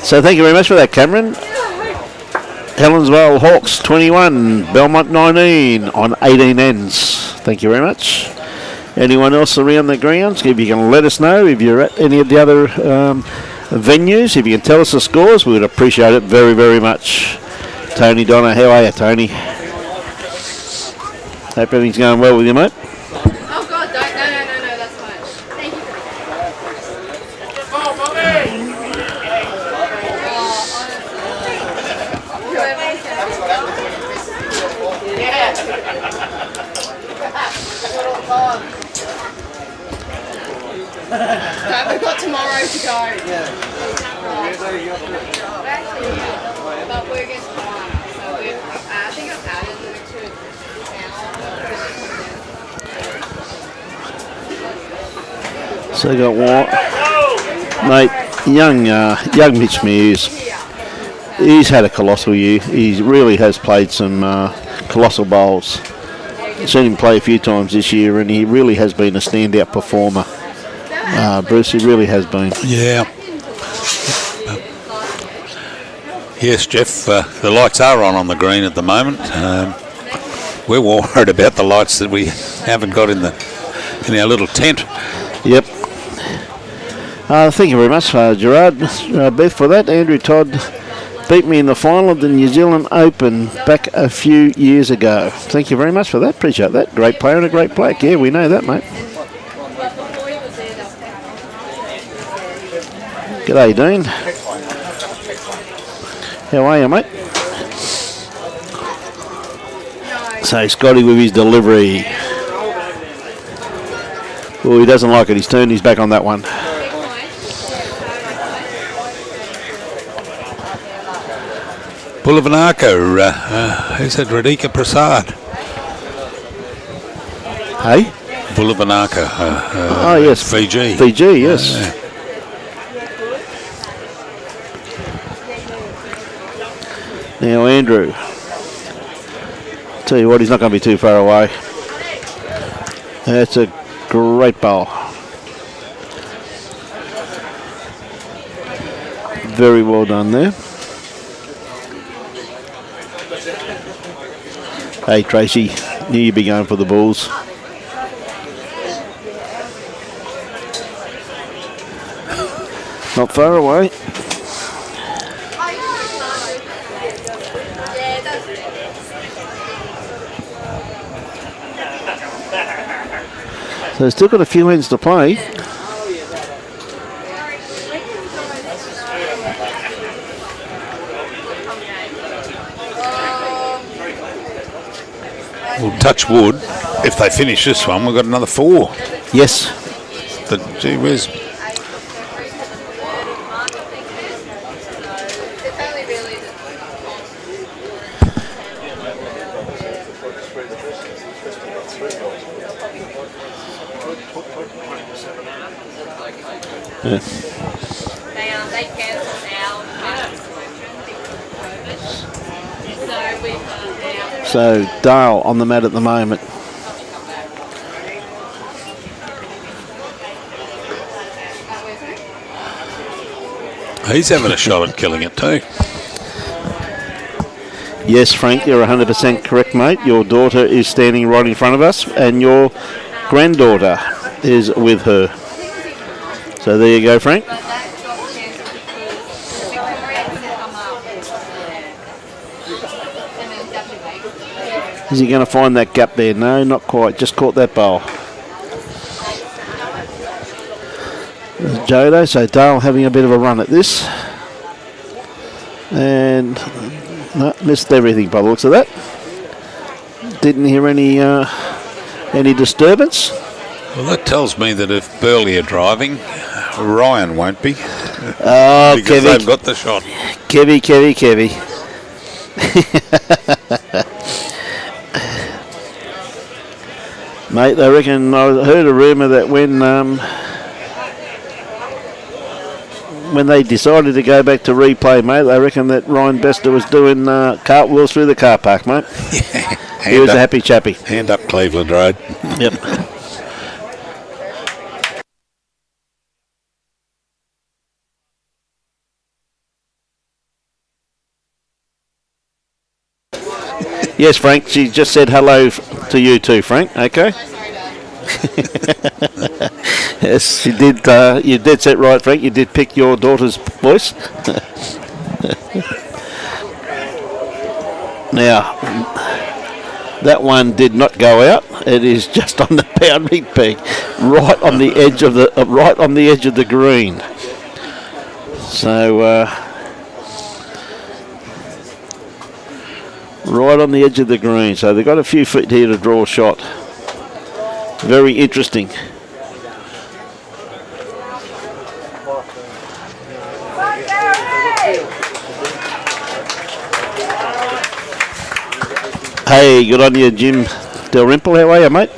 So thank you very much for that, Cameron. Helensvale Hawks 21, Belmont 19 on 18 ends. Thank you very much. Anyone else around the grounds? If you can let us know if you're at any of the other venues, if you can tell us the scores, we would appreciate it very, very much. Tony Donna, how are you, Tony? Hope everything's going well with you, mate. Oh God, no, that's fine. Thank you. We've got tomorrow to go. But we're against tomorrow. So I think I've added the two. So got what? Mate, young Mitch Mears. He's had a colossal year. He really has played some colossal bowls. Seen him play a few times this year, and he really has been a standout performer. Bruce, he really has been. Yeah. Yes, Jeff, the lights are on the green at the moment. We're worried about the lights that we haven't got in our little tent. Yep. Thank you very much, Gerard. Beth, for that. Andrew Todd beat me in the final of the New Zealand Open back a few years ago. Thank you very much for that. Appreciate that. Great player and a great black. Yeah, we know that, mate. G'day, Dean. How are you, mate? So Scotty with his delivery. Oh, he doesn't like it. He's turned his back on that one. Bullavanaka, who's that? Radhika Prasad. Hey? Bullavanaka. Oh, yes. Fiji. Fiji, yes. Now, Andrew. Tell you what, he's not going to be too far away. That's a great bowl. Very well done there. Hey, Tracy, knew you'd be going for the Bulls. Not far away. So still got a few ends to play. Well, touch wood. If they finish this one, we've got another 4. Yes. But gee whiz. It's only really they cancelled our so we've now. So Dale on the mat at the moment. He's having a shot at killing it too. Yes, Frank, you're 100% correct, mate. Your daughter is standing right in front of us, and your granddaughter is with her. So there you go, Frank. But that got cancelled because Victoria couldn't come up. And then WA. Is he going to find that gap there? No, not quite. Just caught that bowl. There's Jodo. So Dale having a bit of a run at this. And no, missed everything by the looks of that. Didn't hear any disturbance. Well, that tells me that if Burleigh are driving, Ryan won't be. Oh, because Kevy. they've got the shot. Kevy. Mate, I reckon I heard a rumour that when they decided to go back to replay, mate, they reckon that Ryan Bester was doing cartwheels through the car park, mate. Yeah. He was a happy chappy. Hand up Cleveland Road. Yep. Yes, Frank, she just said hello to you too, Frank, okay? Yes, she did. You did set right, Frank. You did pick your daughter's voice. Now, that one did not go out. It is just on the boundary peak, right on the edge of the green. So, right on the edge of the green. So they've got a few feet here to draw a shot. Very interesting. Hey, good on you, Jim Dalrymple. How are you, mate?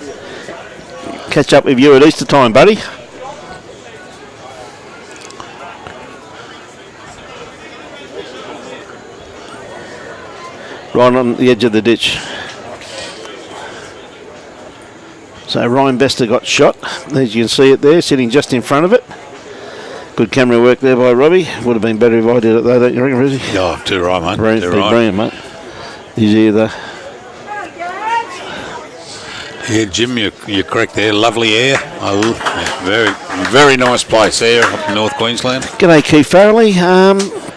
Catch up with you at Easter time, buddy. Right on the edge of the ditch. So Ryan Bester got shot. As you can see it there, sitting just in front of it. Good camera work there by Robbie. Would have been better if I did it though, don't you reckon, Rizzy? Oh, too right, mate. Brilliant, mate. He's either. Yeah, Jim, you're correct there. Lovely air. Very, very nice place there up in North Queensland. G'day, Keith Farrelly.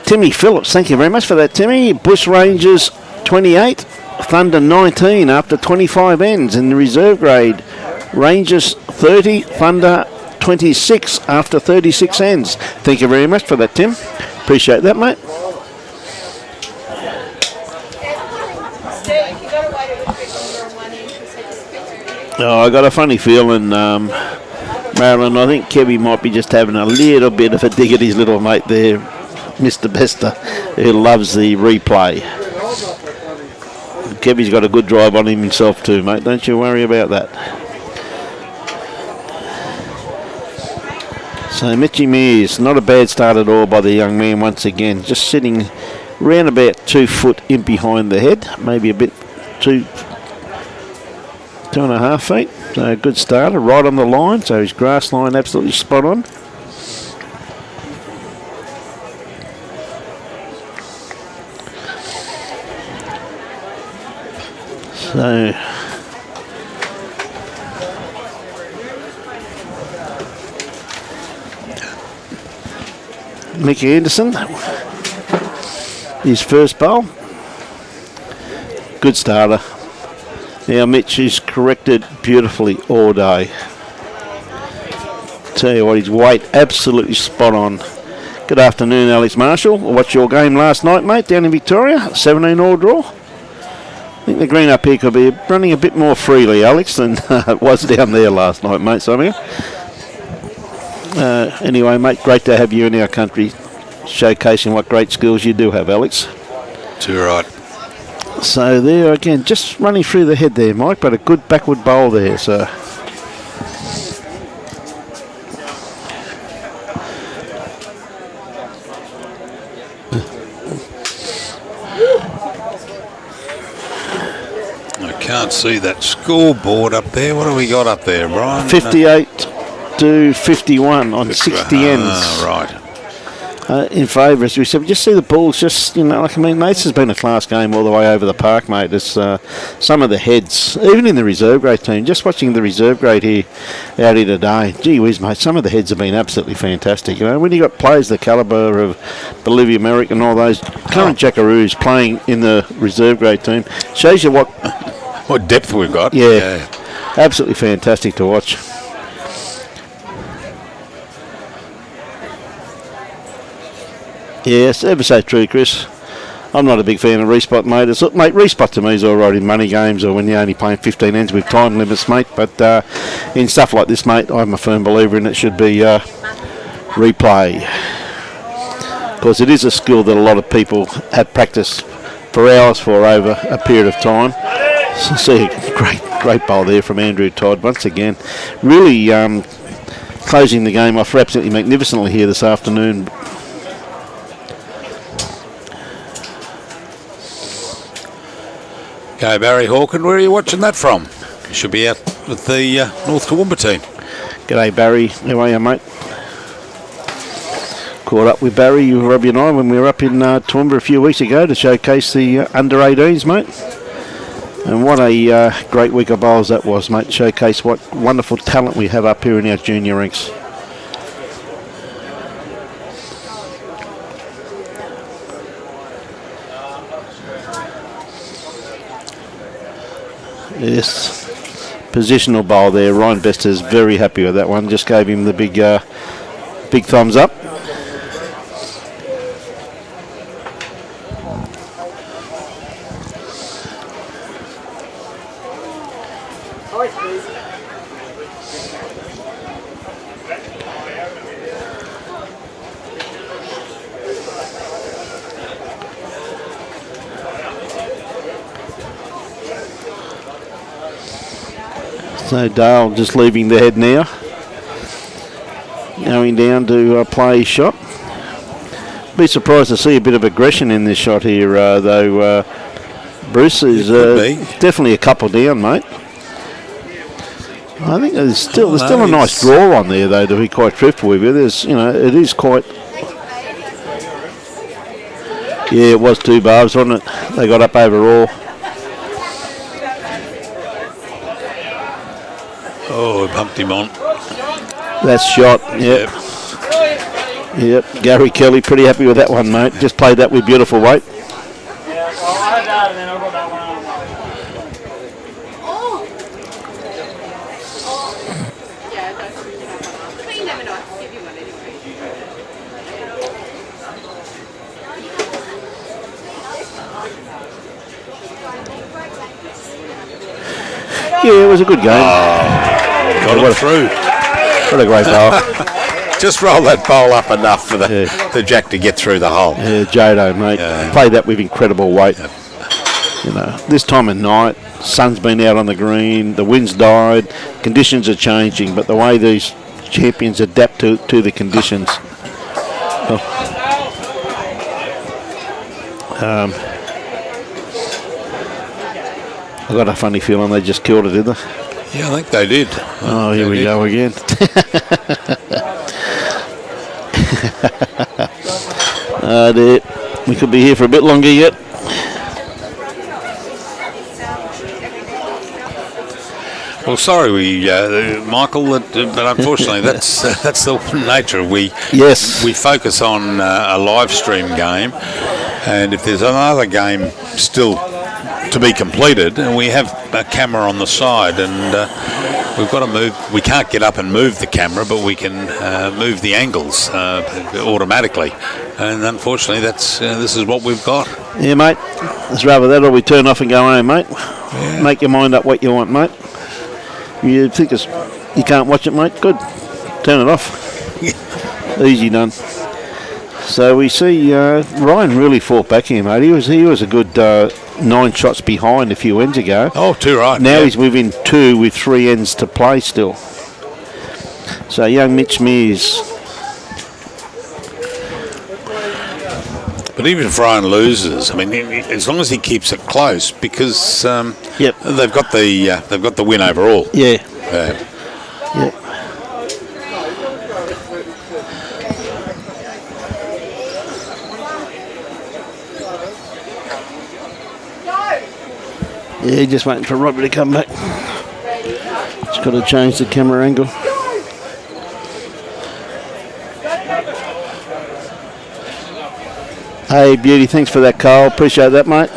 Timmy Phillips, thank you very much for that, Timmy. Bush Rangers 28, Thunder 19 after 25 ends in the reserve grade. Rangers 30, Thunder 26 after 36 ends. Thank you very much for that, Tim. Appreciate that, mate. Oh, I got a funny feeling, Marilyn, I think Kevy might be just having a little bit of a dig at his little mate there, Mr. Bester, who loves the replay. Kevy's got a good drive on him himself too, mate. Don't you worry about that. So Mitchy Mears, not a bad start at all by the young man once again. Just sitting round about 2 foot in behind the head, maybe a bit 2.5 feet. So a good starter, right on the line. So his grass line absolutely spot on. So Mickey Anderson, his first bowl. Good starter. Now Mitch is corrected beautifully all day. Tell you what, his weight absolutely spot on. Good afternoon, Alex Marshall. Watched your game last night, mate, down in Victoria. 17-all draw. I think the green up here could be running a bit more freely, Alex, than it was down there last night, mate, somehow. Anyway, mate, great to have you in our country, showcasing what great skills you do have, Alex. Too right. So there again, just running through the head there, Mike, but a good backward bowl there, so... Can't see that scoreboard up there. What have we got up there, Brian? 58 to 51 on 60 ends. Right. In favour, as we said. We just see the balls just, like, I mean, this has been a class game all the way over the park, mate. It's some of the heads, even in the reserve grade team, just watching the reserve grade here out here today, gee whiz, mate, some of the heads have been absolutely fantastic. When you got players the calibre of Bolivia, Merrick and all those current jackaroos playing in the reserve grade team, shows you what depth we've got. Yeah, absolutely fantastic to watch. Yes, ever so true, Chris. I'm not a big fan of respot, mate. Mate, respot to me is all right in money games or when you're only playing 15 ends with time limits, mate. But in stuff like this, mate, I'm a firm believer in it should be replay. Because it is a skill that a lot of people have practiced for hours for over a period of time. So see a great bowl there from Andrew Todd once again. Really closing the game off absolutely magnificently here this afternoon. Okay, Barrie Hawken, where are you watching that from? You should be out with the North Toowoomba team. G'day, Barrie. How are you, mate? Caught up with Barrie, Robbie and I, when we were up in Toowoomba a few weeks ago to showcase the under-18s, mate. And what a great week of bowls that was, mate. Showcase what wonderful talent we have up here in our junior ranks. Yes, positional bowl there. Ryan Bester's very happy with that one. Just gave him the big thumbs up. So Dale just leaving the head now. Going down to play his shot. Be surprised to see a bit of aggression in this shot here, though. Bruce is definitely a couple down, mate. I think there's still a nice draw on there, though, to be quite truthful with you. There's, it is quite. Yeah, it was 2 barbs, wasn't it? They got up overall. Oh, pumped him on. That's shot, yep. Yep, Gary Kelly pretty happy with that one, mate. Just played that with beautiful weight. Yeah, it was a good game. Got it through. What a great bowl. Just roll that bowl up enough for the jack to get through the hole. Yeah, Jado, mate. Played that with incredible weight. Yep. This time of night, sun's been out on the green, the wind's died, conditions are changing, but the way these champions adapt to the conditions. I got a funny feeling they just killed it, did they? Yeah, I think they did. Oh, here we go again. We could be here for a bit longer yet. Well, sorry, Michael, but unfortunately, that's the nature. We focus on a live stream game, and if there's another game still to to be completed, and we have a camera on the side, and we've got to move. We can't get up and move the camera, but we can move the angles automatically. And unfortunately, that's this is what we've got. Yeah, mate. It's rather that or we turn off and go home, mate. Yeah. Make your mind up what you want, mate. You think you can't watch it, mate? Good. Turn it off. Easy done. So we see Ryan really fought back here, mate. He was a good 9 shots behind a few ends ago. Oh, 2 right. Now he's within 2 with 3 ends to play still. So young Mitch Mears. But even if Ryan loses, I mean, as long as he keeps it close, because they've got the win overall. Yeah. Yeah. Yeah, just waiting for Robbie to come back. Just got to change the camera angle. Hey, beauty, thanks for that, Carl. Appreciate that, mate.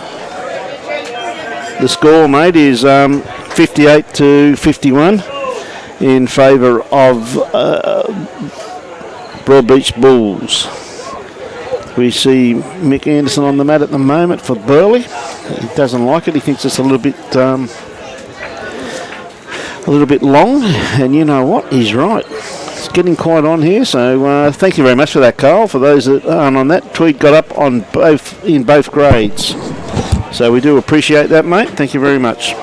The score, mate, is 58 to 51 in favour of Broadbeach Bulls. We see Mick Anderson on the mat at the moment for Burleigh. He doesn't like it. He thinks it's a little bit long. And you know what? He's right. It's getting quite on here. So thank you very much for that, Carl. For those that aren't on that, Tweed got up on in both grades. So we do appreciate that, mate. Thank you very much.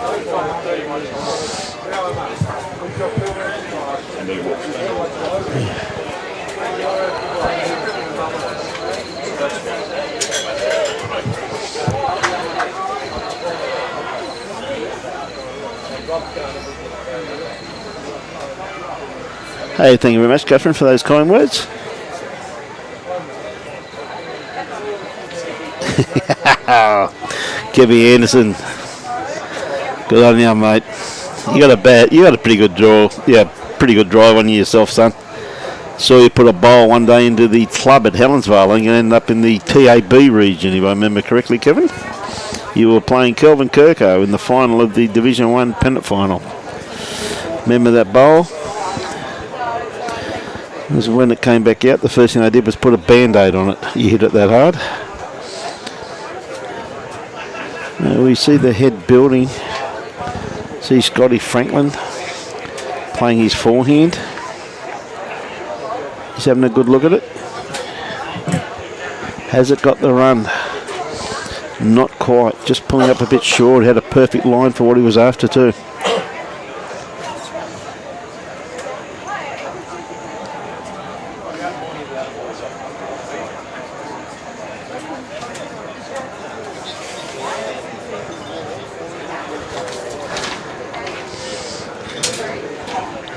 Hey, thank you very much, Catherine, for those kind words. Kevin Anderson, good on you, mate. You got a pretty good draw. Yeah, pretty good drive on you yourself, son. Saw you put a bowl one day into the club at Helensvale and you ended up in the TAB region, if I remember correctly, Kevin. You were playing Kelvin Kirko in the final of the Division 1 pennant final. Remember that bowl? This is when it came back out. The first thing I did was put a band-aid on it. You hit it that hard. Now we see the head building. See Scotty Franklin playing his forehand. He's having a good look at it. Has it got the run? Not quite. Just pulling up a bit short. Had a perfect line for what he was after too.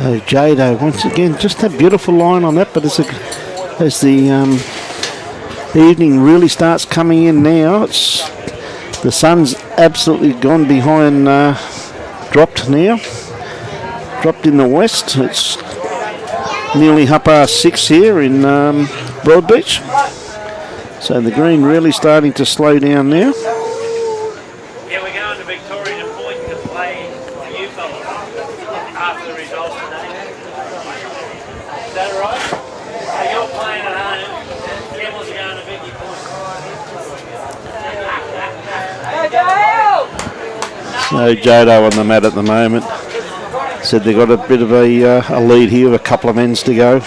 Oh, Jado, once again, just a beautiful line on that, but as the evening really starts coming in now, the sun's absolutely gone behind, dropped now, dropped in the west. It's nearly 6:30 here in Broadbeach, so the green really starting to slow down now. Yeah, we're going to Victoria Point to play you fellas after the results today. Is that right? So you're playing at home, Camels are going to Vicky Point. So Jado on the mat at the moment. Said they've got a bit of a lead here with a couple of ends to go.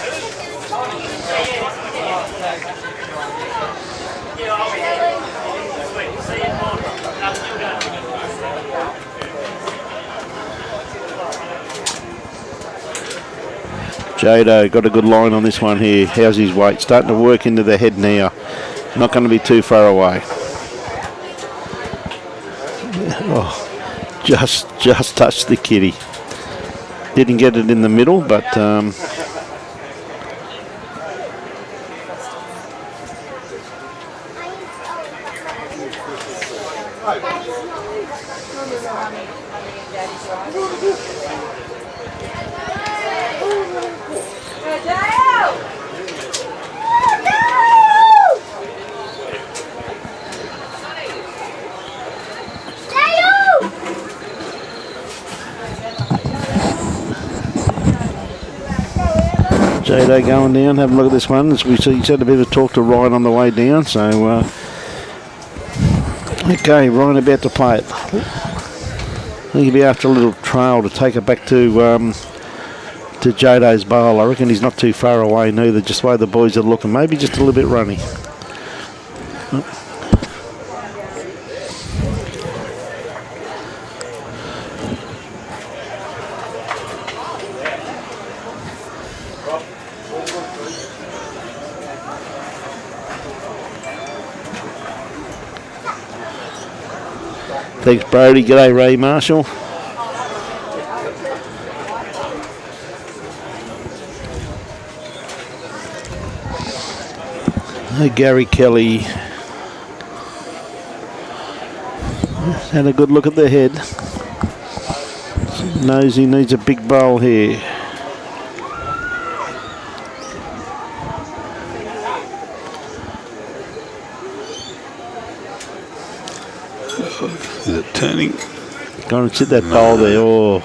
Jado got a good line on this one here. How's his weight? Starting to work into the head now. Not going to be too far away. Oh, just touched the kitty. Didn't get it in the middle, but Jado going down, have a look at this one. As we see, he's had a bit of talk to Ryan on the way down. So, okay, Ryan about to play it. I think he'll be after a little trail to take it back to Jado's bowl. I reckon he's not too far away neither, just the way the boys are looking. Maybe just a little bit runny. Thanks, Brody. G'day, Ray Marshall. Gary Kelly. Had a good look at the head. Knows he needs a big bowl here. Is it turning? Go and sit that bowl there. Oh,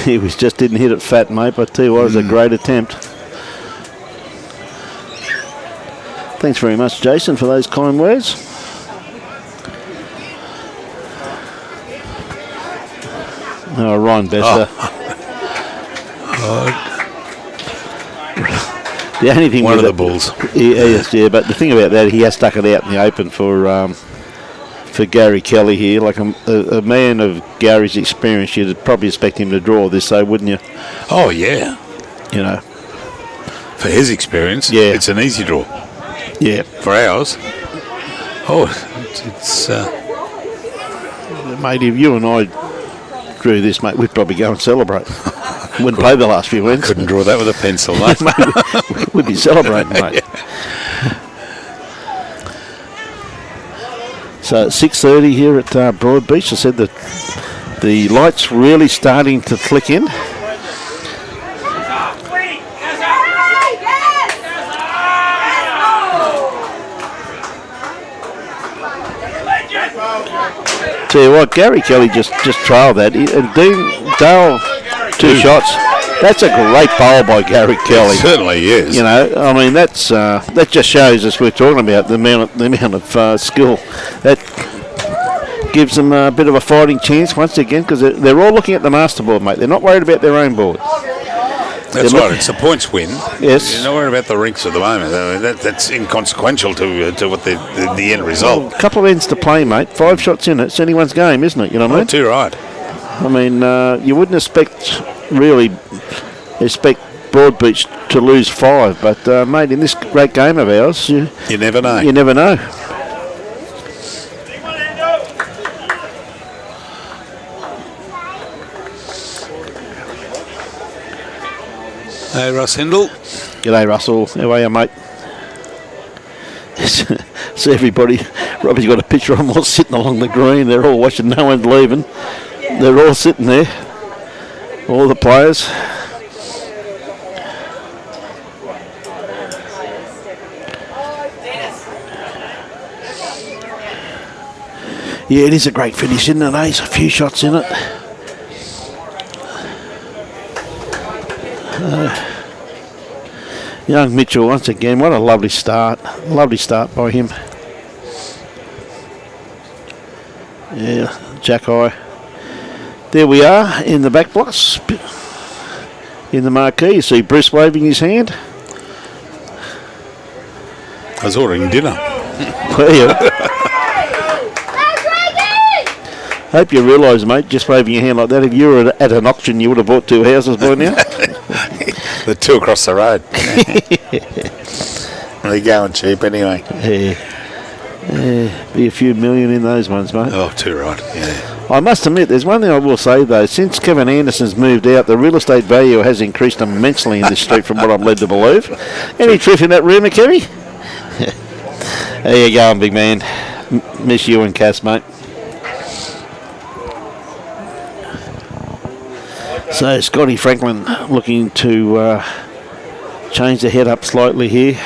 he just didn't hit it fat, mate. But I tell you what, it was a great attempt. Thanks very much, Jason, for those kind words. Oh, Ryan Bester. The only thing one of with the bulls. Yes, yeah, but the thing about that, he has stuck it out in the open for Gary Kelly here. Like a man of Gary's experience, you'd probably expect him to draw this, so wouldn't you? Oh, yeah. You know. For his experience, yeah, it's an easy draw. Yeah. For ours, it's mate, if you and I drew this, mate, we'd probably go and celebrate. Wouldn't play the last few wins. Couldn't draw that with a pencil, mate. Mate, we'd be celebrating, mate. Yeah. So at 6:30 here at Broadbeach, I said that the light's really starting to click in. Tell you what, Gary Kelly just trailed that, and Dale two shots. That's a great bowl by Gary Kelly. It certainly is. You know, I mean, that just shows us we're talking about the amount of skill that gives them a bit of a fighting chance once again, because they're all looking at the master board, mate. They're not worried about their own board. That's right. It's a points win. Yes. You're not worried about the rinks at the moment. That's inconsequential to what the end result. A couple of ends to play, mate. 5 shots in it. It's anyone's game, isn't it? You know what I mean? Too right. I mean, you wouldn't expect Broadbeach to lose 5, but mate, in this great game of ours, you never know. You never know. Hey, Russ Hindle. G'day, Russell. How are you, mate? See everybody. Robbie's got a picture of them all sitting along the green. They're all watching. No one's leaving. They're all sitting there. All the players. Yeah, it is a great finish, isn't it? There's a few shots in it. Young Mitchell once again. What a lovely start. Lovely start by him. Yeah, Jack-Eye. There we are in the back blocks. In the marquee. You see Bruce waving his hand. I was ordering dinner. Hope you realise, mate, just waving your hand like that, if you were at an auction, you would have bought 2 houses by now. The 2 across the road. They're going cheap anyway. Yeah, be a few million in those ones, mate. Oh, too right, yeah. I must admit, there's one thing I will say, though. Since Kevin Anderson's moved out, the real estate value has increased immensely in this street from what I'm led to believe. Any truth in that rumour, Kerry? There you go, big man. Miss you and Cass, mate. So Scotty Franklin looking to change the head up slightly here.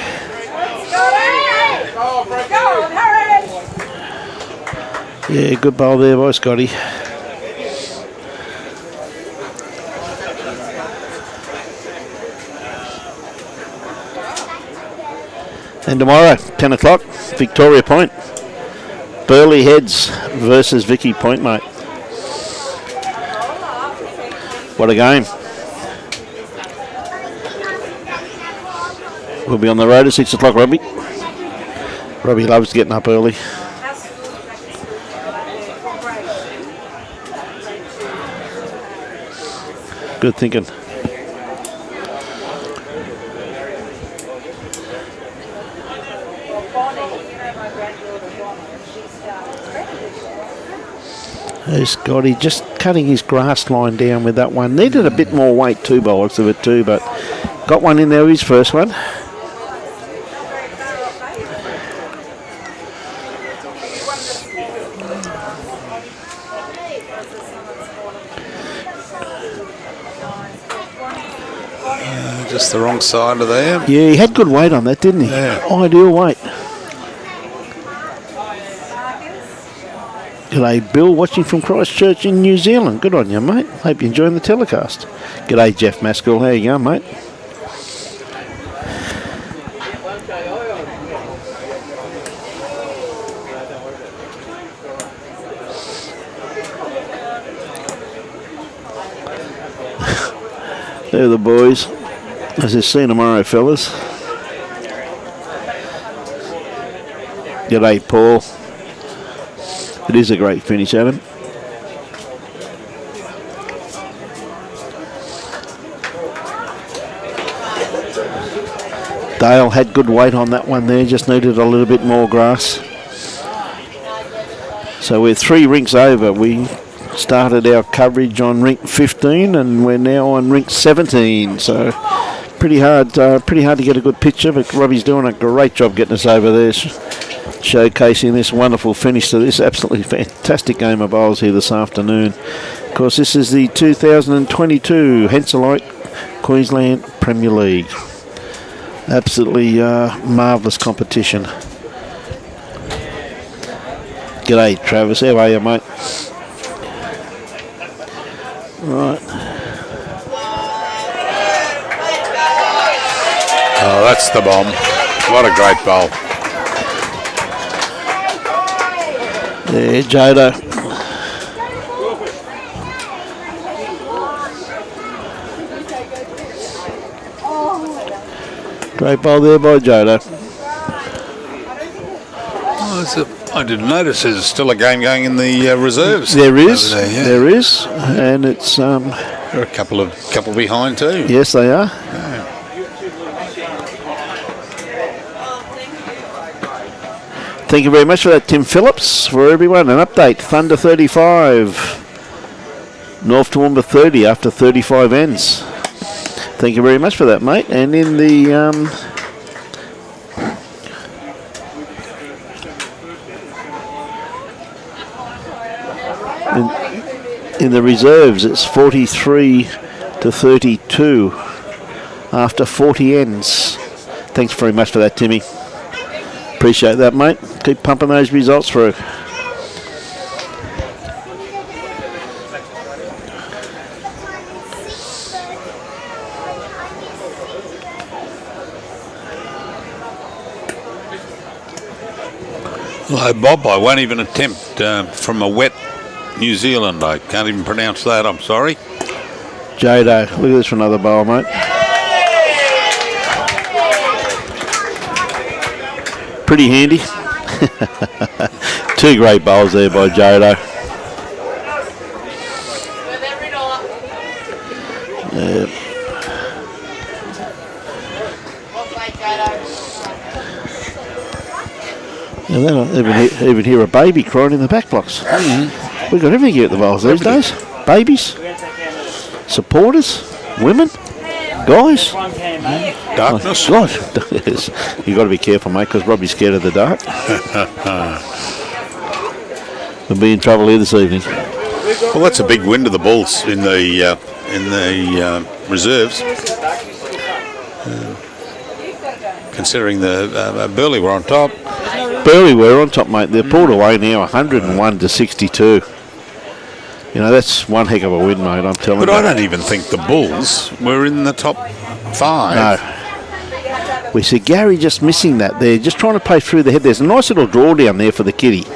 Yeah, good bowl there by Scotty. And tomorrow, 10 o'clock, Victoria Point. Burleigh Heads versus Vicky Point, mate. What a game. We'll be on the road at 6 o'clock, Robbie. Robbie loves getting up early. Good thinking. There's Scotty just cutting his grass line down with that one. Needed a bit more weight too, by the looks of it too, but got one in there, his first one. Just the wrong side of there. Yeah, he had good weight on that, didn't he? Yeah. Ideal weight. G'day, Bill, watching from Christchurch in New Zealand. Good on you, mate. Hope you're enjoying the telecast. G'day, Jeff Maskell. How you going, mate? They're the boys. As I see tomorrow, fellas. G'day, Paul. It is a great finish, Adam. Dale had good weight on that one there, just needed a little bit more grass. So we're 3 rinks over. We started our coverage on rink 15 and we're now on rink 17. So pretty hard to get a good picture, but Robbie's doing a great job getting us over there, showcasing this wonderful finish to this absolutely fantastic game of bowls here this afternoon. Of course, this is the 2022 Henselite Queensland Premier League. Absolutely marvellous competition. G'day, Travis. How are you, mate? Right. Oh, that's the bomb. What a great bowl. There, Jodo. Great bowl there by Jodo. Oh, I didn't notice there's still a game going in the reserves. There is. There, yeah. There is. And it's... They're a couple behind too. Yes, they are. Thank you very much for that, Tim Phillips. For everyone, an update. Thunder 35. North Toowoomba 30 after 35 ends. Thank you very much for that, mate. And in the... in the reserves, it's 43 to 32 after 40 ends. Thanks very much for that, Timmy. Appreciate that, mate. Keep pumping those results through. Hello, Bob. I won't even attempt from a wet New Zealand. I can't even pronounce that. I'm sorry. Jado, look at this for another bowl, mate. Pretty handy. 2 great bowls there by Jodo. And then even hear a baby crying in the back blocks. Mm-hmm. We've got everything here at the bowls these days. Babies, supporters, women, guys. Darkness. Oh, God. You've got to be careful, mate, because Robbie's scared of the dark. We'll be in trouble here this evening. Well, that's a big win to the Bulls in the reserves. Considering the Burleigh were on top. Burleigh were on top, mate. They're pulled away now, 101 to 62. You know, that's one heck of a win, mate, I'm telling you. But I don't even think the Bulls were in the top 5. No. We see Gary just missing that there, just trying to play through the head. There's a nice little draw down there for the kiddie,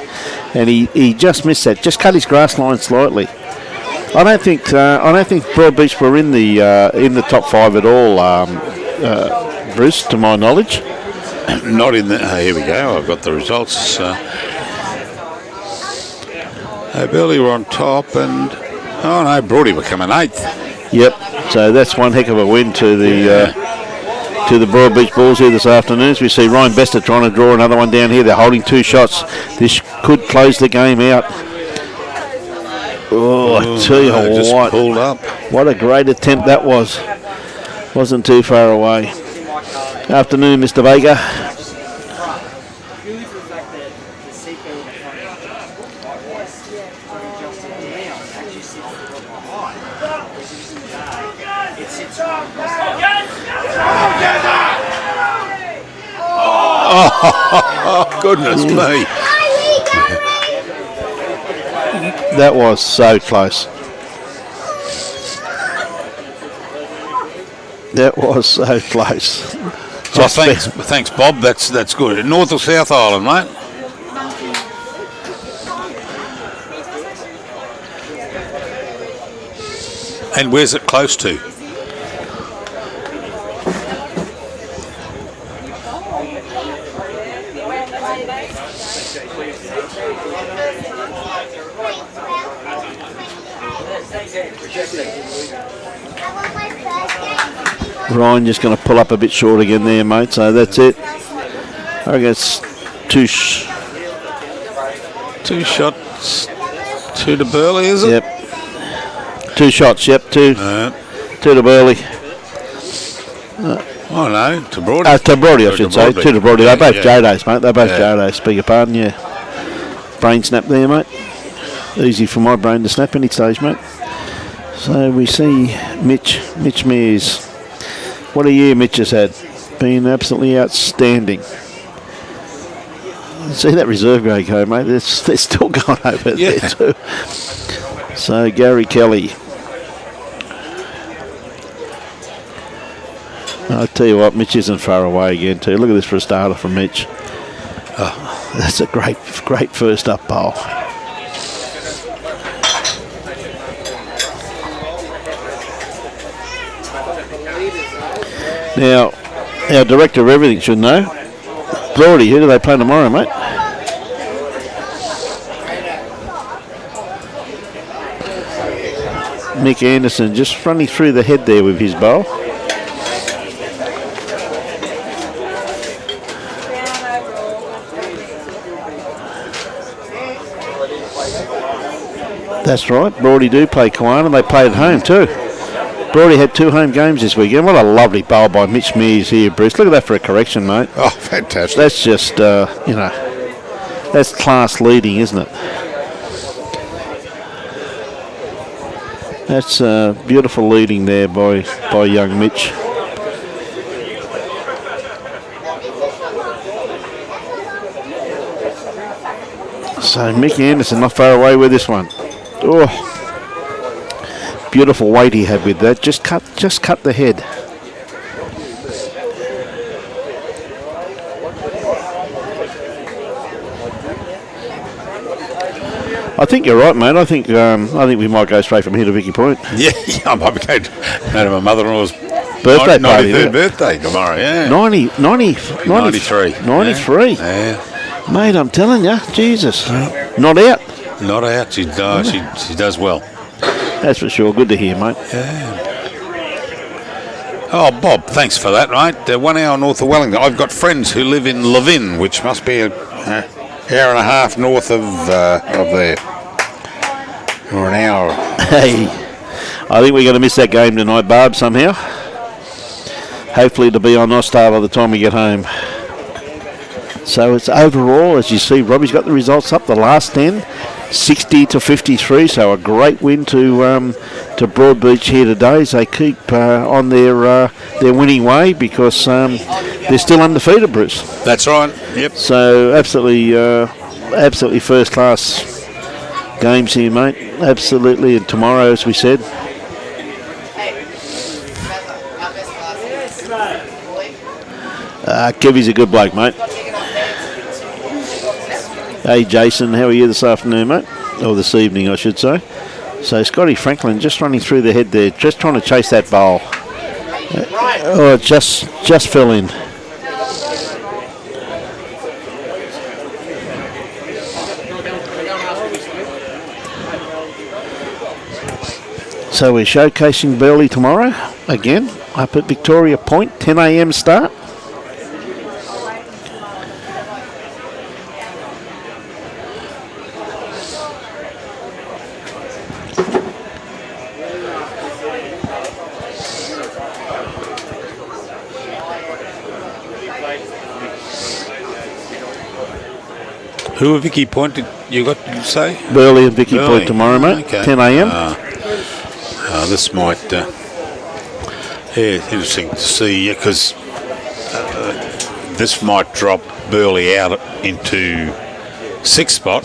and he just missed that. Just cut his grass line slightly. I don't think Broadbeach were in the top 5 at all, Bruce, to my knowledge. Not in the. Here we go. I've got the results. Burleigh were on top, and Broadie were coming 8th. Yep. So that's one heck of a win to the Broadbeach Bulls here this afternoon. As we see Ryan Bester trying to draw another one down here. They're holding 2 shots. This could close the game out. Oh, I tell you what! Pulled up. What a great attempt that was. Wasn't too far away. Afternoon, Mr. Baker. Oh, goodness me. That was so close. That was so close. Oh, thanks, Bob. That's good. North or South Island, mate? And where's it close to? Ryan just going to pull up a bit short again there, mate. So that's it. I guess 2 shots. 2 to Burleigh, is it? Yep. 2 shots. Yep. 2 to Burleigh. Oh no, to Broadie. To Broadie, I should say. 2 to Broadie. They're both J-Days, mate. They're both J-Days. Beg your pardon. Yeah. Brain snap there, mate. Easy for my brain to snap any stage, mate. So we see Mitch Mears. What a year Mitch has had. Been absolutely outstanding. See that reserve grade code, mate? They're still going over there too. So Gary Kelly. I'll tell you what, Mitch isn't far away again too. Look at this for a starter from Mitch. Oh, that's a great first up bowl. Now, our director of everything should know. Broadie, who do they play tomorrow, mate? Mick Anderson just running through the head there with his bowl. That's right, Broadie do play Kiwana. They play at home too. Broadie had 2 home games this weekend. What a lovely bowl by Mitch Mears here, Bruce. Look at that for a correction, mate. Oh, fantastic. That's just, that's class leading, isn't it? That's beautiful leading there by young Mitch. So Mick Anderson not far away with this one. Oh, beautiful weight he had with that. Just cut the head. I think you're right, mate. I think we might go straight from here to Vicky Point. Yeah, I might be going to my mother-in-law's birthday party. 93rd birthday tomorrow, yeah. 93. Yeah. Mate, I'm telling you, Jesus. Not out. Not out. She does well. That's for sure. Good to hear, mate. Yeah. Oh, Bob, thanks for that, mate. 1 hour north of Wellington. I've got friends who live in Levin, which must be an hour and a half north of there. Or an hour. Hey, I think we're going to miss that game tonight, Barb, somehow. Hopefully it'll be on Nostar by the time we get home. So it's overall, as you see, Robbie's got the results up, the last 10, 60 to 53. So a great win to Broadbeach here today as they keep on their winning way because they're still undefeated, Bruce. That's right. Yep. So absolutely first class games here, mate. Absolutely, and tomorrow, as we said. Kevy's a good bloke, mate. Hey, Jason, how are you this afternoon, mate? Or this evening, I should say. So Scotty Franklin just running through the head there, just trying to chase that bowl. Oh, it just fell in. So we're showcasing Burleigh tomorrow, again, up at Victoria Point, 10 a.m. start. Who are Vicky Point did you got to say? Burleigh and Vicky Burleigh. Point tomorrow, mate, Okay. 10 a.m. This might, interesting to see, because this might drop Burleigh out into 6th spot,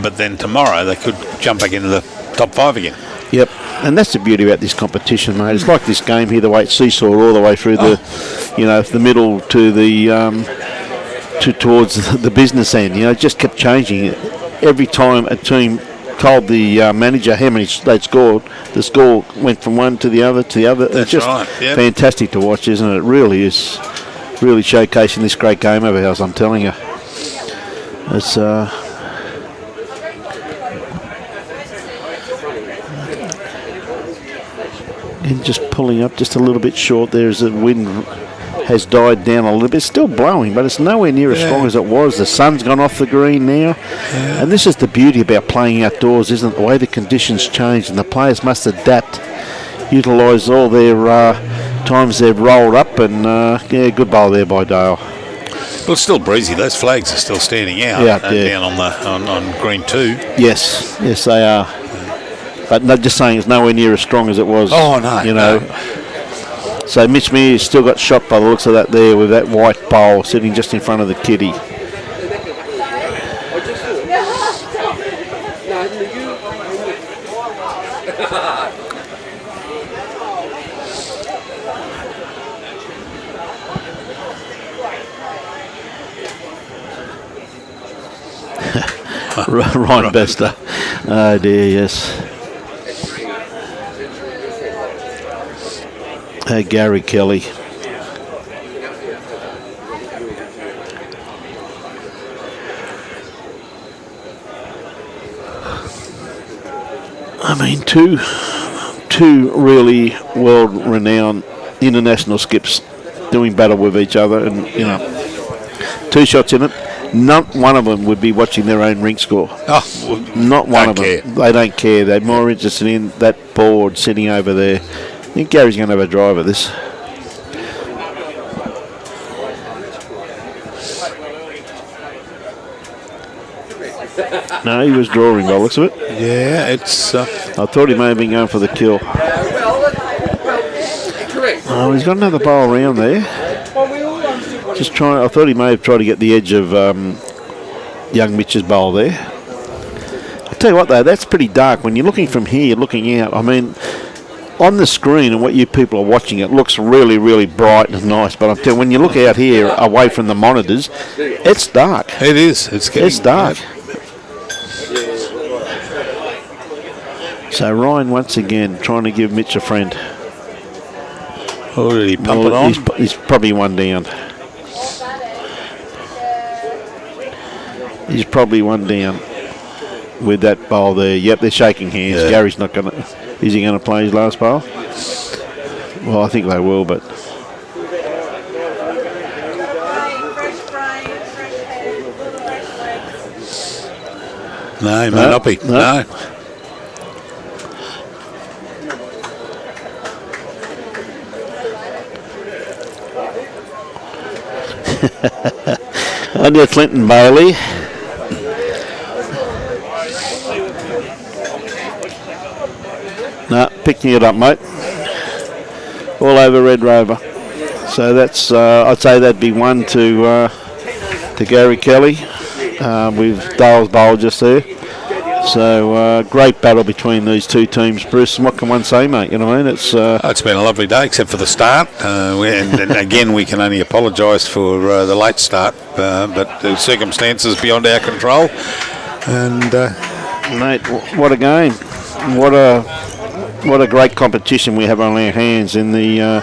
but then tomorrow they could jump back into the top 5 again. Yep, and that's the beauty about this competition, mate. It's like this game here, the way it's seesaw all the way through the middle to the towards the business end. You know, it just kept changing. Every time a team told the manager how many they'd scored, the score went from one to the other to the other. That's it's just right, yep. fantastic to watch, isn't it? It really is, really showcasing this great game of ours, I'm telling you. It's and just pulling up just a little bit short there as the wind has died down a little bit. It's still blowing, but it's nowhere near as strong as it was. The sun's gone off the green now. And this is the beauty about playing outdoors, isn't it? The way the conditions change, and the players must adapt, utilise all their times they've rolled up, and good bowl there by Dale. Well, it's still breezy. Those flags are still standing out down on green 2. Yes, they are. But not just saying it's nowhere near as strong as it was. Oh, no. You know. So Mitch Mears still got shot by the looks of that there with that white bowl sitting just in front of the kitty. Ryan Bester. Oh dear, yes. Gary Kelly. I mean, two really world-renowned international skips doing battle with each other, and you know, 2 shots in it. Not one of them would be watching their own rink score. Oh, not one of them. Care. They don't care. They're more interested in that board sitting over there. I think Gary's going to have a drive at this. No, he was drawing by the looks of it. yeah, it's... I thought he may have been going for the kill. Oh, he's got another bowl around there. Just trying. I thought he may have tried to get the edge of young Mitch's bowl there. I'll tell you what, though, that's pretty dark. When you're looking from here, looking out, I mean, on the screen and what you people are watching, it looks really, really bright and nice. But I'm telling you, when you look out here, away from the monitors, it's dark. It is. It's dark. So Ryan once again trying to give Mitch a friend. Oh, did he pump it on? He's probably one down. He's probably one down with that bowl there. Yep, they're shaking hands. Yeah. Gary's not going to... Is he going to play his last bowl? Well, I think they will, but... No, he may not be. No. Under Clinton Bailey. No, picking it up, mate. All over Red Rover. So that's, I'd say that'd be one to Gary Kelly with Dale's bowl just there. So great battle between these two teams, Bruce. What can one say, mate? You know what I mean? It's been a lovely day, except for the start. And again, we can only apologise for the late start, but the circumstances beyond our control. And mate, what a game! What a great competition we have on our hands in the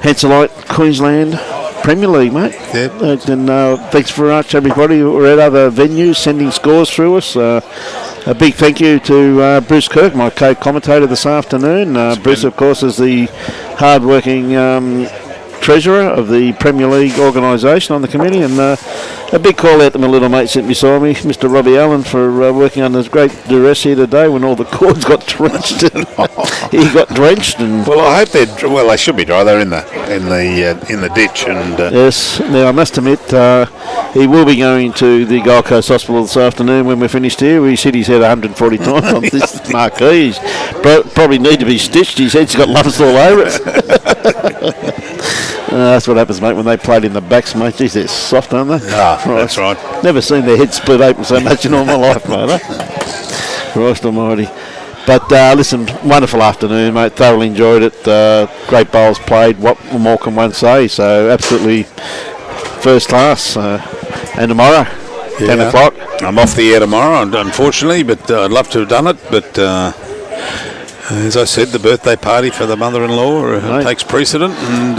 Henselite Queensland Premier League, mate. Yep. And thanks very much, everybody. We're at other venues sending scores through us. A big thank you to Bruce Kirk, my co-commentator this afternoon. Bruce, of course, is the hard-working treasurer of the Premier League organisation on the committee, and a big call out to my little mate sitting beside me, Mr. Robbie Allen, for working under great duress here today when all the cords got drenched. He got drenched, and well, I hope they should be dry. They're in the ditch, and yes. Now I must admit, he will be going to the Gold Coast Hospital this afternoon when we're finished here. He's hit his head 140 times on this marquee. He's probably need to be stitched. His head's got lumps all over it. That's what happens, mate, when they played in the backs, mate. Geez, they're soft, aren't they? That's right. Never seen their head split open so much in all my life, mate. Christ almighty. But listen, wonderful afternoon, mate. Thoroughly enjoyed it. Great bowls played. What more can one say? So absolutely first class. And tomorrow, 10 o'clock. I'm off the air tomorrow, unfortunately, but I'd love to have done it. But as I said, the birthday party for the mother-in-law takes precedent. And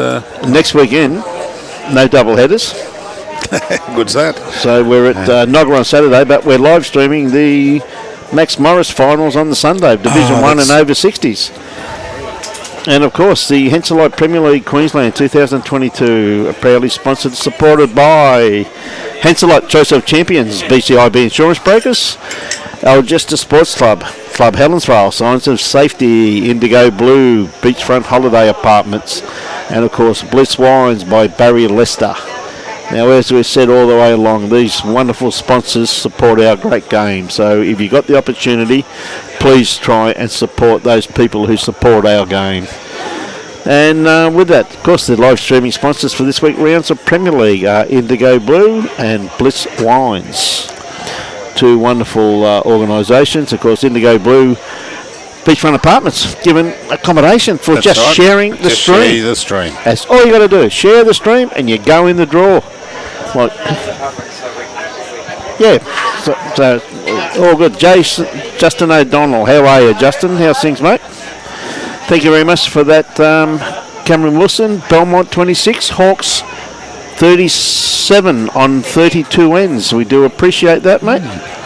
next weekend, no double headers. Good's that. So we're at Nogger on Saturday, but we're live streaming the Max Morris finals on the Sunday, Division 1 and over 60s. And of course, the Henselite Premier League Queensland 2022 are proudly sponsored, supported by Henselite Choice of Champions, BCIB Insurance Brokers, Algesta Sports Club, Club Helensvale, Signs of Safety, Indigo Blue, Beachfront Holiday Apartments, and of course Bliss Wines by Barrie Leicester. Now, as we've said all the way along, these wonderful sponsors support our great game. So if you've got the opportunity, please try and support those people who support our game. And with that, of course, the live streaming sponsors for this week's rounds of Premier League are Indigo Blue and Bliss Wines. Two wonderful organisations. Of course, Indigo Blue, Beachfront Apartments, given accommodation for That's just right. sharing the stream. Share the stream. That's all you got to do. Share the stream and you go in the draw. Like, yeah, so all good. Justin O'Donnell, how are you, Justin? How's things, mate? Thank you very much for that, Cameron Wilson. Belmont 26, Hawks 37 on 32 ends. We do appreciate that, mate.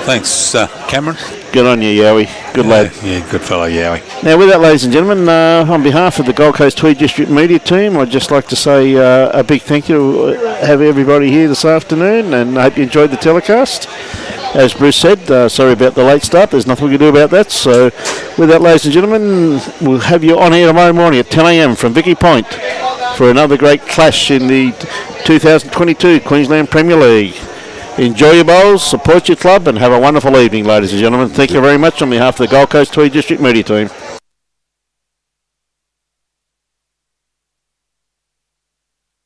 Thanks, Cameron. Good on you, Yowie. Good lad. Yeah, good fellow, Yowie. Now, with that, ladies and gentlemen, on behalf of the Gold Coast-Tweed District Media Team, I'd just like to say a big thank you to have everybody here this afternoon, and I hope you enjoyed the telecast. As Bruce said, sorry about the late start. There's nothing we can do about that. So, with that, ladies and gentlemen, we'll have you on here tomorrow morning at 10 a.m. from Vicky Point for another great clash in the 2022 Queensland Premier League. Enjoy your bowls, support your club, and have a wonderful evening, ladies and gentlemen. Thank you very much on behalf of the Gold Coast-Tweed District Media Team.